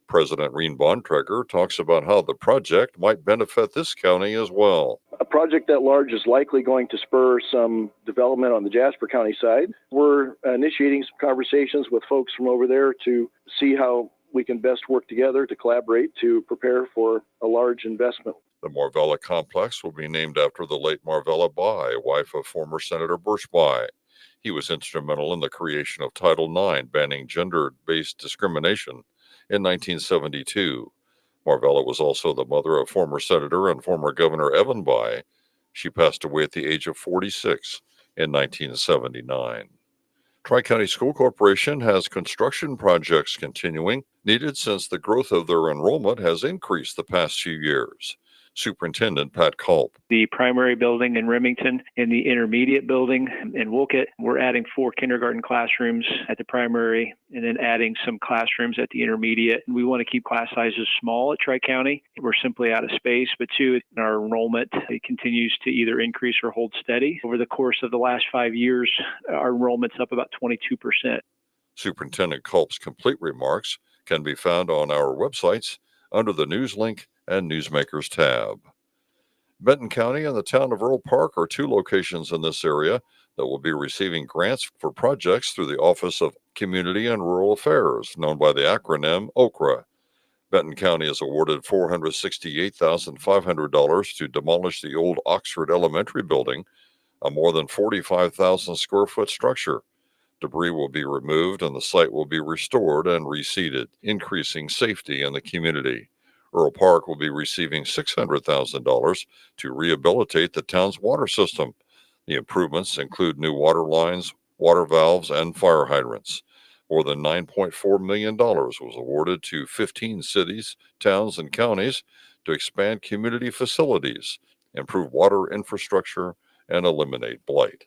President Reen Bontrager talks about how the project might benefit this county as well. A project that large is likely going to spur some development on the Jasper County side. We're initiating some conversations with folks from over there to see how we can best work together to collaborate to prepare for a large investment. The Marvella complex will be named after the late Marvella Bai, wife of former Senator Birch Bai. He was instrumental in the creation of Title IX, banning gender-based discrimination in 1972. Marvella was also the mother of former Senator and former Governor Evan Bai. She passed away at the age of 46 in 1979. Tri-County School Corporation has construction projects continuing, needed since the growth of their enrollment has increased the past few years. Superintendent Pat Culp. The primary building in Remington and the intermediate building in Wolcott, we're adding 4 kindergarten classrooms at the primary and then adding some classrooms at the intermediate. We want to keep class sizes small at Tri-County. We're simply out of space, but two, our enrollment it continues to either increase or hold steady. Over the course of the last 5 years, our enrollment's up about 22%. Superintendent Culp's complete remarks can be found on our websites under the news link and Newsmakers tab. Benton County and the town of Earl Park are 2 locations in this area that will be receiving grants for projects through the Office of Community and Rural Affairs, known by the acronym OCRA. Benton County is awarded $468,500 to demolish the old Oxford Elementary building, a more than 45,000 square foot structure. Debris will be removed and the site will be restored and reseeded, increasing safety in the community. Earl Park will be receiving $600,000 to rehabilitate the town's water system. The improvements include new water lines, water valves, and fire hydrants. More than $9.4 million was awarded to 15 cities, towns, and counties to expand community facilities, improve water infrastructure, and eliminate blight.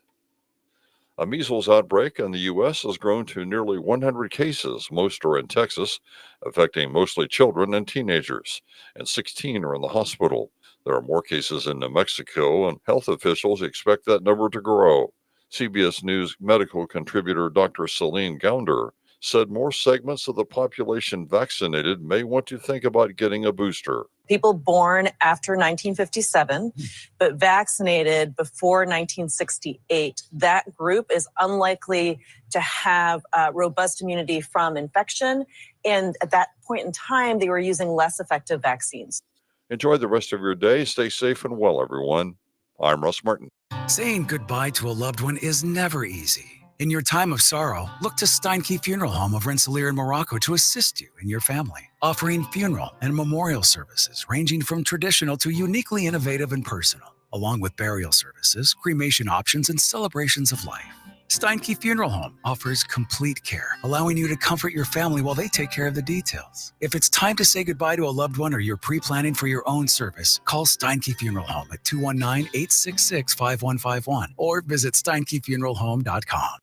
A measles outbreak in the U.S. has grown to nearly 100 cases. Most are in Texas, affecting mostly children and teenagers, and 16 are in the hospital. There are more cases in New Mexico, and health officials expect that number to grow. CBS News medical contributor Dr. Celine Gounder said more segments of the population vaccinated may want to think about getting a booster. People born after 1957, but vaccinated before 1968, that group is unlikely to have robust immunity from infection. And at that point in time, they were using less effective vaccines. Enjoy the rest of your day. Stay safe and well, everyone. I'm Russ Martin. Saying goodbye to a loved one is never easy. In your time of sorrow, look to Steinke Funeral Home of Rensselaer in Morocco to assist you and your family, offering funeral and memorial services ranging from traditional to uniquely innovative and personal, along with burial services, cremation options, and celebrations of life. Steinke Funeral Home offers complete care, allowing you to comfort your family while they take care of the details. If it's time to say goodbye to a loved one or you're pre-planning for your own service, call Steinke Funeral Home at 219-866-5151 or visit steinkefuneralhome.com.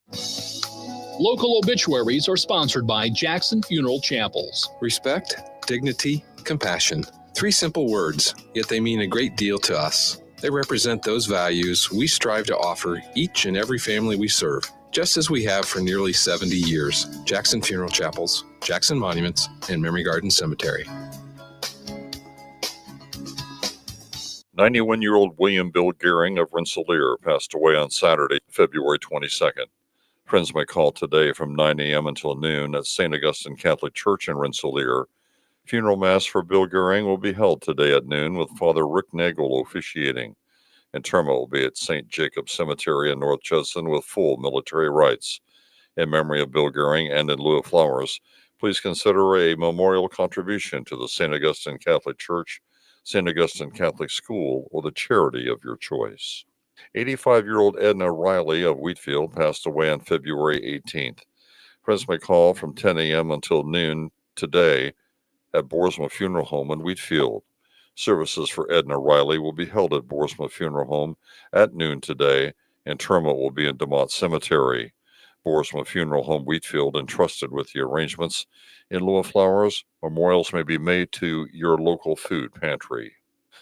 Local obituaries are sponsored by Jackson Funeral Chapels. Respect, dignity, compassion. 3 simple words, yet they mean a great deal to us. They represent those values we strive to offer each and every family we serve, just as we have for nearly 70 years. Jackson Funeral Chapels, Jackson Monuments, and Memory Garden Cemetery. 91-year-old William Bill Gehring of Rensselaer passed away on Saturday, February 22nd. Friends may call today from 9 a.m. until noon at St. Augustine Catholic Church in Rensselaer. Funeral Mass for Bill Gehring will be held today at noon with Father Rick Nagel officiating. Interment will be at St. Jacob Cemetery in North Judson with full military rites. In memory of Bill Gehring and in lieu of flowers, please consider a memorial contribution to the St. Augustine Catholic Church, St. Augustine Catholic School, or the charity of your choice. 85-year-old Edna Riley of Wheatfield passed away on February 18th. Friends may call from 10 a.m. until noon today at Boersma Funeral Home in Wheatfield. Services for Edna Riley will be held at Boersma Funeral Home at noon today. Interment will be in DeMont Cemetery. Boersma Funeral Home Wheatfield entrusted with the arrangements. In lieu of flowers, memorials may be made to your local food pantry.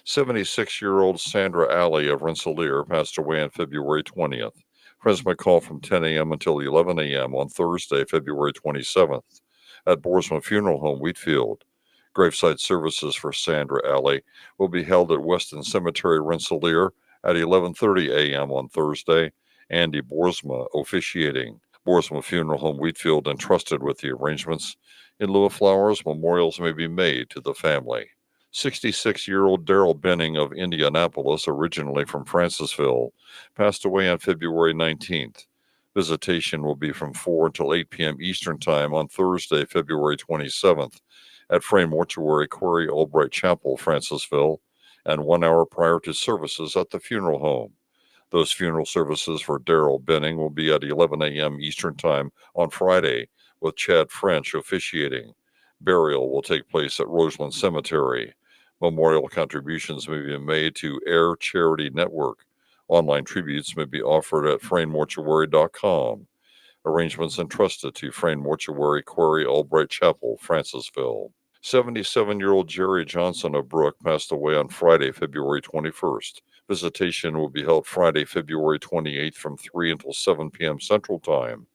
76-year-old Sandra Alley of Rensselaer passed away on February 20th. Friends may call from 10 a.m. until 11 a.m. on Thursday, February 27th at Boersma Funeral Home Wheatfield. Graveside services for Sandra Alley will be held at Weston Cemetery, Rensselaer at 11:30 a.m. on Thursday. Andy Boersma officiating. Boersma Funeral Home Wheatfield entrusted with the arrangements. In lieu of flowers, memorials may be made to the family. 66-year-old Darrell Benning of Indianapolis, originally from Francisville, passed away on February 19th. Visitation will be from 4 until 8 p.m. Eastern Time on Thursday, February 27th at Frame Mortuary, Quarry Albright Chapel, Francisville. and 1 hour prior to services at the funeral home. Those funeral services for Daryl Benning will be at 11 a.m. Eastern Time on Friday, with Chad French officiating. Burial will take place at Roseland Cemetery. Memorial contributions may be made to Air Charity Network. Online tributes may be offered at fraynmortuary.com. Arrangements entrusted to Frayne Mortuary, Quarry Albright Chapel, Francisville. 77-year-old Jerry Johnson of Brook passed away on Friday, February 21st. Visitation will be held Friday, February 28th from 3 until 7 p.m. Central Time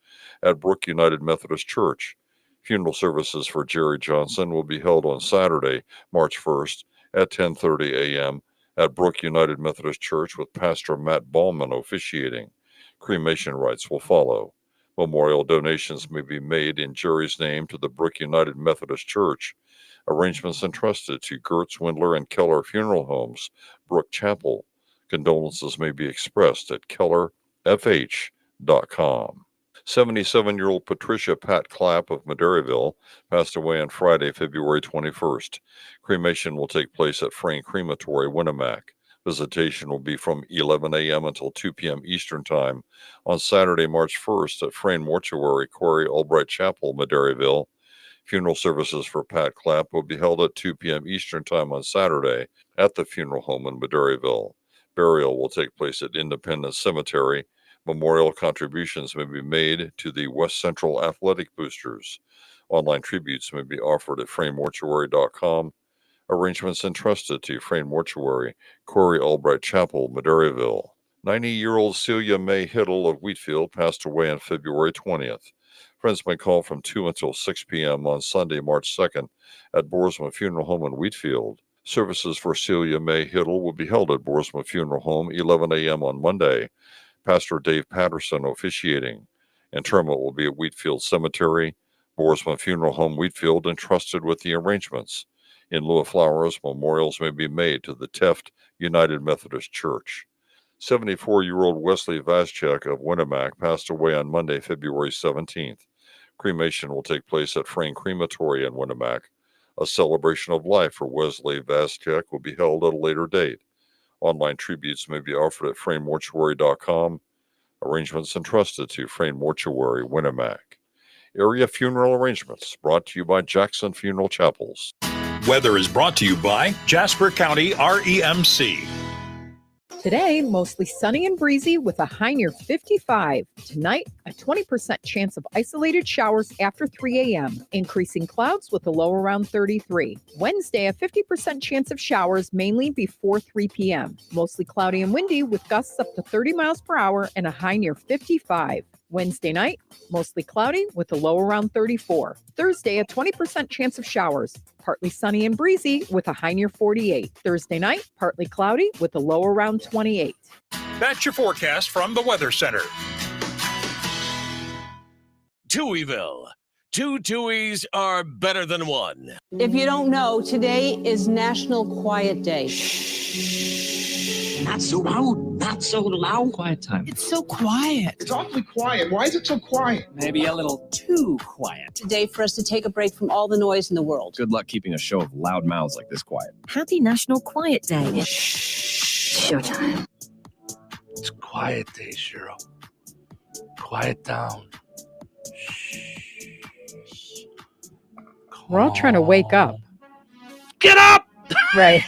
at Brook United Methodist Church. Funeral services for Jerry Johnson will be held on Saturday, March 1st at 10:30 a.m. at Brook United Methodist Church with Pastor Matt Ballman officiating. Cremation rites will follow. Memorial donations may be made in Jerry's name to the Brook United Methodist Church. Arrangements entrusted to Gertz, Windler, and Keller Funeral Homes, Brook Chapel. Condolences may be expressed at kellerfh.com. 77-year-old Patricia Pat Clapp of Maderyville passed away on Friday, February 21st. Cremation will take place at Frayne Crematory, Winnemac. Visitation will be from 11 a.m. until 2 p.m. Eastern Time on Saturday, March 1st at Frayne Mortuary, Quarry Albright Chapel, Maderyville. Funeral services for Pat Clapp will be held at 2 p.m. Eastern Time on Saturday at the funeral home in Maderyville. Burial will take place at Independence Cemetery. Memorial contributions may be made to the West Central Athletic Boosters. Online tributes may be offered at fraynmortuary.com. Arrangements entrusted to Frayne Mortuary, Quarry Albright Chapel, Maderyville. 90-year-old Celia May Hiddle of Wheatfield passed away on February 20th. Friends may call from 2 until 6 p.m. on Sunday, March 2nd at Boersma Funeral Home in Wheatfield. Services for Celia May Hiddle will be held at Boersma Funeral Home 11 a.m. on Monday. Pastor Dave Patterson officiating. Interment will be at Wheatfield Cemetery. Boersma Funeral Home Wheatfield entrusted with the arrangements. In lieu of flowers, memorials may be made to the Teft United Methodist Church. 74-year-old Wesley Vaschek of Winnemac passed away on Monday, February 17th. Cremation will take place at Frayne Crematory in Winnemac. A celebration of life for Wesley Vaschek will be held at a later date. Online tributes may be offered at fraynmortuary.com. Arrangements entrusted to Frayne Mortuary, Winnemac. Area funeral arrangements brought to you by Jackson Funeral Chapels. Weather is brought to you by Jasper County REMC. Today, mostly sunny and breezy with a high near 55. Tonight, a 20% chance of isolated showers after 3 a.m., increasing clouds with a low around 33. Wednesday, a 50% chance of showers mainly before 3 p.m. Mostly cloudy and windy with gusts up to 30 miles per hour and a high near 55. Wednesday night, mostly cloudy with a low around 34. Thursday, a 20% chance of showers. Partly sunny and breezy with a high near 48. Thursday night, partly cloudy with a low around 28. That's your forecast from the Weather Center. Touhyville. Two Tuohys are better than one. If you don't know, today is National Quiet Day. Not so loud. Not so loud. Quiet time. It's so quiet. It's awfully quiet. Why is it so quiet? Maybe a little too quiet. Today for us to take a break from all the noise in the world. Good luck keeping a show of loud mouths like this quiet. Happy National Quiet Day. Showtime. It's quiet day, Cheryl. Quiet down. We're all trying to wake up. Get up! Right.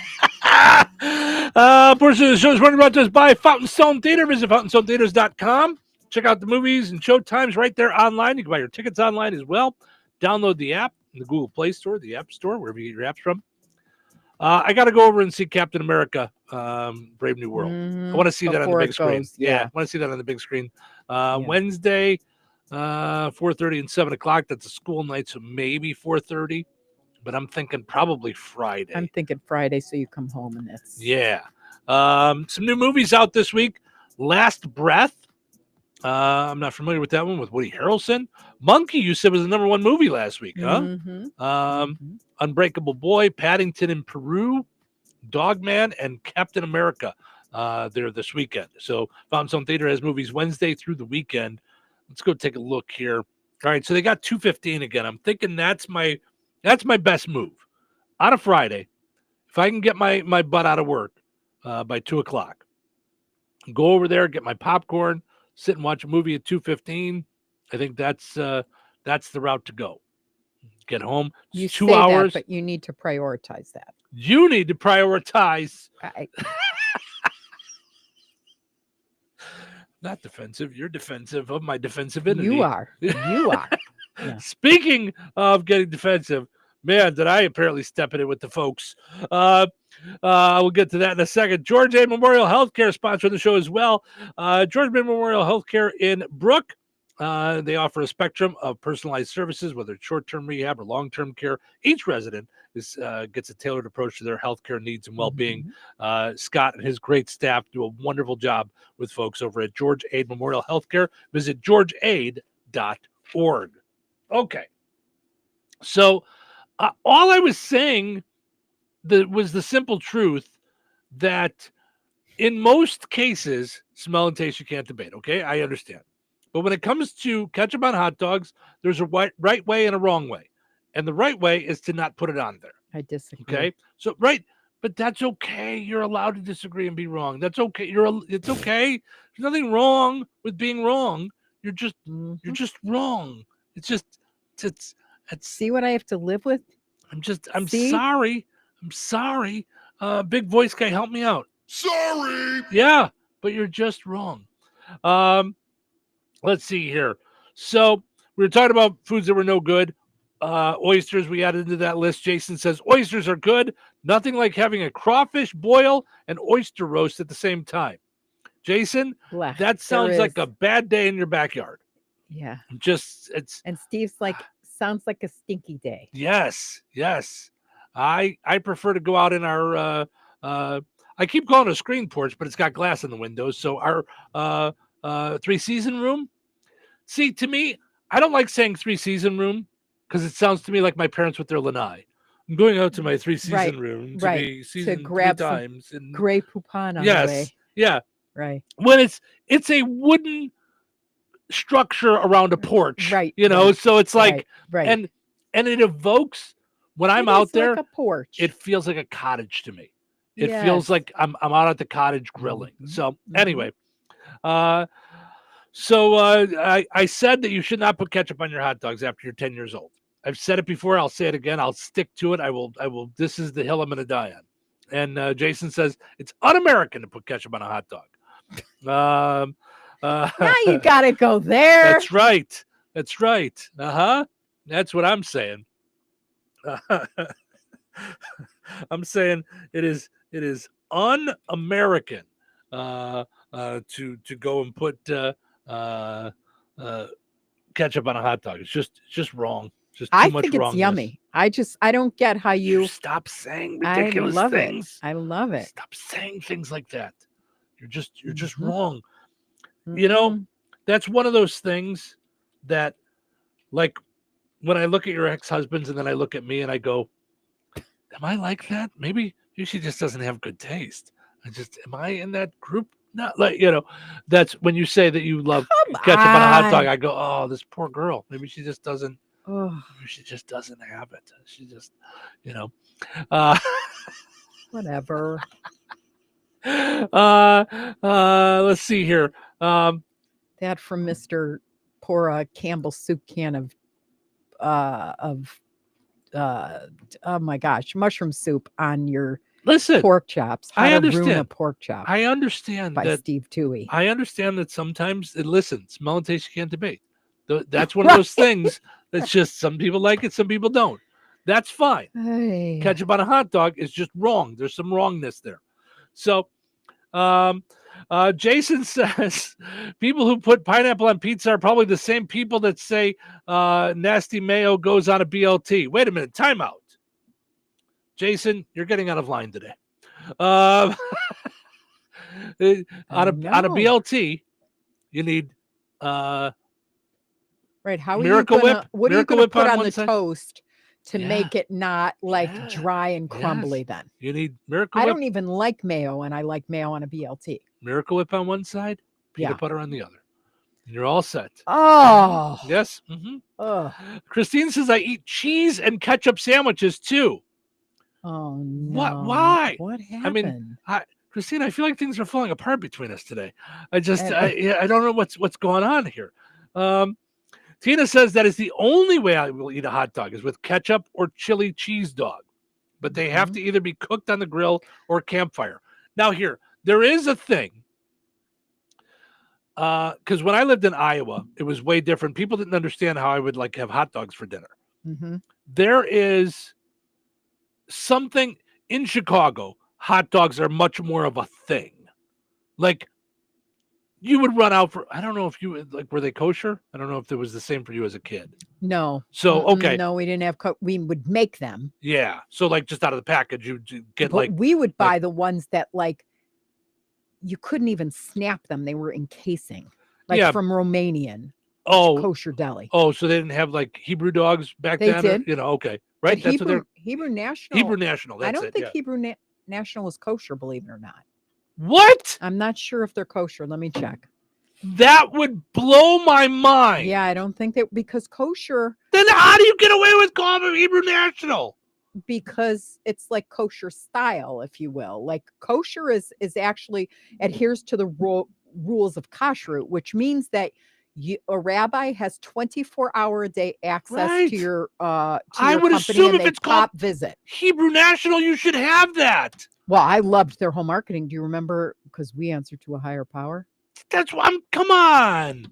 Portion of the show is running brought to us by Fountain Stone Theater. Visit FountainStoneTheaters.com. Check out the movies and show times right there online. You can buy your tickets online as well. Download the app in the Google Play Store, the App Store, wherever you get your apps from. I got to go over and see Captain America, Brave New World. I want to see that on the big screen. Yeah, I want to see that on the big screen. Wednesday, 4:30 and 7 o'clock. That's a school night, so maybe 4:30. But I'm thinking probably Friday. I'm thinking Friday, so you come home and that's... Yeah. Some new movies out this week. Last Breath. I'm not familiar with that one, with Woody Harrelson. Monkey, you said, was the #1 movie last week, huh? Mm-hmm. Unbreakable Boy, Paddington in Peru, Dogman, and Captain America. They're this weekend. So Fountain Stone Theater has movies Wednesday through the weekend. Let's go take a look here. All right, so they got 2:15 again. I'm thinking that's my best move. On a Friday, if I can get my butt out of work by 2:00, go over there, get my popcorn, sit and watch a movie at 2:15. I think that's the route to go. Get home. You 2 say hours. that, but you need to prioritize that. You need to prioritize. Not defensive. You're defensive of my defensive. You are. Yeah. Speaking of getting defensive, man, did I apparently step in it with the folks. We'll get to that in a second. George A. Memorial Healthcare sponsored the show as well. George A. Memorial Healthcare in Brook. They offer a spectrum of personalized services, whether it's short-term rehab or long-term care. Each resident gets a tailored approach to their healthcare needs and well-being. Scott and his great staff do a wonderful job with folks over at George Aid Memorial Healthcare. Visit georgeaid.org. Okay. So all I was saying was the simple truth that in most cases, smell and taste you can't debate. Okay, I understand. But when it comes to ketchup on hot dogs, there's a right way and a wrong way. And the right way is to not put it on there. I disagree. Okay. So, but that's okay. You're allowed to disagree and be wrong. That's okay. It's okay. There's nothing wrong with being wrong. You're just wrong. It's see what I have to live with? I'm sorry. I'm sorry. Big voice guy, help me out. Sorry. Yeah, but you're just wrong. Let's see here. So we were talking about foods that were no good. Oysters, we added into that list. Jason says oysters are good. Nothing like having a crawfish boil and oyster roast at the same time. Jason, that sounds like a bad day in your backyard. Yeah. And Steve's like, sounds like a stinky day. Yes. I prefer to go out in our I keep calling it a screen porch, but it's got glass in the windows. So our 3-season room. See, to me, I don't like saying 3-season room because it sounds to me like my parents with their lanai. I'm going out to my 3-season room to be seasoned to grab 3 times. And Grey Poupon on the way. Yeah. Right. When it's a wooden structure around a porch. Right. So it's like right. And it evokes when I'm out there, like a porch. It feels like a cottage to me. It feels like I'm out at the cottage grilling. So anyway, I said that you should not put ketchup on your hot dogs after you're 10 years old. I've said it before. I'll say it again. I'll stick to it. I will. This is the hill I'm going to die on. And Jason says it's un-American to put ketchup on a hot dog. Now you got to go there. That's right. That's what I'm saying. I'm saying it is un-American to go and put ketchup on a hot dog. It's just wrong. Just too much think it's wrongness. yummy. I don't get how you stop saying ridiculous things. I love it. Stop saying things like that. You're just wrong. You know, that's one of those things that, like, when I look at your ex-husbands and then I look at me and I go, am I like that? Maybe she just doesn't have good taste. Am I in that group? Not like, that's when you say that you love ketchup on a hot dog. I go, oh, this poor girl. Maybe she just doesn't. Maybe she just doesn't have it. She just, whatever. Let's see here. That from Mr. Pour a Campbell soup can of oh my gosh, mushroom soup on your pork chops. I understand. Ruin a pork chop. I understand by that, Steve Touhy. I understand that sometimes smell and taste you can't debate. That's one of those things that's just some people like it, some people don't. That's fine. Hey. Ketchup on a hot dog is just wrong. There's some wrongness there. So Jason says people who put pineapple on pizza are probably the same people that say nasty mayo goes on a BLT. Wait a minute, time out. Jason, you're getting out of line today. On a BLT, you need right. How Miracle are you gonna, Whip? what Miracle are you Whip going to on put on one the side? toast to make it not like dry and crumbly? Then you need Miracle I Whip. don't even like mayo, and I like mayo on a BLT. Miracle Whip on one side, peanut butter on the other. And you're all set. Oh. Yes. Mm-hmm. Christine says, I eat cheese and ketchup sandwiches too. Oh no! What? Why? What happened? I mean, Christina, I feel like things are falling apart between us today. I don't know what's going on here. Tina says that is the only way I will eat a hot dog is with ketchup or chili cheese dog, but they have to either be cooked on the grill or campfire. Now there is a thing. Because when I lived in Iowa, it was way different. People didn't understand how I would like have hot dogs for dinner. Mm-hmm. There is something in Chicago. Hot dogs are much more of a thing. Like you would run out for, I don't know if you like, were they kosher? I don't know if it was the same for you as a kid. No. So, okay. No, we didn't have, we would make them. Yeah. So like just out of the package, you get but we would buy the ones that like, you couldn't even snap them. They were encasing, like from Romanian kosher deli. Oh, so they didn't have like Hebrew dogs back then? They did. Okay. Right. But Hebrew National. Hebrew National. That's I don't think Hebrew National was kosher, believe it or not. What? I'm not sure if they're kosher. Let me check. That would blow my mind. Yeah, I don't think that because kosher. Then how do you get away with calling them Hebrew National? Because it's like kosher style, if you will. Like kosher is actually adheres to the rules of kashrut, which means that a rabbi has 24-hour a day access to your I would assume if it's called visit Hebrew National, you should have that. Well, I loved their whole marketing. Do you remember? Because we answer to a higher power. That's why come on,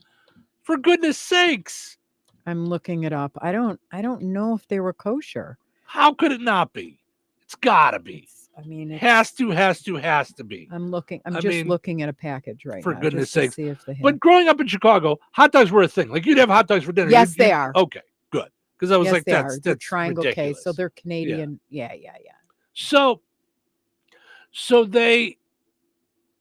for goodness sakes. I'm looking it up. I don't know if they were kosher. How could it not be? It's gotta be. It has to be. I'm looking. I'm just looking at a package right now. For goodness sakes. See if they have. But growing up in Chicago, hot dogs were a thing. Like you'd have hot dogs for dinner. Yes, they are. Okay, good. Because I was like, that's triangle ridiculous. K. So they're Canadian. Yeah. So they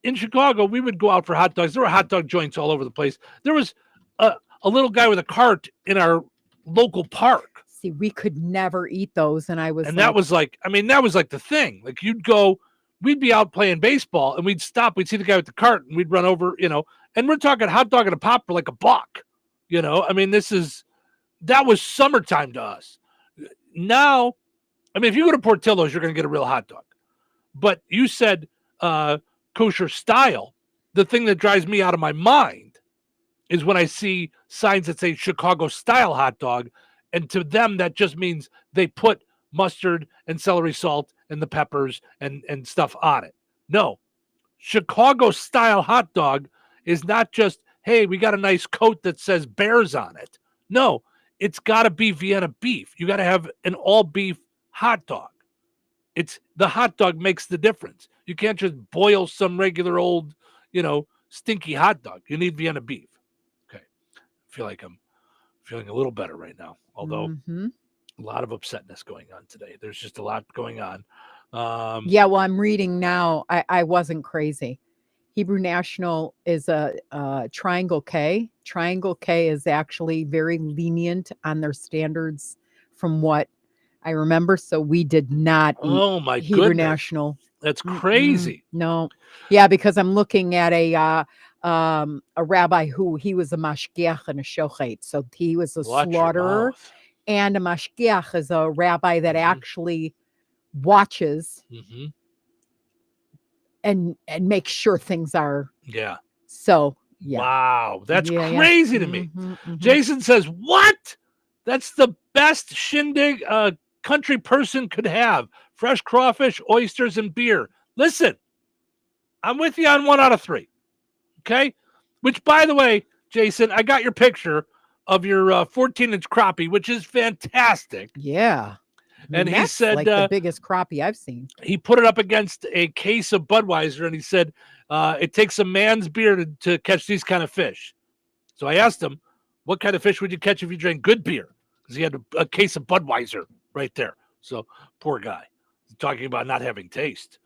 in Chicago, we would go out for hot dogs. There were hot dog joints all over the place. There was a little guy with a cart in our local park. See, we could never eat those, and that was like the thing. Like we'd be out playing baseball, and we'd stop. We'd see the guy with the cart, and we'd run over, and we're talking hot dog and a pop for like $1. That was summertime to us. Now, if you go to Portillo's, you're going to get a real hot dog. But you said kosher style. The thing that drives me out of my mind is when I see signs that say Chicago style hot dog. And to them, that just means they put mustard and celery salt and the peppers and stuff on it. No, Chicago style hot dog is not just, hey, we got a nice coat that says Bears on it. No, it's got to be Vienna beef. You got to have an all beef hot dog. It's the hot dog makes the difference. You can't just boil some regular old, stinky hot dog. You need Vienna beef. Okay. I feel like I'm feeling a little better right now. Although a lot of upsetness going on today. There's just a lot going on. Well, I'm reading now. I wasn't crazy. Hebrew National is a Triangle K. Triangle K is actually very lenient on their standards from what I remember. So we did not eat Hebrew National. That's crazy. No. Yeah, because I'm looking at a rabbi who he was a mashgiach and a shochet. So he was a slaughterer, and a mashgiach is a rabbi that actually watches and makes sure things are. Yeah. So yeah. Wow, that's crazy to me. Jason says, "What? That's the best shindig a country person could have: fresh crawfish, oysters, and beer." Listen, I'm with you on 1 out of 3. Okay, which, by the way, Jason, I got your picture of your 14-inch crappie, which is fantastic. Yeah. And he said, like the biggest crappie I've seen. He put it up against a case of Budweiser, and he said, it takes a man's beer to catch these kind of fish. So I asked him, what kind of fish would you catch if you drank good beer? Because he had a case of Budweiser right there. So poor guy, talking about not having taste.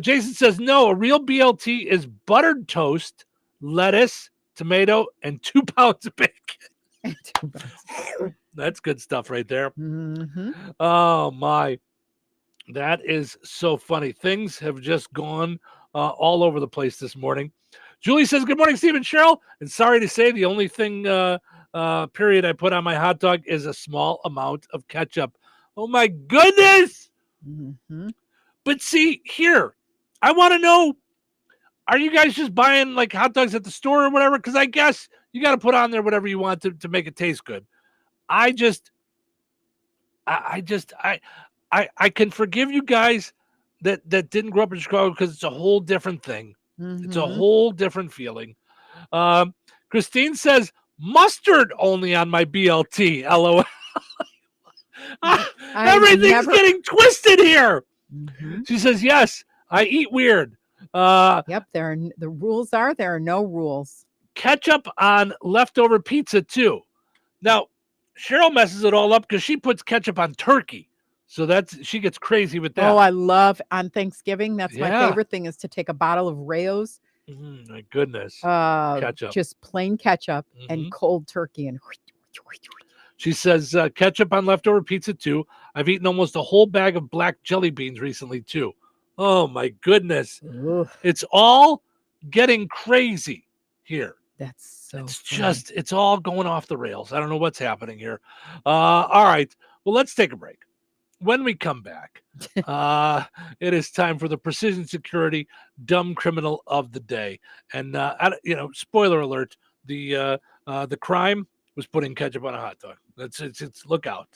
Jason says, no, a real BLT is buttered toast, lettuce, tomato, and 2 pounds of bacon. That's good stuff right there. Oh, my. That is so funny. Things have just gone all over the place this morning. Julie says, good morning, Steve and Cheryl. And sorry to say, the only thing, period, I put on my hot dog is a small amount of ketchup. Oh, my goodness. Mm-hmm. But see, here, I want to know, are you guys just buying like hot dogs at the store or whatever? Because I guess you got to put on there whatever you want to make it taste good. I can forgive you guys that didn't grow up in Chicago because it's a whole different thing. Mm-hmm. It's a whole different feeling. Christine says mustard only on my BLT. LOL. Everything's getting twisted here. Mm-hmm. She says, yes, I eat weird. Yep, the rules are there are no rules. Ketchup on leftover pizza too. Now, Cheryl messes it all up because she puts ketchup on turkey. So she gets crazy with that. Oh, I love on Thanksgiving. That's my Yeah. favorite thing is to take a bottle of Rayo's. My goodness. Ketchup. Just plain ketchup and cold turkey. And she says ketchup on leftover pizza too. I've eaten almost a whole bag of black jelly beans recently too. Oh my goodness. Ugh. It's all getting crazy here. That's so it's all going off the rails. I don't know what's happening here. All right. Well, let's take a break. When we come back, it is time for the Precision Security Dumb Criminal of the Day. And, spoiler alert, the crime was putting ketchup on a hot dog. It's look out.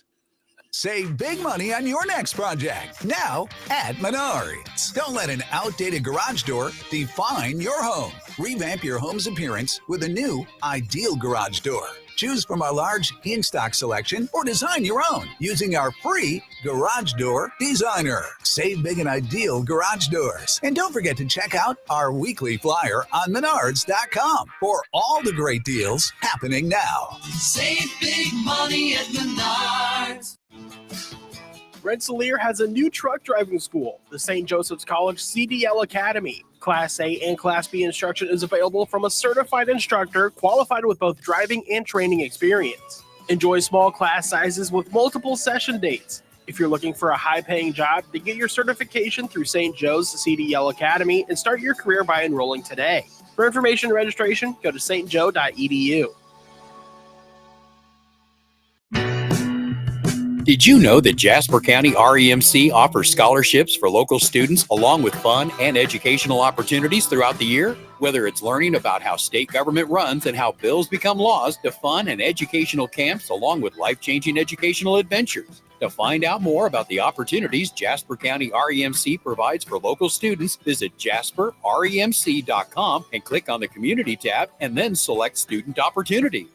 Save big money on your next project now at Menards. Don't let an outdated garage door define your home. Revamp your home's appearance with a new Ideal Garage Door. Choose from our large in-stock selection or design your own using our free Garage Door Designer. Save big and Ideal Garage Doors. And don't forget to check out our weekly flyer on Menards.com for all the great deals happening now. Save big money at Menards. Rensselaer has a new truck driving school, the St. Joseph's College CDL Academy. Class A and Class B instruction is available from a certified instructor qualified with both driving and training experience. Enjoy small class sizes with multiple session dates. If you're looking for a high-paying job, then get your certification through St. Joe's CDL Academy and start your career by enrolling today. For information and registration, go to stjoe.edu. Did you know that Jasper County REMC offers scholarships for local students along with fun and educational opportunities throughout the year? Whether it's learning about how state government runs and how bills become laws, to fun and educational camps along with life-changing educational adventures. To find out more about the opportunities Jasper County REMC provides for local students, visit jasperremc.com and click on the Community tab and then select Student Opportunities.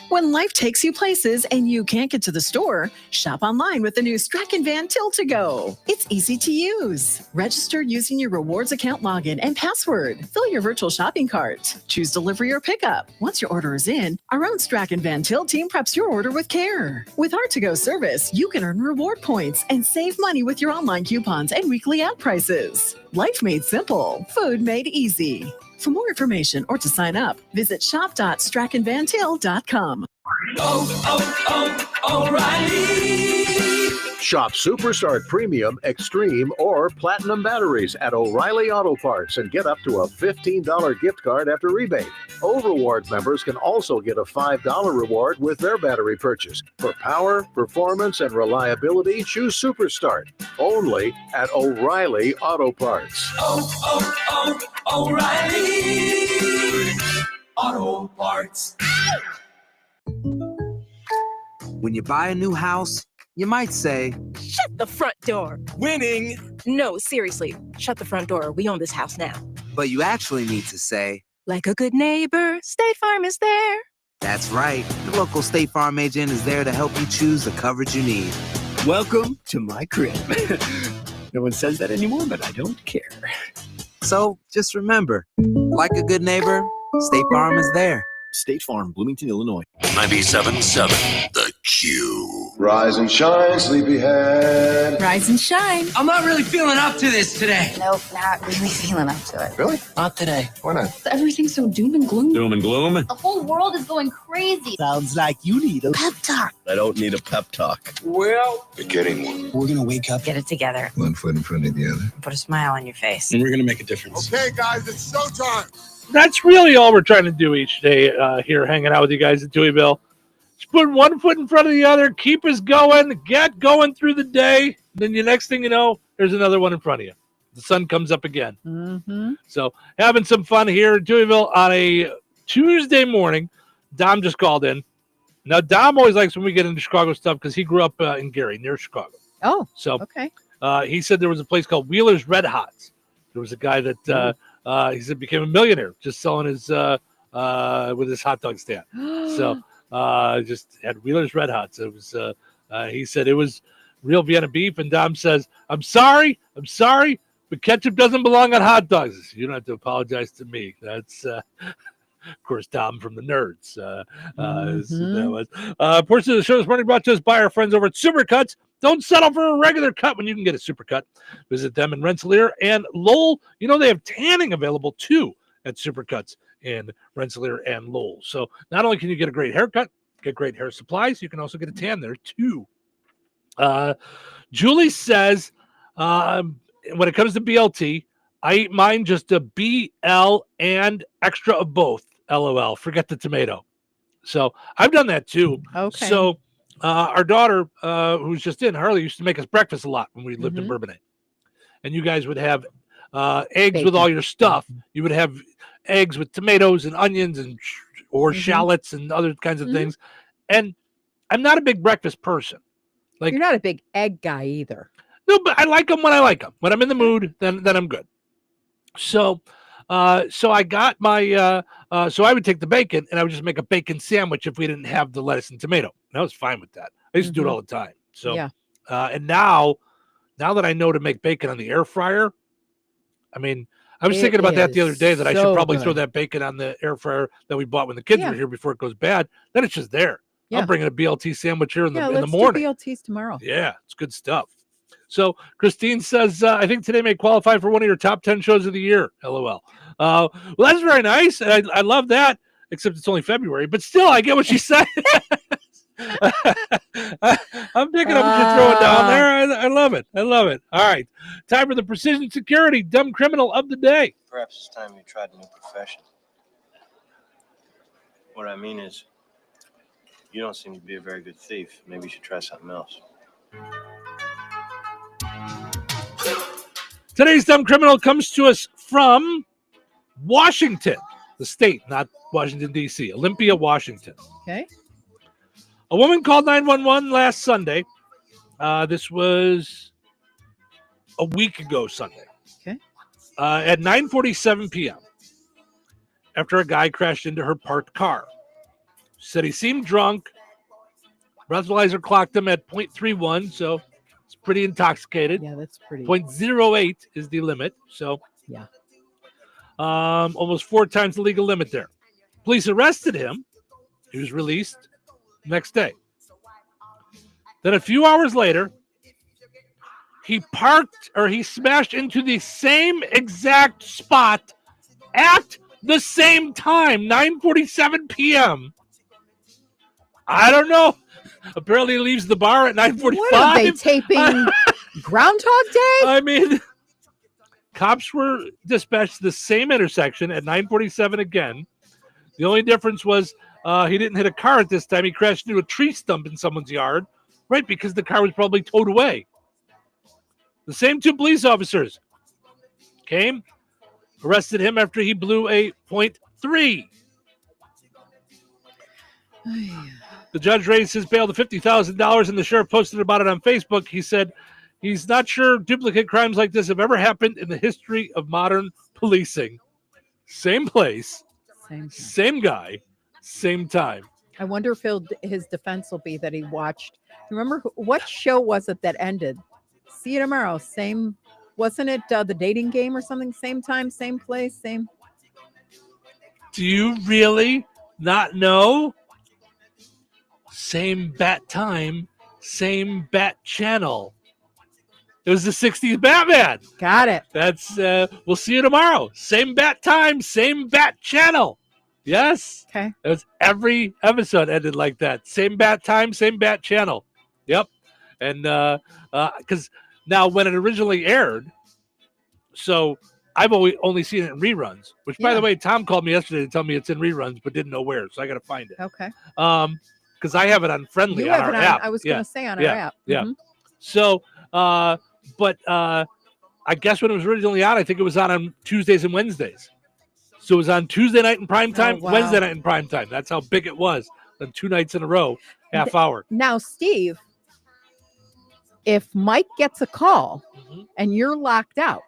When life takes you places and you can't get to the store, shop online with the new Strachan Van Til to Go. It's easy to use. Register using your rewards account login and password. Fill your virtual shopping cart. Choose delivery or pickup. Once your order is in, our own Strachan Van Til team preps your order with care. With our to-go service, you can earn reward points and save money with your online coupons and weekly ad prices. Life made simple. Food made easy. For more information or to sign up, visit shop.strachanvantil.com. O'Reilly. Shop Superstart Premium, Extreme, or Platinum batteries at O'Reilly Auto Parts and get up to a $15 gift card after rebate. O-Reward members can also get a $5 reward with their battery purchase. For power, performance, and reliability, choose Superstart. Only at O'Reilly Auto Parts. O'Reilly Auto Parts. When you buy a new house, you might say, "Shut the front door." Winning. No, seriously, shut the front door. We own this house now. But you actually need to say, "Like a good neighbor, State Farm is there." That's right. The local State Farm agent is there to help you choose the coverage you need. Welcome to my crib. No one says that anymore, but I don't care. So just remember, like a good neighbor, State Farm is there. State Farm, Bloomington, Illinois. 97.7 The Q. Rise and shine, sleepyhead. Rise and shine. I'm not really feeling up to this today. Nope, not really feeling up to it. Really? Not today. Why not? Everything's so doom and gloom. Doom and gloom? The whole world is going crazy. Sounds like you need a pep talk. I don't need a pep talk. Well, you're getting one. we're going to wake up. Get it together. One foot in front of the other. Put a smile on your face. And we're going to make a difference. Okay, guys, it's showtime. That's really all we're trying to do each day here, hanging out with you guys at Touhyville. Just put one foot in front of the other, keep us going, get going through the day. Then the next thing you know, there's another one in front of you. The sun comes up again. Mm-hmm. So having some fun here in Touhyville on a Tuesday morning. Dom just called in. Now, Dom always likes when we get into Chicago stuff because he grew up in Gary, near Chicago. Oh, so okay. He said there was a place called Wheeler's Red Hots. There was a guy that he said became a millionaire just selling his with his hot dog stand. So just had Wheeler's Red Hots. It was he said it was real Vienna beef, and Dom says, I'm sorry, but ketchup doesn't belong on hot dogs. You don't have to apologize to me. That's of course, Dom from the Nerds. So that was portion of the show this morning brought to us by our friends over at Supercuts. Don't settle for a regular cut when you can get a Supercut. Visit them in Rensselaer and Lowell. You know, they have tanning available too at Supercuts in Rensselaer and Lowell. So not only can you get a great haircut, get great hair supplies, you can also get a tan there too. Julie says, when it comes to BLT, I eat mine just a BL and extra of both. LOL. Forget the tomato. So I've done that too. Okay. So our daughter, who's just in, Harley, used to make us breakfast a lot when we lived in Bourbonnais. And you guys would have eggs with all your stuff. You would have eggs with tomatoes and onions and or shallots and other kinds of things. And I'm not a big breakfast person. Like, you're not a big egg guy either. No, but I like them when I like them. When I'm in the mood, then I'm good. So I got my so I would take the bacon and I would just make a bacon sandwich if we didn't have the lettuce and tomato. And I was fine with that. I used to do it all the time. So and now that I know to make bacon on the air fryer, I mean, I was thinking about that the other day that I should probably throw that bacon on the air fryer that we bought when the kids were here before it goes bad. Then it's just there. I'm bringing a BLT sandwich here in the morning. Let's do BLTs tomorrow. Yeah, it's good stuff. So Christine says, I think today may qualify for one of your top 10 shows of the year. LOL. Well, that's very nice. And I love that, except it's only February. But still, I get what she's saying. I'm picking up what you're throwing down there. I love it. I love it. All right. Time for the Precision Security Dumb Criminal of the Day. Perhaps it's time you tried a new profession. What I mean is, you don't seem to be a very good thief. Maybe you should try something else. Today's Dumb Criminal comes to us from Washington, the state, not Washington, D.C., Olympia, Washington. Okay. A woman called 911 last Sunday. This was a week ago Sunday. Okay. At 9:47 p.m. after a guy crashed into her parked car. She said he seemed drunk. Breathalyzer clocked him at 0.31, so it's pretty intoxicated. Yeah, that's pretty. 0.08 is the limit, so yeah. Almost 4 times the legal limit there. Police arrested him. He was released next day. Then a few hours later, he smashed into the same exact spot at the same time, 9:47 p.m. I don't know. Apparently he leaves the bar at 9:45. What are they taping? Groundhog Day? I mean, cops were dispatched to the same intersection at 9:47 again. The only difference was he didn't hit a car at this time. He crashed into a tree stump in someone's yard, right? Because the car was probably towed away. The same 2 police officers came, arrested him after he blew a .3. The judge raised his bail to $50,000, and the sheriff posted about it on Facebook. He said he's not sure duplicate crimes like this have ever happened in the history of modern policing. Same place, same guy, same time. I wonder if his defense will be that he watched. Remember, what show was it that ended? See you tomorrow. Same, wasn't it the dating game or something? Same time, same place, same. Do you really not know? Same bat time, same bat channel. It was the 60s Batman. Got it. That's, we'll see you tomorrow. Same bat time, same bat channel. Yes. Okay. It was every episode ended like that. Same bat time, same bat channel. Yep. And because now when it originally aired, so I've only seen it in reruns, which by the way, Tom called me yesterday to tell me it's in reruns, but didn't know where. So I got to find it. Okay. because I have it on Friendly You on have our it on, app. I was going to say on our app. Yeah. Mhm. So, but I guess when it was originally on, I think it was on Tuesdays and Wednesdays. So it was on Tuesday night in prime time, wow. Wednesday night in prime time. That's how big it was. On 2 nights in a row, half hour. Now, Steve, if Mike gets a call and you're locked out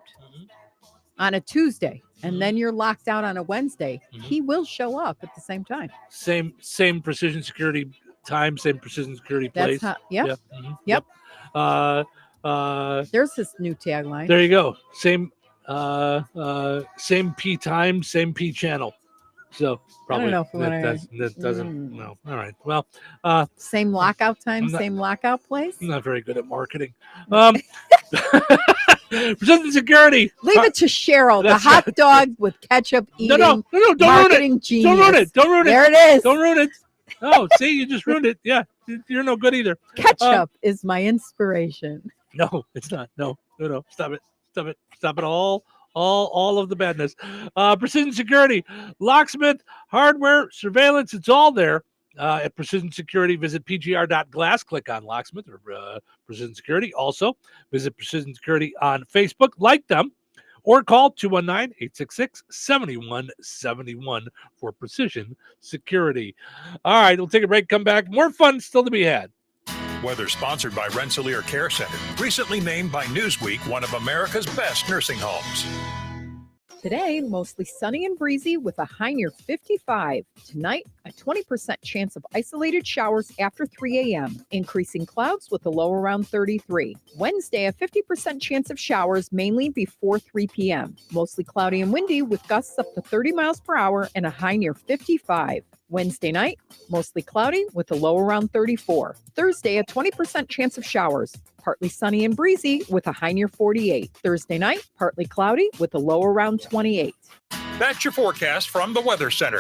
on a Tuesday and then you're locked out on a Wednesday, he will show up at the same time. Same precision security time, same precision security place. That's how, yep. Yeah. Yep. There's this new tagline. There you go. Same P time, same P channel. So probably I don't know if we that doesn't. No. All right. Well, same lockout time, same lockout place. I'm not very good at marketing. Precision security. Leave it to Cheryl, the hot dog with ketchup eating. No, don't ruin it. Genius. Don't ruin it. Don't ruin it. There it is. Don't ruin it. Oh, see, you just ruined it. Yeah, you're no good either. Ketchup is my inspiration. No, it's not. No. Stop it. All of the badness. Precision security, locksmith, hardware, surveillance. It's all there at Precision Security. Visit pgr.glass. Click on locksmith or Precision Security. Also, visit Precision Security on Facebook. Like them. Or call 219-866-7171 for Precision Security. All right, we'll take a break, come back. More fun still to be had. Weather sponsored by Rensselaer Care Center, recently named by Newsweek one of America's best nursing homes. Today, mostly sunny and breezy with a high near 55. Tonight, a 20% chance of isolated showers after 3 a.m., increasing clouds with a low around 33. Wednesday, a 50% chance of showers mainly before 3 p.m. Mostly cloudy and windy with gusts up to 30 miles per hour and a high near 55. Wednesday night, mostly cloudy with a low around 34. Thursday, a 20% chance of showers. Partly sunny and breezy with a high near 48. Thursday night, partly cloudy with a low around 28. That's your forecast from the Weather Center.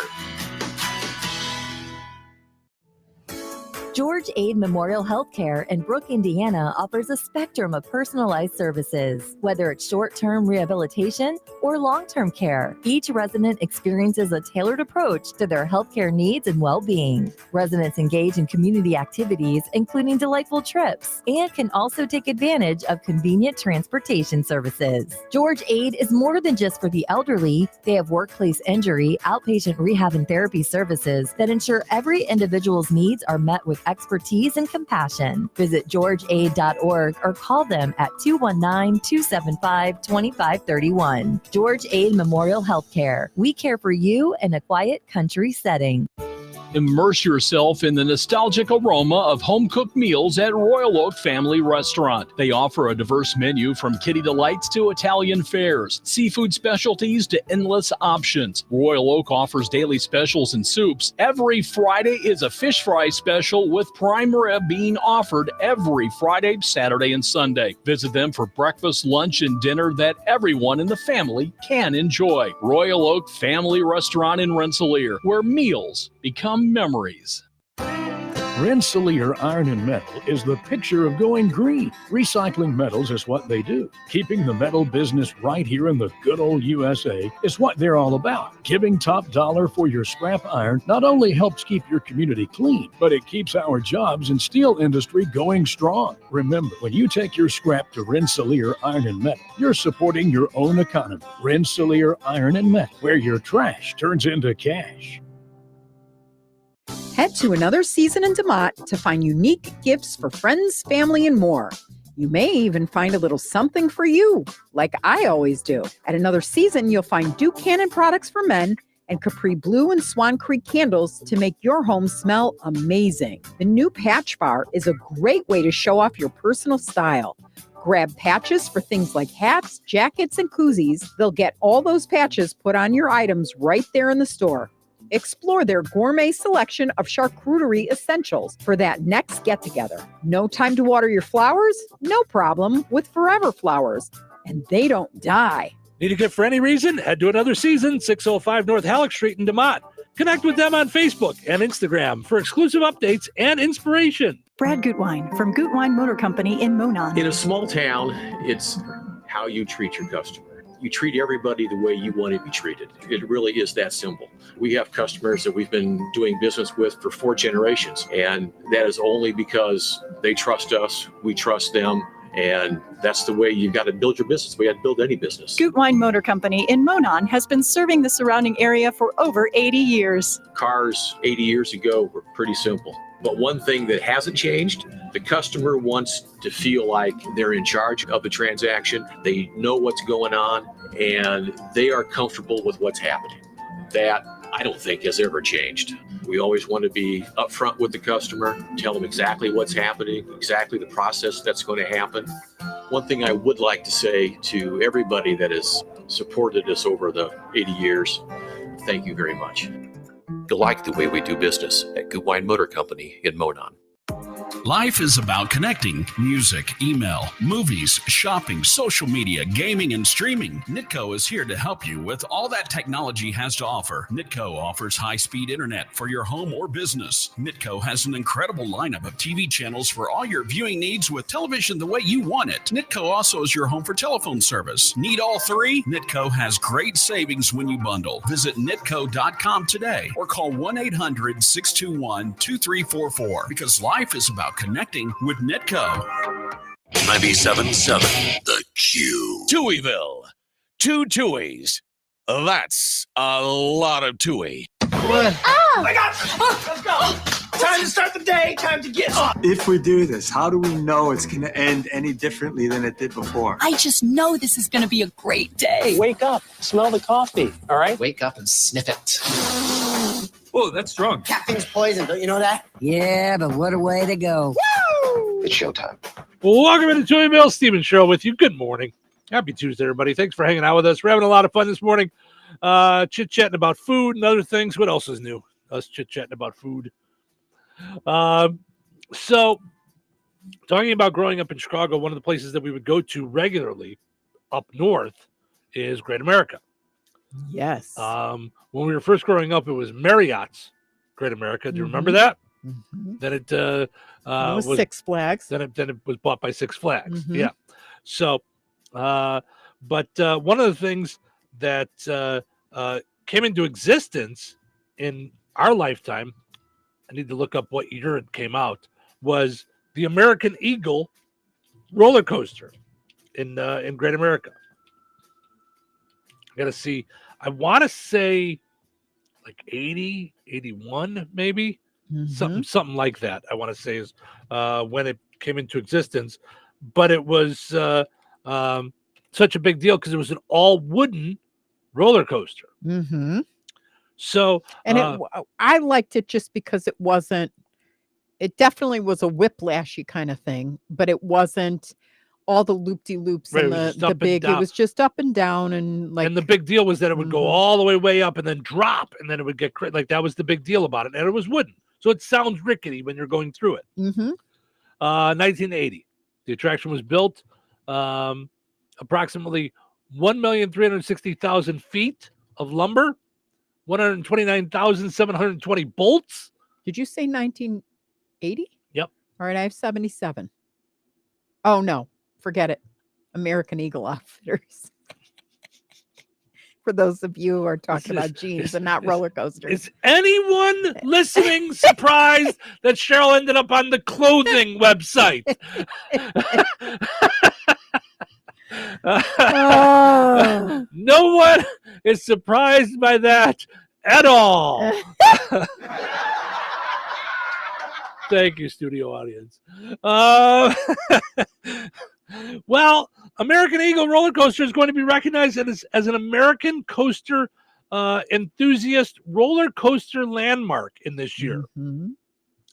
George Aid Memorial Healthcare in Brooke, Indiana offers a spectrum of personalized services, whether it's short-term rehabilitation or long-term care. Each resident experiences a tailored approach to their healthcare needs and well-being. Residents engage in community activities, including delightful trips, and can also take advantage of convenient transportation services. George Aid is more than just for the elderly. They have workplace injury, outpatient rehab and therapy services that ensure every individual's needs are met with expertise and compassion. Visit georgeaid.org or call them at 219-275-2531. George Aid Memorial Healthcare. We care for you in a quiet country setting. Immerse yourself in the nostalgic aroma of home-cooked meals at Royal Oak Family Restaurant. They offer a diverse menu from kiddie delights to Italian fares, seafood specialties to endless options. Royal Oak offers daily specials and soups. Every Friday is a fish fry special with prime rib being offered every Friday, Saturday, and Sunday. Visit them for breakfast, lunch, and dinner that everyone in the family can enjoy. Royal Oak Family Restaurant in Rensselaer, where meals become memories. Rensselaer Iron and Metal is the picture of going green. Recycling metals is what they do. Keeping the metal business right here in the good old USA is what they're all about. Giving top dollar for your scrap iron not only helps keep your community clean, but it keeps our jobs and steel industry going strong. Remember, when you take your scrap to Rensselaer Iron and Metal, you're supporting your own economy. Rensselaer Iron and Metal, where your trash turns into cash. Head to Another Season in DeMott to find unique gifts for friends, family, and more. You may even find a little something for you, like I always do. At Another Season, you'll find Duke Cannon products for men and Capri Blue and Swan Creek candles to make your home smell amazing. The new patch bar is a great way to show off your personal style. Grab patches for things like hats, jackets, and koozies. They'll get all those patches put on your items right there in the store. Explore their gourmet selection of charcuterie essentials for that next get-together. No time to water your flowers? No problem with Forever Flowers. And they don't die. Need a gift for any reason? Head to Another Season, 605 North Halleck Street in DeMott. Connect with them on Facebook and Instagram for exclusive updates and inspiration. Brad Gutwein from Gutwein Motor Company in Monon. In a small town, it's how you treat your customer. You treat everybody the way you want to be treated. It really is that simple. We have customers that we've been doing business with for 4 generations, and that is only because they trust us, we trust them, and that's the way you've got to build your business. We had to build any business. Gutwein Motor Company in Monon has been serving the surrounding area for over 80 years. Cars 80 years ago were pretty simple. But one thing that hasn't changed, the customer wants to feel like they're in charge of the transaction. They know what's going on, and they are comfortable with what's happening. That, I don't think, has ever changed. We always want to be upfront with the customer, tell them exactly what's happening, exactly the process that's going to happen. One thing I would like to say to everybody that has supported us over the 80 years, thank you very much. You'll like the way we do business at Gutwein Motor Company in Monon. Life is about connecting. Music, email, movies, shopping, social media, gaming, and streaming. Nitco is here to help you with all that technology has to offer. Nitco offers high-speed internet for your home or business. Nitco has an incredible lineup of TV channels for all your viewing needs with television the way you want it. Nitco also is your home for telephone service. Need all 3? Nitco has great savings when you bundle. Visit nitco.com today or call 1-800-621-2344 because life is about connecting with Nitco. 97.7 The Q. Touhyville. 2 Touhies. That's a lot of Touhy. What? Oh my God! Let's go! Time to start the day. Time to get up. If we do this, how do we know it's going to end any differently than it did before? I just know this is going to be a great day. Wake up, smell the coffee, all right? Wake up and sniff it. Oh, that's strong. Caffeine's poison, don't you know that? Yeah, but what a way to go. Woo! It's showtime. Welcome to the Touhyville Steven Show with you. Good morning. Happy Tuesday, everybody. Thanks for hanging out with us. We're having a lot of fun this morning. Chit-chatting about food and other things. What else is new? Us chit-chatting about food. So, talking about growing up in Chicago, one of the places that we would go to regularly up north is Great America. Yes. When we were first growing up, it was Marriott's Great America. Do you remember that? Mm-hmm. Then it was Six Flags. Then it was bought by Six Flags. Mm-hmm. Yeah. So, but one of the things that came into existence in our lifetime, I need to look up what year it came out, was the American Eagle roller coaster in Great America. I got to see. I want to say like 80, 81, maybe. Mm-hmm. Something like that. I want to say is when it came into existence. But it was such a big deal because it was an all wooden roller coaster. Mm-hmm. So, and I liked it just because it wasn't. It definitely was a whiplashy kind of thing, but it wasn't all the loop-de-loops right, and the big. It was just up and down and like. And the big deal was that it would go all the way up and then drop, and then it would get like that was the big deal about it, and it was wooden, so it sounds rickety when you're going through it. Mm-hmm. 1980, the attraction was built. Approximately 1,360,000 feet of lumber, 129,720 bolts. Did you say 1980? Yep. All right, I have 77. Oh no, forget it. American Eagle Outfitters. For those of you who are talking about jeans and not roller coasters. Is anyone listening surprised that Cheryl ended up on the clothing website? No one is surprised by that at all. Thank you, studio audience. Well, American Eagle roller coaster is going to be recognized as an American coaster enthusiast roller coaster landmark in this year. Mm-hmm.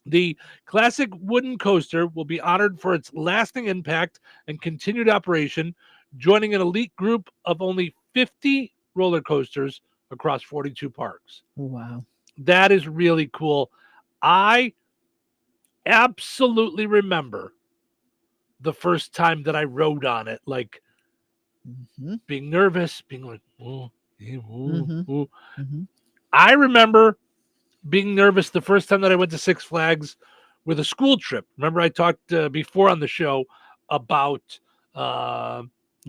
The classic wooden coaster will be honored for its lasting impact and continued operation, joining an elite group of only 50 roller coasters across 42 parks. Wow. That is really cool. I absolutely remember the first time that I rode on it, like being nervous, being like, oh, oh. I remember being nervous the first time that I went to Six Flags with a school trip. Remember I talked before on the show about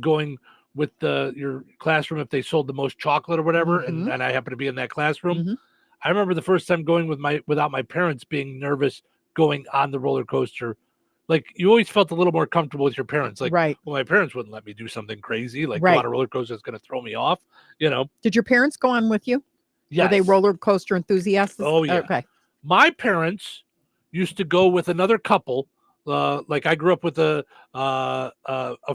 going with your classroom if they sold the most chocolate or whatever, and I happened to be in that classroom. I remember the first time going without my parents being nervous going on the roller coaster. Like, you always felt a little more comfortable with your parents. Like, well, my parents wouldn't let me do something crazy, like go on a roller coaster that's going to throw me off, Did your parents go on with you? Yes. Were they roller coaster enthusiasts? Oh, yeah. Okay. My parents used to go with another couple. Like, I grew up with a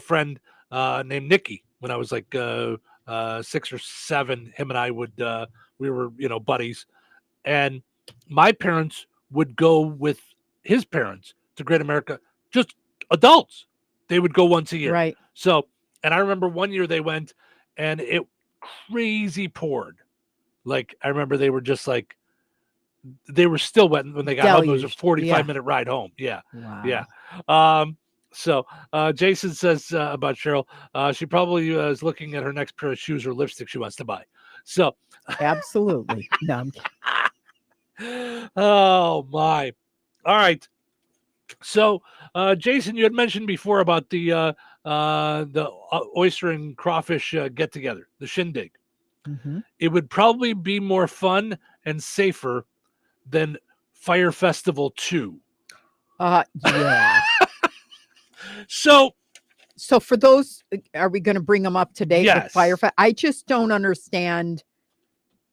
friend named Nikki when I was like 6 or 7. Him and I we were, buddies. And my parents would go with his parents to Great America, just adults. They would go once a year. Right. So, and I remember one year they went and it crazy poured. Like, I remember they were just like, they were still wet when they got home. It was a 45-minute ride home. Yeah. Wow. Yeah. So Jason says about Cheryl, she probably is looking at her next pair of shoes or lipstick she wants to buy. So absolutely. No, I'm kidding. Oh my. All right. So Jason, you had mentioned before about the oyster and crawfish get together, the shindig. It would probably be more fun and safer than Fire Festival 2. Yeah. So for those, are we going to bring them up to date? Yes. With Fire Fest? I just don't understand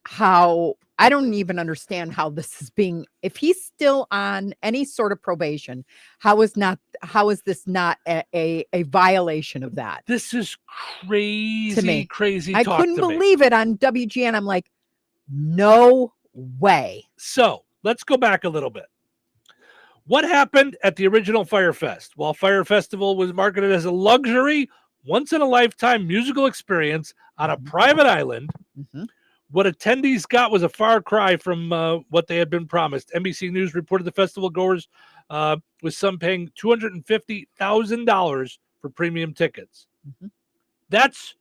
how. I don't even understand how this is being. If he's still on any sort of probation, how is this not a violation of that? This is crazy. To me, crazy. I couldn't believe it on WGN. I'm like, no way. So let's go back a little bit. What happened at the original Fire Fest? While Fire Festival was marketed as a luxury, once-in-a-lifetime musical experience on a private island, what attendees got was a far cry from what they had been promised. NBC News reported the festival goers with some paying $250,000 for premium tickets. That's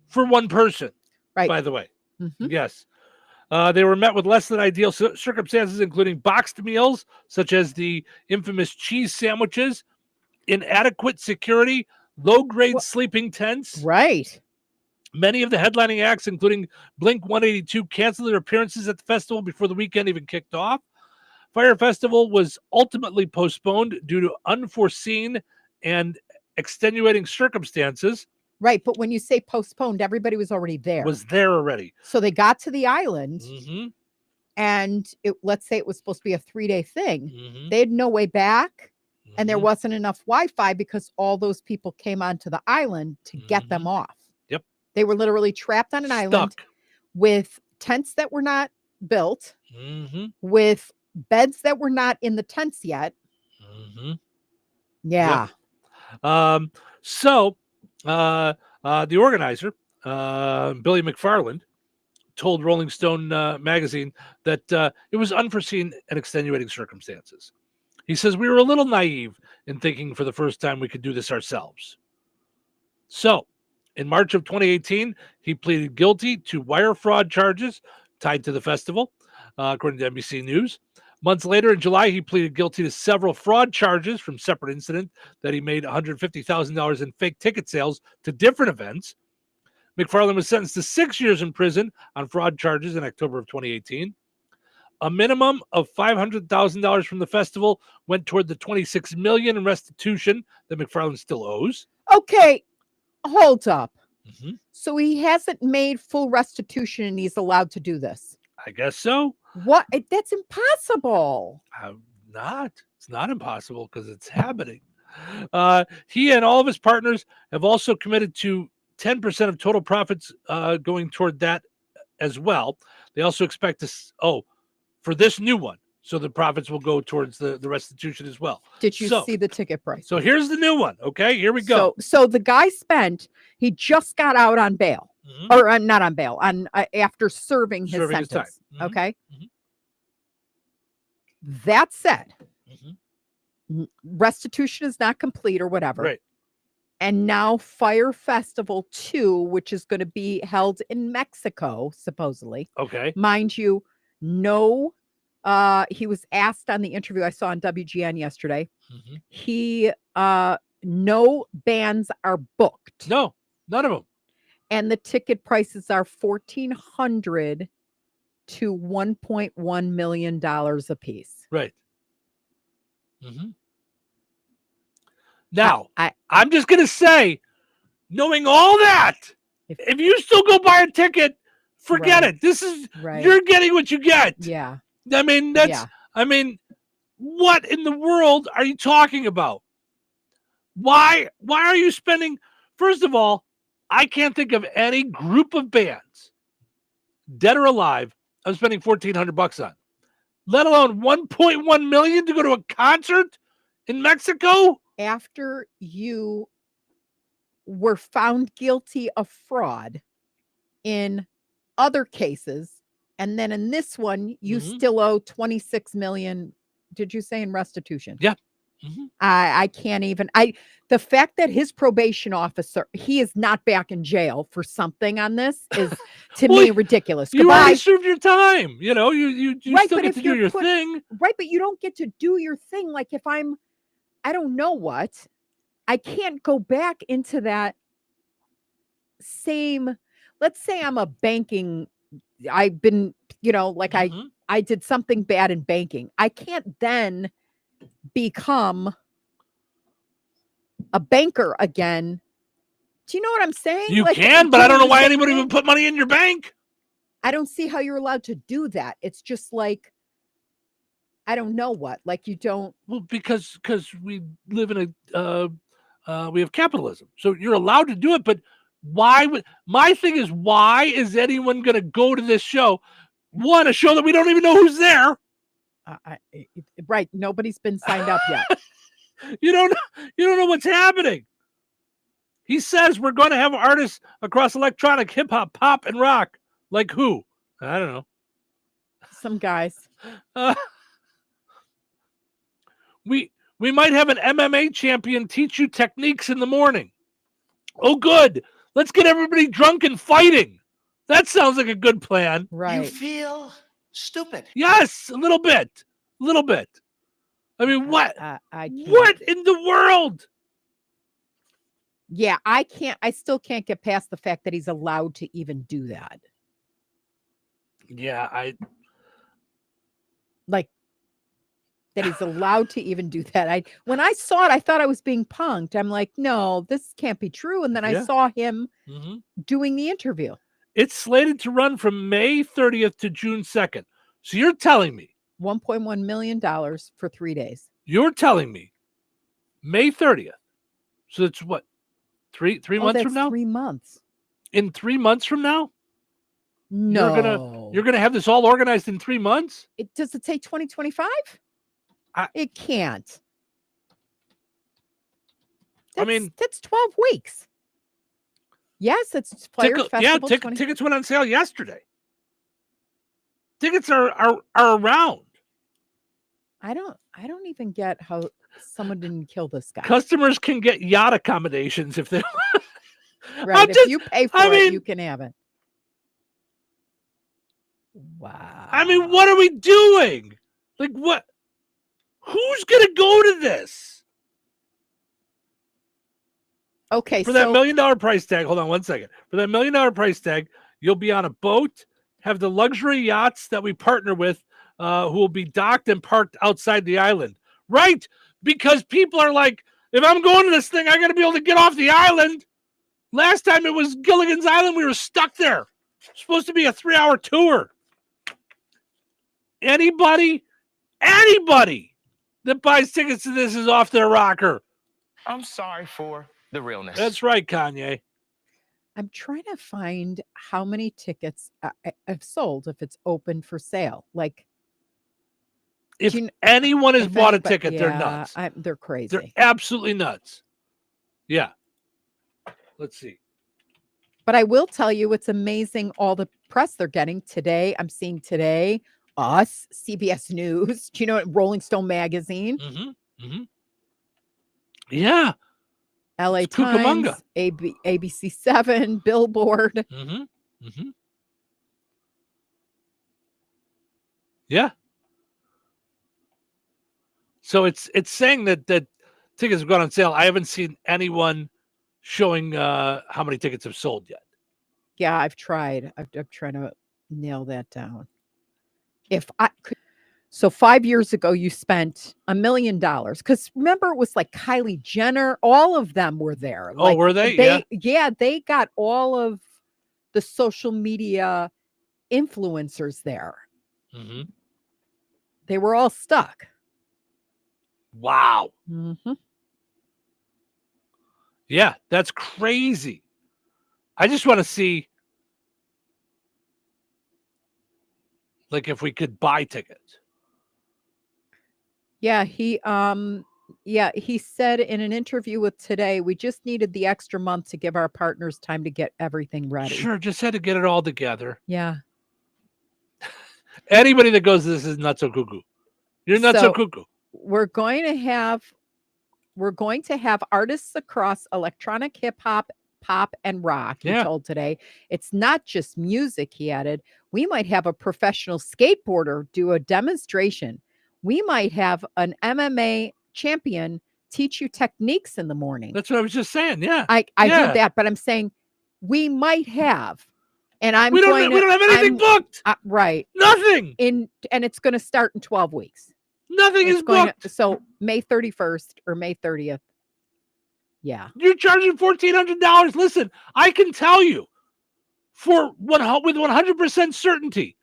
for one person, by the way. Yes. They were met with less than ideal circumstances, including boxed meals, such as the infamous cheese sandwiches, inadequate security, low-grade sleeping tents. Right. Many of the headlining acts, including Blink-182, canceled their appearances at the festival before the weekend even kicked off. Fire Festival was ultimately postponed due to unforeseen and extenuating circumstances. Right, but when you say postponed, everybody was already there. Was there already. So they got to the island, and let's say it was supposed to be a 3-day thing. They had no way back, and there wasn't enough Wi-Fi because all those people came onto the island to get them off. Yep. They were literally trapped on an island with tents that were not built, with beds that were not in the tents yet. Yeah. Yep. So the organizer, Billy McFarland, told Rolling Stone magazine that it was unforeseen and extenuating circumstances. He says, we were a little naive in thinking for the first time we could do this ourselves. So in March of 2018, he pleaded guilty to wire fraud charges tied to the festival, according to NBC News. Months later, in July, he pleaded guilty to several fraud charges from separate incidents that he made $150,000 in fake ticket sales to different events. McFarland was sentenced to 6 years in prison on fraud charges in October of 2018. A minimum of $500,000 from the festival went toward the $26 million in restitution that McFarland still owes. Okay, hold up. So he hasn't made full restitution and he's allowed to do this? I guess so. What? That's impossible. It's not impossible because it's happening. He and all of his partners have also committed to 10% of total profits going toward that as well. They also expect to, for this new one, so the profits will go towards the restitution as well. Did you see the ticket price? So here's the new one. Okay, here we go. So the guy he just got out on bail. Or not on bail, after serving his sentence. Okay. That said, restitution is not complete or whatever. Right. And now Fire Festival 2, which is going to be held in Mexico, supposedly. Okay. Mind you, he was asked on the interview I saw on WGN yesterday. No bands are booked. No, none of them. And the ticket prices are $1,400 to $1.1 million a piece. Right. Mm-hmm. Now, I'm just going to say, knowing all that, if you still go buy a ticket, forget it. This is, you're getting what you get. Yeah. I mean, what in the world are you talking about? Why are you spending, first of all, I can't think of any group of bands, dead or alive, I'm spending $1,400 on, let alone $1.1 million to go to a concert in Mexico? After you were found guilty of fraud in other cases, and then in this one, you still owe $26 million. Did you say in restitution? Yeah. I can't even. The fact that his probation officer, he is not back in jail for something on this is to me ridiculous. You already served your time. You know, you still get to do your thing. Right, but you don't get to do your thing. Like if I don't know what, I can't go back into that same, let's say I'm a banking, I've been, like I did something bad in banking. I can't then become a banker again. Do you know what I'm saying? You can, but I don't know why anybody would put money in your bank. I don't see how you're allowed to do that. It's just like, I don't know what, like you don't. Well, because we live in we have capitalism. So you're allowed to do it, but my thing is, why is anyone going to go to this show? One, a show that we don't even know who's there. Right. Nobody's been signed up yet. You don't know what's happening. He says we're going to have artists across electronic, hip hop, pop, and rock. Like who? I don't know. Some guys. We might have an MMA champion teach you techniques in the morning. Oh, good. Let's get everybody drunk and fighting. That sounds like a good plan. Right. You feel stupid. Yes, a little bit. I mean, what? I can't. What in the world? Yeah, I still can't get past the fact that he's allowed to even do that. Yeah, that he's allowed to even do that. When I saw it, I thought I was being punked. I'm like, no, this can't be true. And then I saw him doing the interview. It's slated to run from May 30th to June 2nd. So you're telling me $1.1 million for 3 days. You're telling me May 30th. So it's what? Three months from now? 3 months. In 3 months from now? No. You're gonna have this all organized in 3 months? Does it say 2025? It can't. That's 12 weeks. Yes, it's Fire Festival. Yeah, tickets went on sale yesterday. Tickets are around. I don't even get how someone didn't kill this guy. Customers can get yacht accommodations if they right. If you pay for it, you can have it. Wow. I mean, what are we doing? Like what? Who's gonna go to this? Okay, for that $1 million price tag, hold on 1 second. For that $1 million price tag, you'll be on a boat, have the luxury yachts that we partner with, who will be docked and parked outside the island. Right? Because people are like, if I'm going to this thing, I got to be able to get off the island. Last time it was Gilligan's Island, we were stuck there. It's supposed to be a 3-hour tour. Anybody that buys tickets to this is off their rocker. I'm sorry for the realness. That's right, Kanye. I'm trying to find how many tickets I've sold if it's open for sale. Like, if anyone has bought a ticket, they're nuts. They're crazy. They're absolutely nuts. Yeah. Let's see. But I will tell you, it's amazing all the press they're getting today. I'm seeing today, Us, CBS News, do you know, Rolling Stone magazine. Yeah. LA it's Times, ABC 7, Billboard. Yeah. So it's saying that tickets have gone on sale. I haven't seen anyone showing how many tickets have sold yet. Yeah, I've tried. I'm trying to nail that down. If I could. So 5 years ago, you spent $1 million because remember it was like Kylie Jenner. All of them were there. Oh, were they? Yeah, they got all of the social media influencers there. Mm-hmm. They were all stuck. Wow. Mm-hmm. Yeah, that's crazy. I just want to see, like, if we could buy tickets. Yeah, he said in an interview with Today, we just needed the extra month to give our partners time to get everything ready. Sure, just had to get it all together. Yeah. Anybody that goes, this is not so cuckoo. You're not so cuckoo. We're going to have artists across electronic, hip hop, pop, and rock. He told Today. It's not just music, he added. We might have a professional skateboarder do a demonstration. We might have an MMA champion teach you techniques in the morning. That's what I was just saying. Yeah. I heard that, but I'm saying we might have. And we don't have anything booked. Right. Nothing. And it's going to start in 12 weeks. Nothing is booked. So May 31st or May 30th. Yeah. You're charging $1,400. Listen, I can tell you with 100% certainty,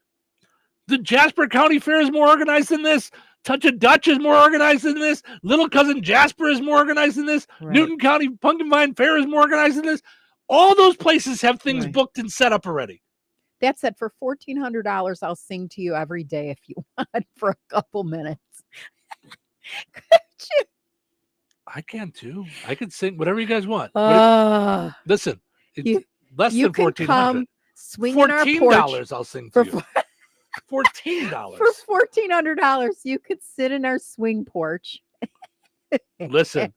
the Jasper County Fair is more organized than this. Touch of Dutch is more organized than this. Little Cousin Jasper is more organized than this. Right. Newton County Pumpkin Vine Fair is more organized than this. All those places have things booked and set up already. That's it. For $1,400, I'll sing to you every day if you want for a couple minutes. I can too. I can sing whatever you guys want. Listen, less than $1,400. Swing in our porch. $14 I'll sing to you. $14 for $1,400. You could sit in our swing porch. Listen,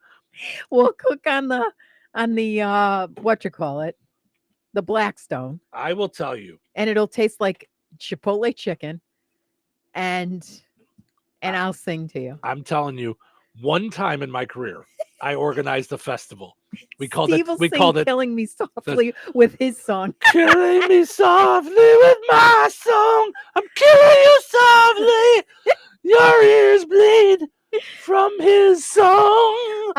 we'll cook on the what you call it, the Blackstone. I will tell you, and it'll taste like Chipotle chicken, and I'll sing to you. I'm telling you, one time in my career, I organized a festival. We called it Killing Me Softly with his song. Killing me softly with my song. I'm killing you softly. Your ears bleed from his song.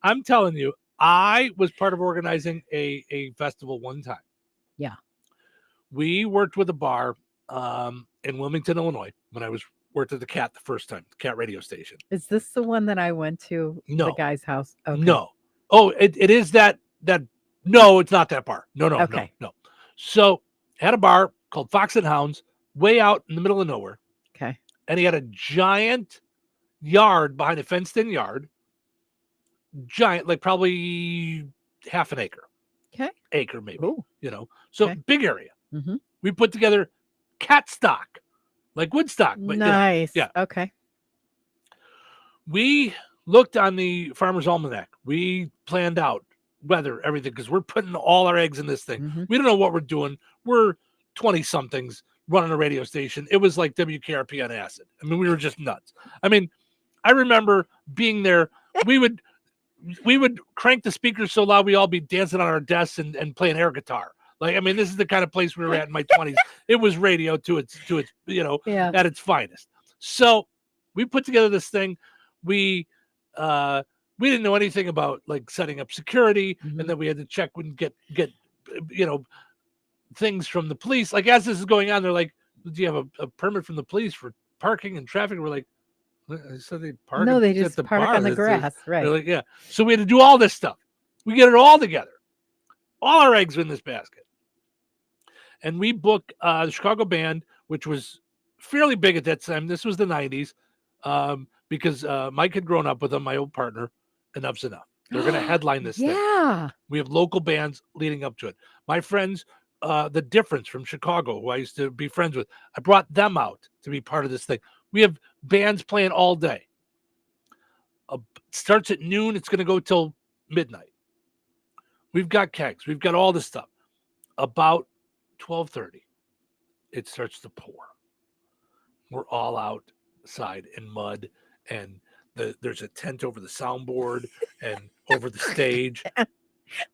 I'm telling you, I was part of organizing a festival one time. Yeah. We worked with a bar in Wilmington, Illinois, when I worked at the Cat the first time, the Cat radio station. Is this the one that I went to? No. The guy's house? Okay. No. Oh, it is that. No, it's not that bar. No. So had a bar called Fox and Hounds way out in the middle of nowhere. Okay. And he had a giant yard behind a fenced-in yard. Giant, like probably half an acre. Okay. Acre maybe. Ooh. So big area. Mm-hmm. We put together cat stock, like Woodstock. But, nice. Yeah. Okay. We looked on the Farmer's Almanac. We planned out weather, everything, because we're putting all our eggs in this thing. Mm-hmm. We don't know what we're doing. We're 20-somethings running a radio station. It was like WKRP on acid. I mean, we were just nuts. I mean, I remember being there. We would crank the speakers so loud we'd all be dancing on our desks and playing air guitar. Like, I mean, this is the kind of place we were at in my 20s. It was radio to its at its finest. So we put together this thing. We didn't know anything about like setting up security, and then we had to check and get things from the police. Like, as this is going on, they're like, "Do you have a permit from the police for parking and traffic?" We're like, "So they park? No, they just at the park bar. on the grass, right?" They're like, "Yeah." So we had to do all this stuff. We get it all together. All our eggs in this basket. And we book the Chicago band, which was fairly big at that time. This was the 90s, because Mike had grown up with them, my old partner. Enough's enough. They're going to headline this thing. Yeah. We have local bands leading up to it. My friends, The Difference from Chicago, who I used to be friends with, I brought them out to be part of this thing. We have bands playing all day. It starts at noon. It's going to go till midnight. We've got kegs. We've got all this stuff. About 12:30, it starts to pour. We're all outside in mud, and there's a tent over the soundboard, and over the stage.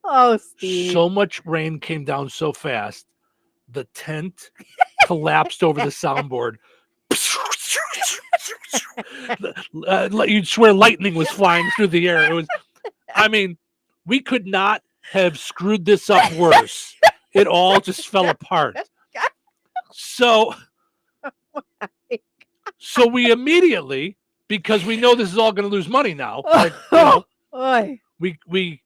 Oh, Steve. So much rain came down so fast, the tent collapsed over the soundboard. You'd swear lightning was flying through the air. It was, I mean, we could not have screwed this up worse. It all just fell apart. So we immediately, because we know this is all going to lose money now, like, we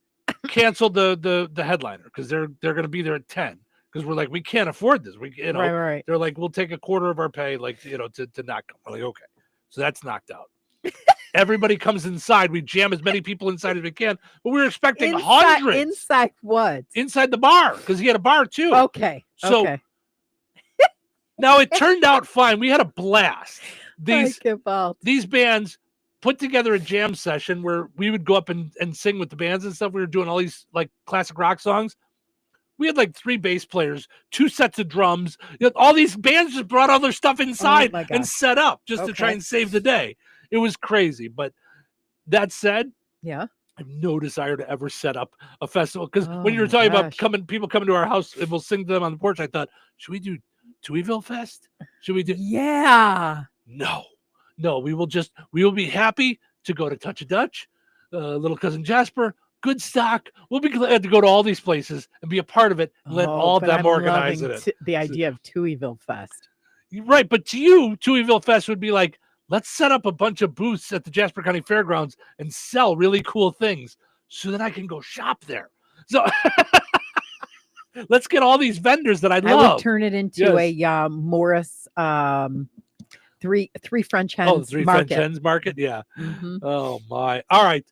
canceled the headliner because they're going to be there at 10. Because we're like, we can't afford this. Right. They're like, we'll take a quarter of our pay, to not come. We're like, okay, so that's knocked out. Everybody comes inside. We jam as many people inside as we can, but we were expecting hundreds. Inside what? Inside the bar, because he had a bar too. Okay. So now it turned out fine. We had a blast. These bands put together a jam session where we would go up and sing with the bands and stuff. We were doing all these like classic rock songs. We had like 3 bass players, 2 sets of drums. All these bands just brought all their stuff inside and set up just to try and save the day. It was crazy. But that said, I have no desire to ever set up a festival. Because when you were talking about people coming to our house and we'll sing to them on the porch, I thought, should we do Touhyville Fest? Should we do? Yeah. No, we will be happy to go to Touch a Dutch, Little Cousin Jasper, Good Stock. We'll be glad to go to all these places and be a part of it and let all of them organize it. The idea of Touhyville Fest. Right, but to you, Touhyville Fest would be like, let's set up a bunch of booths at the Jasper County Fairgrounds and sell really cool things so that I can go shop there. So let's get all these vendors that I love. I would turn it into a Morris three French hens. Oh, three French hens market. Yeah. Mm-hmm. Oh my. All right.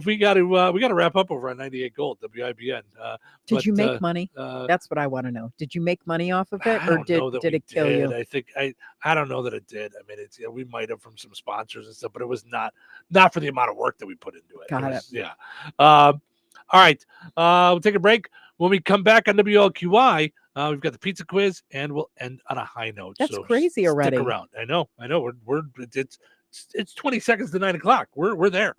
We got to wrap up over on 98 Gold WIBN. Did you make money? That's what I want to know. Did you make money off of it, or did it kill you? I think I don't know that it did. I mean, we might have from some sponsors and stuff, but it was not for the amount of work that we put into it. Got it. Yeah. All right. We'll take a break. When we come back on WLQI, we've got the pizza quiz, and we'll end on a high note. That's so crazy already. Stick around. I know. It's 20 seconds to 9 o'clock. We're there.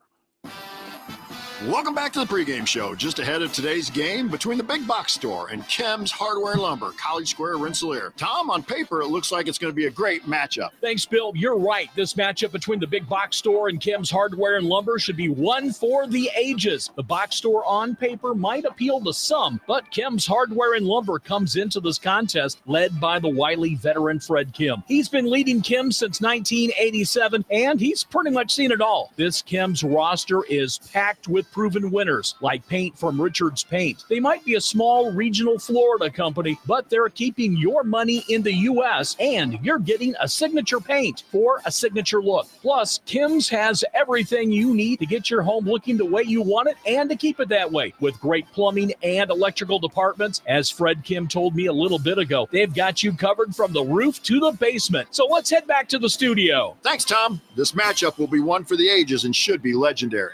Welcome back to the pregame show. Just ahead of today's game between the Big Box Store and Chem's Hardware and Lumber, College Square, Rensselaer. Tom, on paper, it looks like it's going to be a great matchup. Thanks, Bill. You're right. This matchup between the Big Box Store and Chem's Hardware and Lumber should be one for the ages. The box store on paper might appeal to some, but Chem's Hardware and Lumber comes into this contest led by the wily veteran Fred Kim. He's been leading Chem's since 1987, and he's pretty much seen it all. This Chem's roster is packed with proven winners like Paint from Richards Paint. They might be a small regional Florida company, but they're keeping your money in the U.S. and you're getting a signature paint for a signature look. Plus, Kim's has everything you need to get your home looking the way you want it and to keep it that way. With great plumbing and electrical departments, as Fred Kim told me a little bit ago, they've got you covered from the roof to the basement. So let's head back to the studio. Thanks, Tom. This matchup will be one for the ages and should be legendary.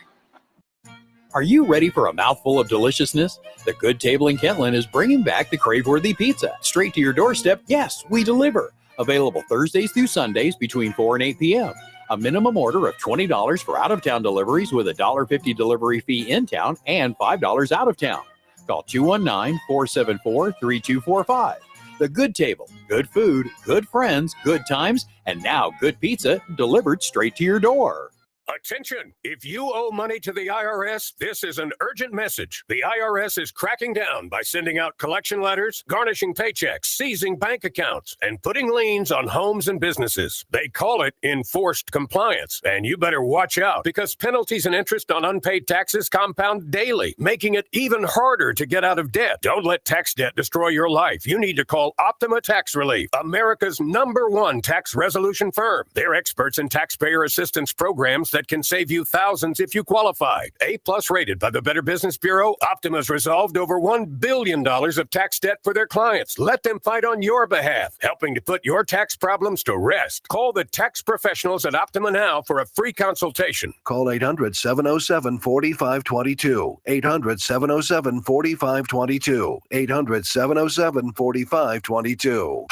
Are you ready for a mouthful of deliciousness? The Good Table in Kentland is bringing back the crave-worthy pizza. Straight to your doorstep, yes, we deliver. Available Thursdays through Sundays between 4 and 8 p.m. A minimum order of $20 for out-of-town deliveries with a $1.50 delivery fee in town and $5 out of town. Call 219-474-3245. The Good Table, good food, good friends, good times, and now good pizza delivered straight to your door. Attention! If you owe money to the IRS, this is an urgent message. The IRS is cracking down by sending out collection letters, garnishing paychecks, seizing bank accounts, and putting liens on homes and businesses. They call it enforced compliance, and you better watch out because penalties and interest on unpaid taxes compound daily, making it even harder to get out of debt. Don't let tax debt destroy your life. You need to call Optima Tax Relief, America's #1 tax resolution firm. They're experts in taxpayer assistance programs that can save you thousands if you qualify. A+ rated by the Better Business Bureau, Optima's resolved over $1 billion of tax debt for their clients. Let them fight on your behalf, helping to put your tax problems to rest. Call the tax professionals at Optima now for a free consultation. Call 800-707-4522. 800-707-4522. 800-707-4522.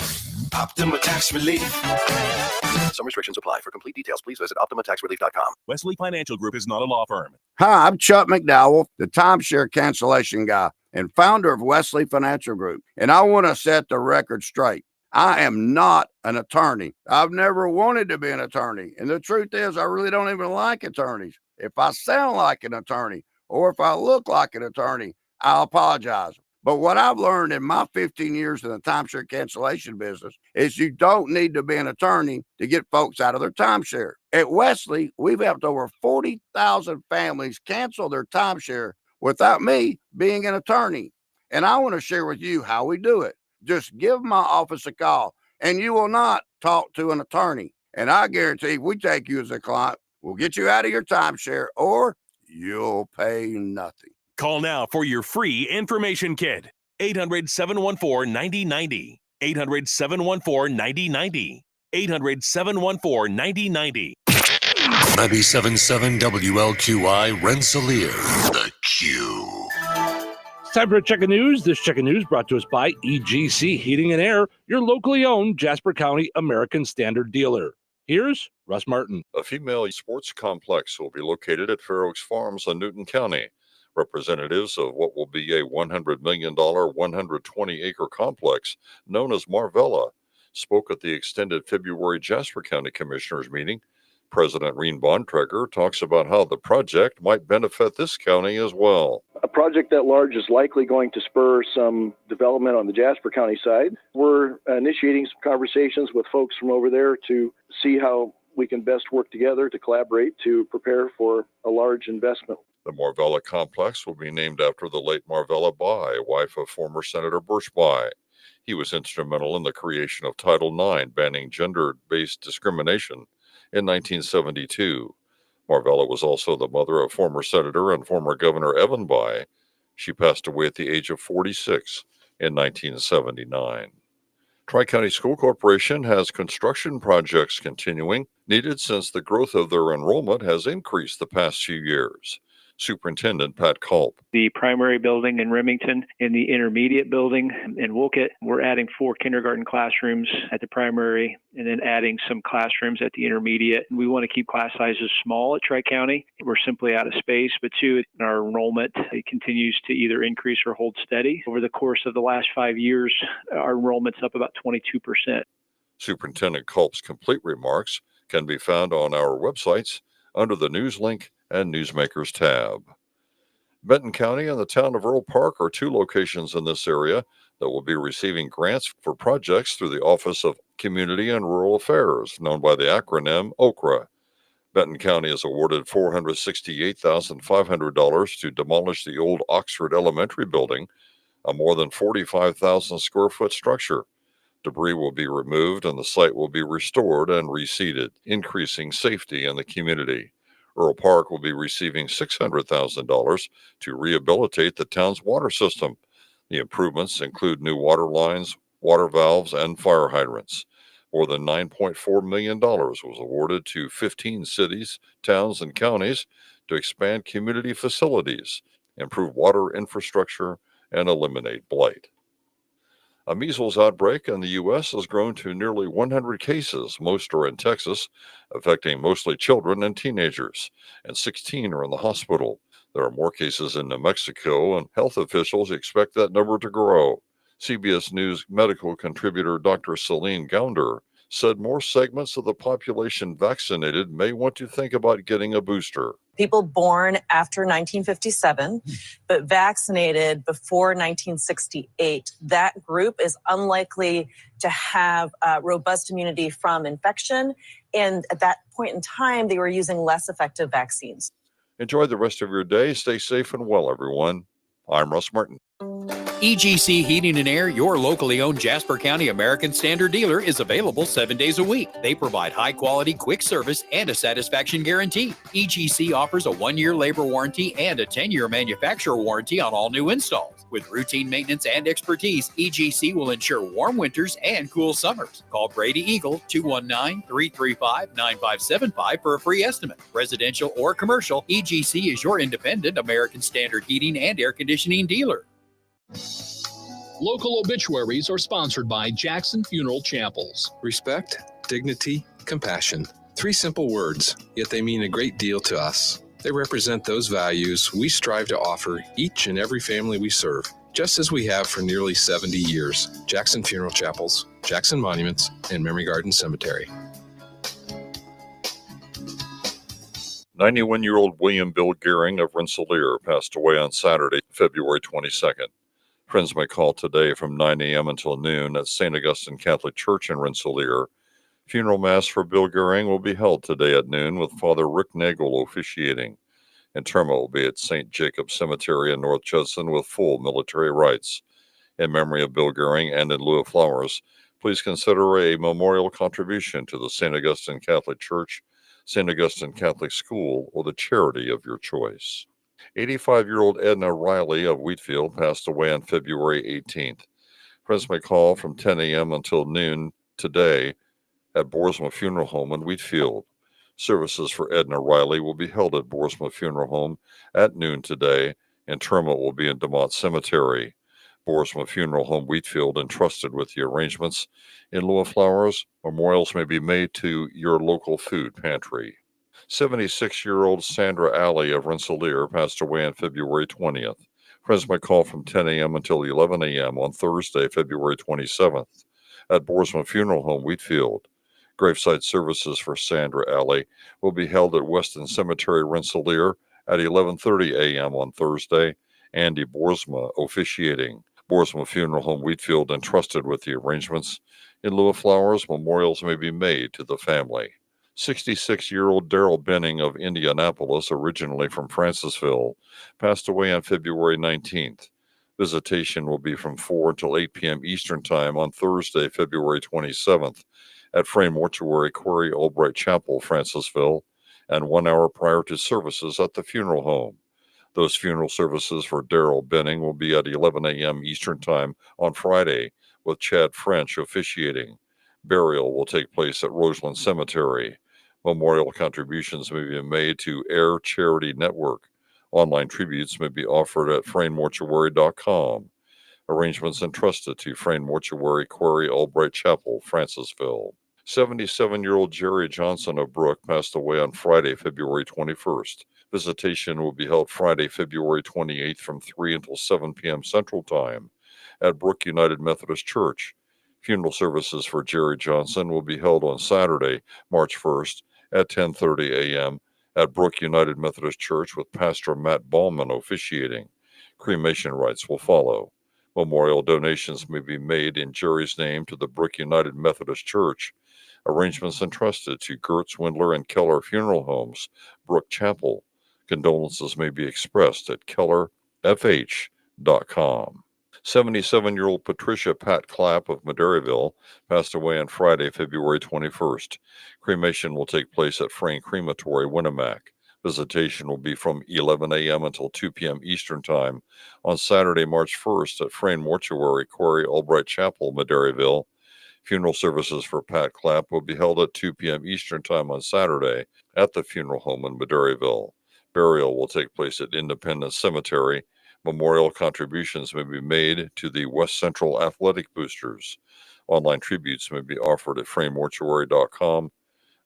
Optima Tax Relief. Some restrictions apply. For complete details, please visit OptimaTaxRelief.com. Wesley Financial Group is not a law firm. Hi, I'm Chuck McDowell, the timeshare cancellation guy and founder of Wesley Financial Group. And I want to set the record straight. I am not an attorney. I've never wanted to be an attorney. And the truth is, I really don't even like attorneys. If I sound like an attorney or if I look like an attorney, I'll apologize. But what I've learned in my 15 years in the timeshare cancellation business is you don't need to be an attorney to get folks out of their timeshare. At Wesley, we've helped over 40,000 families cancel their timeshare without me being an attorney. And I want to share with you how we do it. Just give my office a call and you will not talk to an attorney. And I guarantee if we take you as a client, we'll get you out of your timeshare or you'll pay nothing. Call now for your free information kit. 800-714-9090. 800-714-9090. 800-714-9090. 97.7 WLQI Rensselaer. The Q. It's time for a check of news. This check of news brought to us by EGC Heating and Air, your locally owned Jasper County American Standard dealer. Here's Russ Martin. A female sports complex will be located at Fair Oaks Farms in Newton County. Representatives of what will be a $100 million, 120-acre complex known as Marvella spoke at the extended February Jasper County Commissioners meeting. President Reen Bontrager talks about how the project might benefit this county as well. A project that large is likely going to spur some development on the Jasper County side. We're initiating some conversations with folks from over there to see how we can best work together to collaborate to prepare for a large investment. The Marvella complex will be named after the late Marvella Bai, wife of former Senator Birch Bai. He was instrumental in the creation of Title IX, banning gender-based discrimination in 1972. Marvella was also the mother of former Senator and former Governor Evan Bai. She passed away at the age of 46 in 1979. Tri-County School Corporation has construction projects continuing, needed since the growth of their enrollment has increased the past few years. Superintendent Pat Culp. The primary building in Remington and the intermediate building in Wolcott, we're adding 4 kindergarten classrooms at the primary and then adding some classrooms at the intermediate. We want to keep class sizes small at Tri-County. We're simply out of space, but two, our enrollment it continues to either increase or hold steady. Over the course of the last 5 years, our enrollment's up about 22%. Superintendent Culp's complete remarks can be found on our websites under the news link and Newsmakers tab. Benton County and the town of Earl Park are 2 locations in this area that will be receiving grants for projects through the Office of Community and Rural Affairs, known by the acronym OCRA. Benton County is awarded $468,500 to demolish the old Oxford Elementary building, a more than 45,000 square foot structure. Debris will be removed and the site will be restored and reseeded, increasing safety in the community. Earl Park will be receiving $600,000 to rehabilitate the town's water system. The improvements include new water lines, water valves, and fire hydrants. More than $9.4 million was awarded to 15 cities, towns, and counties to expand community facilities, improve water infrastructure, and eliminate blight. A measles outbreak in the U.S. has grown to nearly 100 cases. Most are in Texas, affecting mostly children and teenagers, and 16 are in the hospital. There are more cases in New Mexico, and health officials expect that number to grow. CBS News medical contributor Dr. Celine Gounder said more segments of the population vaccinated may want to think about getting a booster. People born after 1957, but vaccinated before 1968, that group is unlikely to have robust immunity from infection. And at that point in time, they were using less effective vaccines. Enjoy the rest of your day. Stay safe and well, everyone. I'm Russ Martin. EGC Heating and Air, your locally owned Jasper County American Standard dealer, is available 7 days a week. They provide high-quality, quick service and a satisfaction guarantee. EGC offers a 1-year labor warranty and a 10-year manufacturer warranty on all new installs. With routine maintenance and expertise, EGC will ensure warm winters and cool summers. Call Brady Eagle 219-335-9575 for a free estimate. Residential or commercial, EGC is your independent American Standard heating and air conditioning dealer. Local obituaries are sponsored by Jackson Funeral Chapels. Respect, dignity, compassion. 3 simple words, yet they mean a great deal to us. They represent those values we strive to offer each and every family we serve, just as we have for nearly 70 years. Jackson Funeral Chapels, Jackson Monuments, and Memory Garden Cemetery. 91-year-old William Bill Gehring of Rensselaer passed away on Saturday, February 22nd. Friends may call today from 9 a.m. until noon at St. Augustine Catholic Church in Rensselaer. Funeral Mass for Bill Gehring will be held today at noon with Father Rick Nagel officiating. Interment will be at St. Jacob Cemetery in North Judson with full military rites. In memory of Bill Gehring and in lieu of flowers, please consider a memorial contribution to the St. Augustine Catholic Church, St. Augustine Catholic School, or the charity of your choice. 85-year-old Edna Riley of Wheatfield passed away on February 18th. Friends may call from 10 a.m. until noon today at Boersma Funeral Home in Wheatfield. Services for Edna Riley will be held at Boersma Funeral Home at noon today. Interment will be in DeMont Cemetery. Boersma Funeral Home Wheatfield entrusted with the arrangements. In lieu of flowers, memorials may be made to your local food pantry. 76-year-old Sandra Alley of Rensselaer passed away on February 20th. Friends may call from 10 a.m. until 11 a.m. on Thursday, February 27th at Boersma Funeral Home Wheatfield. Graveside services for Sandra Alley will be held at Weston Cemetery, Rensselaer at 11:30 a.m. on Thursday. Andy Boersma officiating. Boersma Funeral Home Wheatfield entrusted with the arrangements. In lieu of flowers, memorials may be made to the family. 66-year-old Darrell Benning of Indianapolis, originally from Francisville, passed away on February 19th. Visitation will be from 4 until 8 p.m. Eastern Time on Thursday, February 27th at Frame Mortuary, Quarry Albright Chapel, Francisville, and 1 hour prior to services at the funeral home. Those funeral services for Darrell Benning will be at 11 a.m. Eastern Time on Friday, with Chad French officiating. Burial will take place at Roseland Cemetery. Memorial contributions may be made to Air Charity Network. Online tributes may be offered at FraneMortuary.com. Arrangements entrusted to Frame Mortuary, Quarry Albright Chapel, Francisville. 77-year-old Jerry Johnson of Brook passed away on Friday, February 21st. Visitation will be held Friday, February 28th from 3 until 7 p.m. Central Time at Brook United Methodist Church. Funeral services for Jerry Johnson will be held on Saturday, March 1st at 10:30 a.m. at Brook United Methodist Church with Pastor Matt Ballman officiating. Cremation rites will follow. Memorial donations may be made in Jerry's name to the Brook United Methodist Church. Arrangements entrusted to Gertz, Windler, and Keller Funeral Homes, Brook Chapel. Condolences may be expressed at kellerfh.com. 77-year-old Patricia Pat Clapp of Maderryville passed away on Friday, February 21st. Cremation will take place at Frame Crematory, Winnemac. Visitation will be from 11 a.m. until 2 p.m. Eastern Time on Saturday, March 1st at Frame Mortuary, Quarry Albright Chapel, Maderryville. Funeral services for Pat Clapp will be held at 2 p.m. Eastern Time on Saturday at the funeral home in Maderryville. Burial will take place at Independence Cemetery. Memorial contributions may be made to the West Central Athletic Boosters. Online tributes may be offered at FrameMortuary.com.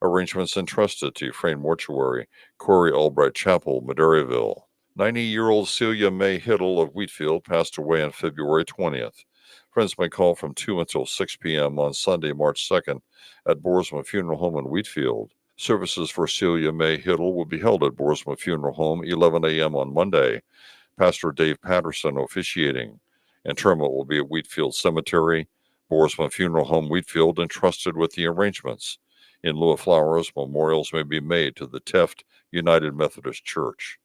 Arrangements entrusted to Frame Mortuary, Quarry Albright Chapel, Maderryville. 90-year-old Celia May Hiddle of Wheatfield passed away on February 20th. Friends may call from 2 until 6 p.m. on Sunday, March 2nd at Boersma Funeral Home in Wheatfield. Services for Celia May Hiddle will be held at Boersma Funeral Home 11 a.m. on Monday. Pastor Dave Patterson officiating. Interment will be at Wheatfield Cemetery. Boersma Funeral Home Wheatfield entrusted with the arrangements. In lieu of flowers, memorials may be made to the Teft United Methodist Church.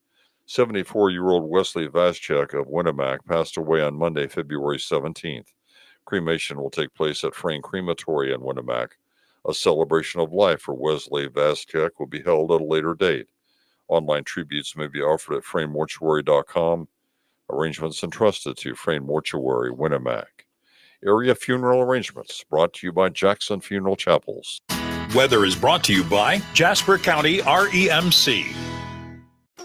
74-year-old Wesley Vaschek of Winnemac passed away on Monday, February 17th. Cremation will take place at Frame Crematory in Winnemac. A celebration of life for Wesley Vaschek will be held at a later date. Online tributes may be offered at FrameMortuary.com. Arrangements entrusted to Frame Mortuary, Winnemac. Area funeral arrangements brought to you by Jackson Funeral Chapels. Weather is brought to you by Jasper County REMC.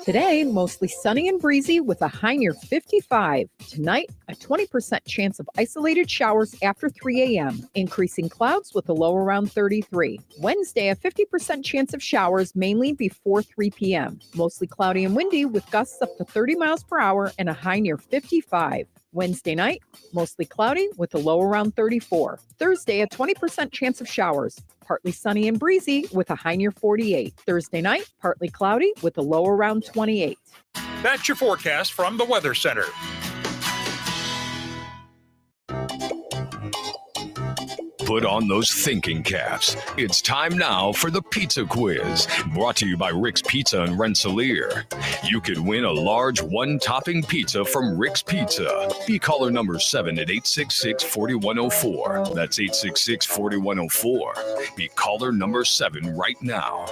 Today, mostly sunny and breezy with a high near 55. Tonight, a 20% chance of isolated showers after 3 a.m., increasing clouds with a low around 33. Wednesday, a 50% chance of showers mainly before 3 p.m. Mostly cloudy and windy with gusts up to 30 miles per hour and a high near 55. Wednesday night, mostly cloudy with a low around 34. Thursday, a 20% chance of showers. Partly sunny and breezy with a high near 48. Thursday night, partly cloudy with a low around 28. That's your forecast from the Weather Center. Put on those thinking caps. It's time now for the Pizza Quiz, brought to you by Rick's Pizza in Rensselaer. You could win a large one-topping pizza from Rick's Pizza. Be caller number 7 at 866-4104. That's 866-4104. Be caller number 7 right now.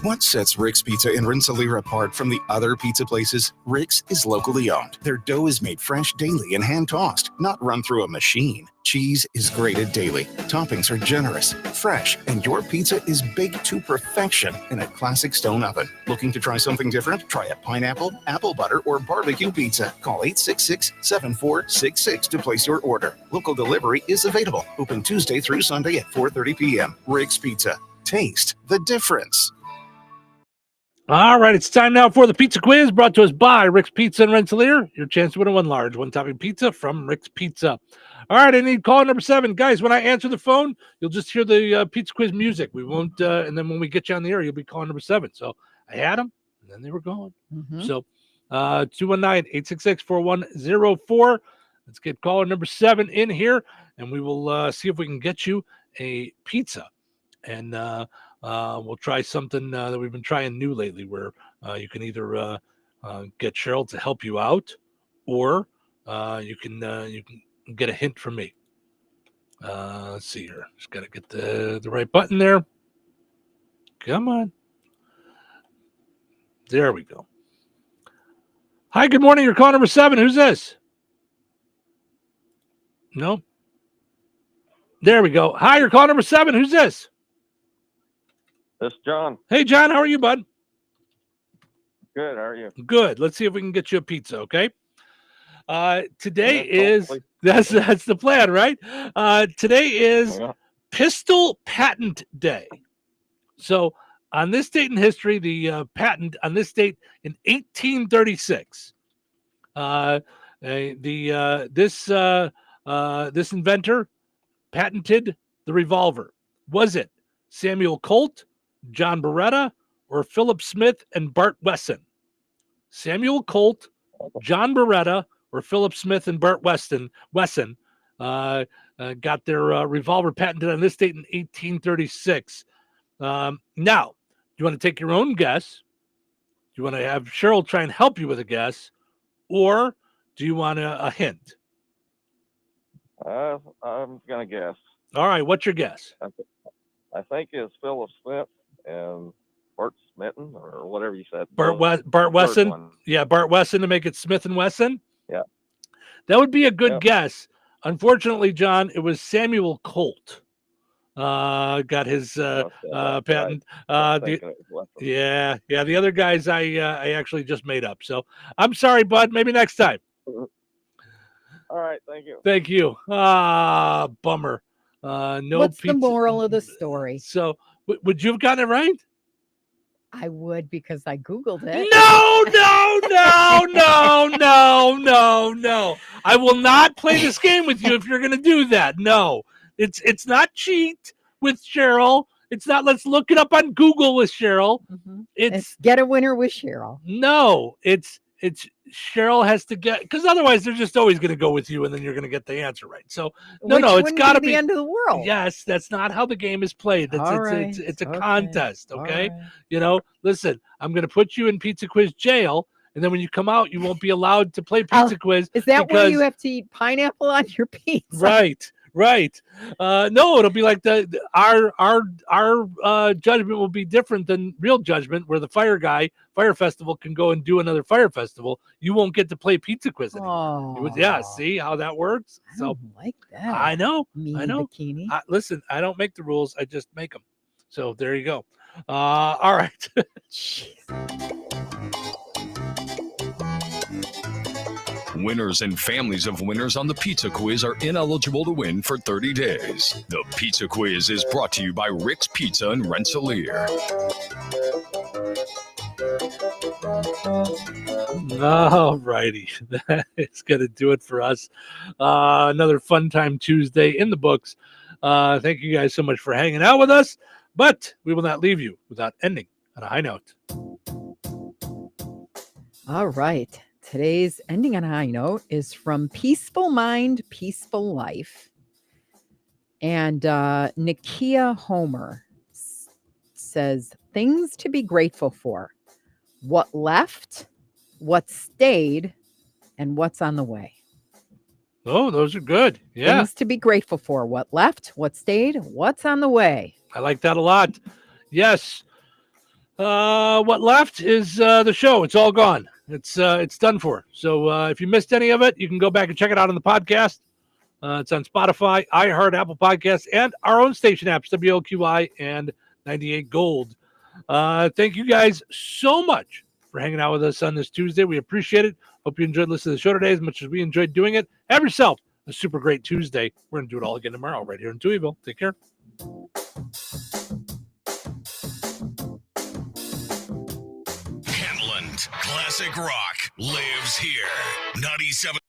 What sets Rick's Pizza in Rensselaer apart from the other pizza places? Rick's is locally owned. Their dough is made fresh daily and hand-tossed, not run through a machine. Cheese is grated daily. Toppings are generous, fresh, and your pizza is baked to perfection in a classic stone oven. Looking to try something different? Try a pineapple, apple butter, or barbecue pizza. Call 866-7466 to place your order. Local delivery is available. Open Tuesday through Sunday at 4:30 p.m. Rick's Pizza. Taste the difference. All right, it's time now for the Pizza Quiz, brought to us by Rick's Pizza in Rensselaer. Your chance to win a one large, one-topping pizza from Rick's Pizza. All right, I need caller number 7. Guys, when I answer the phone, you'll just hear the Pizza Quiz music. We won't, and then when we get you on the air, you'll be calling number 7. So I had them, and then they were gone. So 219-866-4104. Let's get caller number 7 in here, and we will see if we can get you a pizza. And we'll try something that we've been trying new lately, where you can either get Cheryl to help you out, or you can get a hint from me. Let's see here. Just got to get the right button there. Come on. There we go. Hi, good morning. You're call number 7. Who's this? No. There we go. Hi, you're call number 7. Who's this? This is John. Hey, John, how are you, bud? Good. How are you? Good. Let's see if we can get you a pizza, okay? Today is that's the plan, right? Today is Pistol Patent Day. So on this date in history, the patent on this date in 1836, this inventor patented the revolver. Was it Samuel Colt, John Beretta, or Philip Smith and Bart Wesson? Samuel Colt, John Beretta, or Philip Smith and Bart Wesson got their revolver patented on this date in 1836. Now, do you want to take your own guess? Do you want to have Cheryl try and help you with a guess? Or do you want a hint? I'm going to guess. All right, what's your guess? I think it's Philip Smith and Bart Smitten, or whatever you said. Bart Wesson? Yeah, Bart Wesson to make it Smith and Wesson? Yeah. That would be a good guess. Unfortunately, John, it was Samuel Colt. Got his patent. The other guys I actually just made up. So I'm sorry, bud. Maybe next time. All right, thank you. Thank you. Bummer. No. What's pizza. the moral of the story? So would you have gotten it right? I would, because I Googled it. No. I will not play this game with you if you're going to do that. No, it's not cheat with Cheryl. It's not let's look it up on Google with Cheryl. It's get a winner with Cheryl. No, it's Cheryl has to get, because otherwise they're just always going to go with you, and then you're going to get the answer right. So no, it's got to be the end of the world. Yes, that's not how the game is played. It's a contest. Okay, right. Listen, I'm going to put you in Pizza Quiz jail, and then when you come out, you won't be allowed to play Pizza Quiz. Is that where you have to eat pineapple on your pizza? Right. No, it'll be like our judgment will be different than real judgment, where the fire festival can go and do another fire festival. You won't get to play Pizza Quiz anymore. See how that works? I don't like that. I know. Bikini. Listen, I don't make the rules. I just make them. So there you go. All right. Winners and families of winners on the Pizza Quiz are ineligible to win for 30 days. The Pizza Quiz is brought to you by Rick's Pizza in Rensselaer. All righty. That is going to do it for us. Another Fun Time Tuesday in the books. Thank you guys so much for hanging out with us, but we will not leave you without ending on a high note. All right. Today's ending on a high note is from Peaceful Mind, Peaceful Life. And Nikia Homer says, things to be grateful for. What left, what stayed, and what's on the way. Oh, those are good. Yeah. Things to be grateful for. What left, what stayed, what's on the way. I like that a lot. Yes. What left is the show. It's all gone. It's done for. So if you missed any of it, you can go back and check it out on the podcast. It's on Spotify, iHeart, Apple Podcasts, and our own station apps, WLQI and 98 Gold. Thank you guys so much for hanging out with us on this Tuesday. We appreciate it. Hope you enjoyed listening to the show today as much as we enjoyed doing it. Have yourself a super great Tuesday. We're going to do it all again tomorrow right here in Touhyville. Take care. Kentland Classic Rock lives here. 97.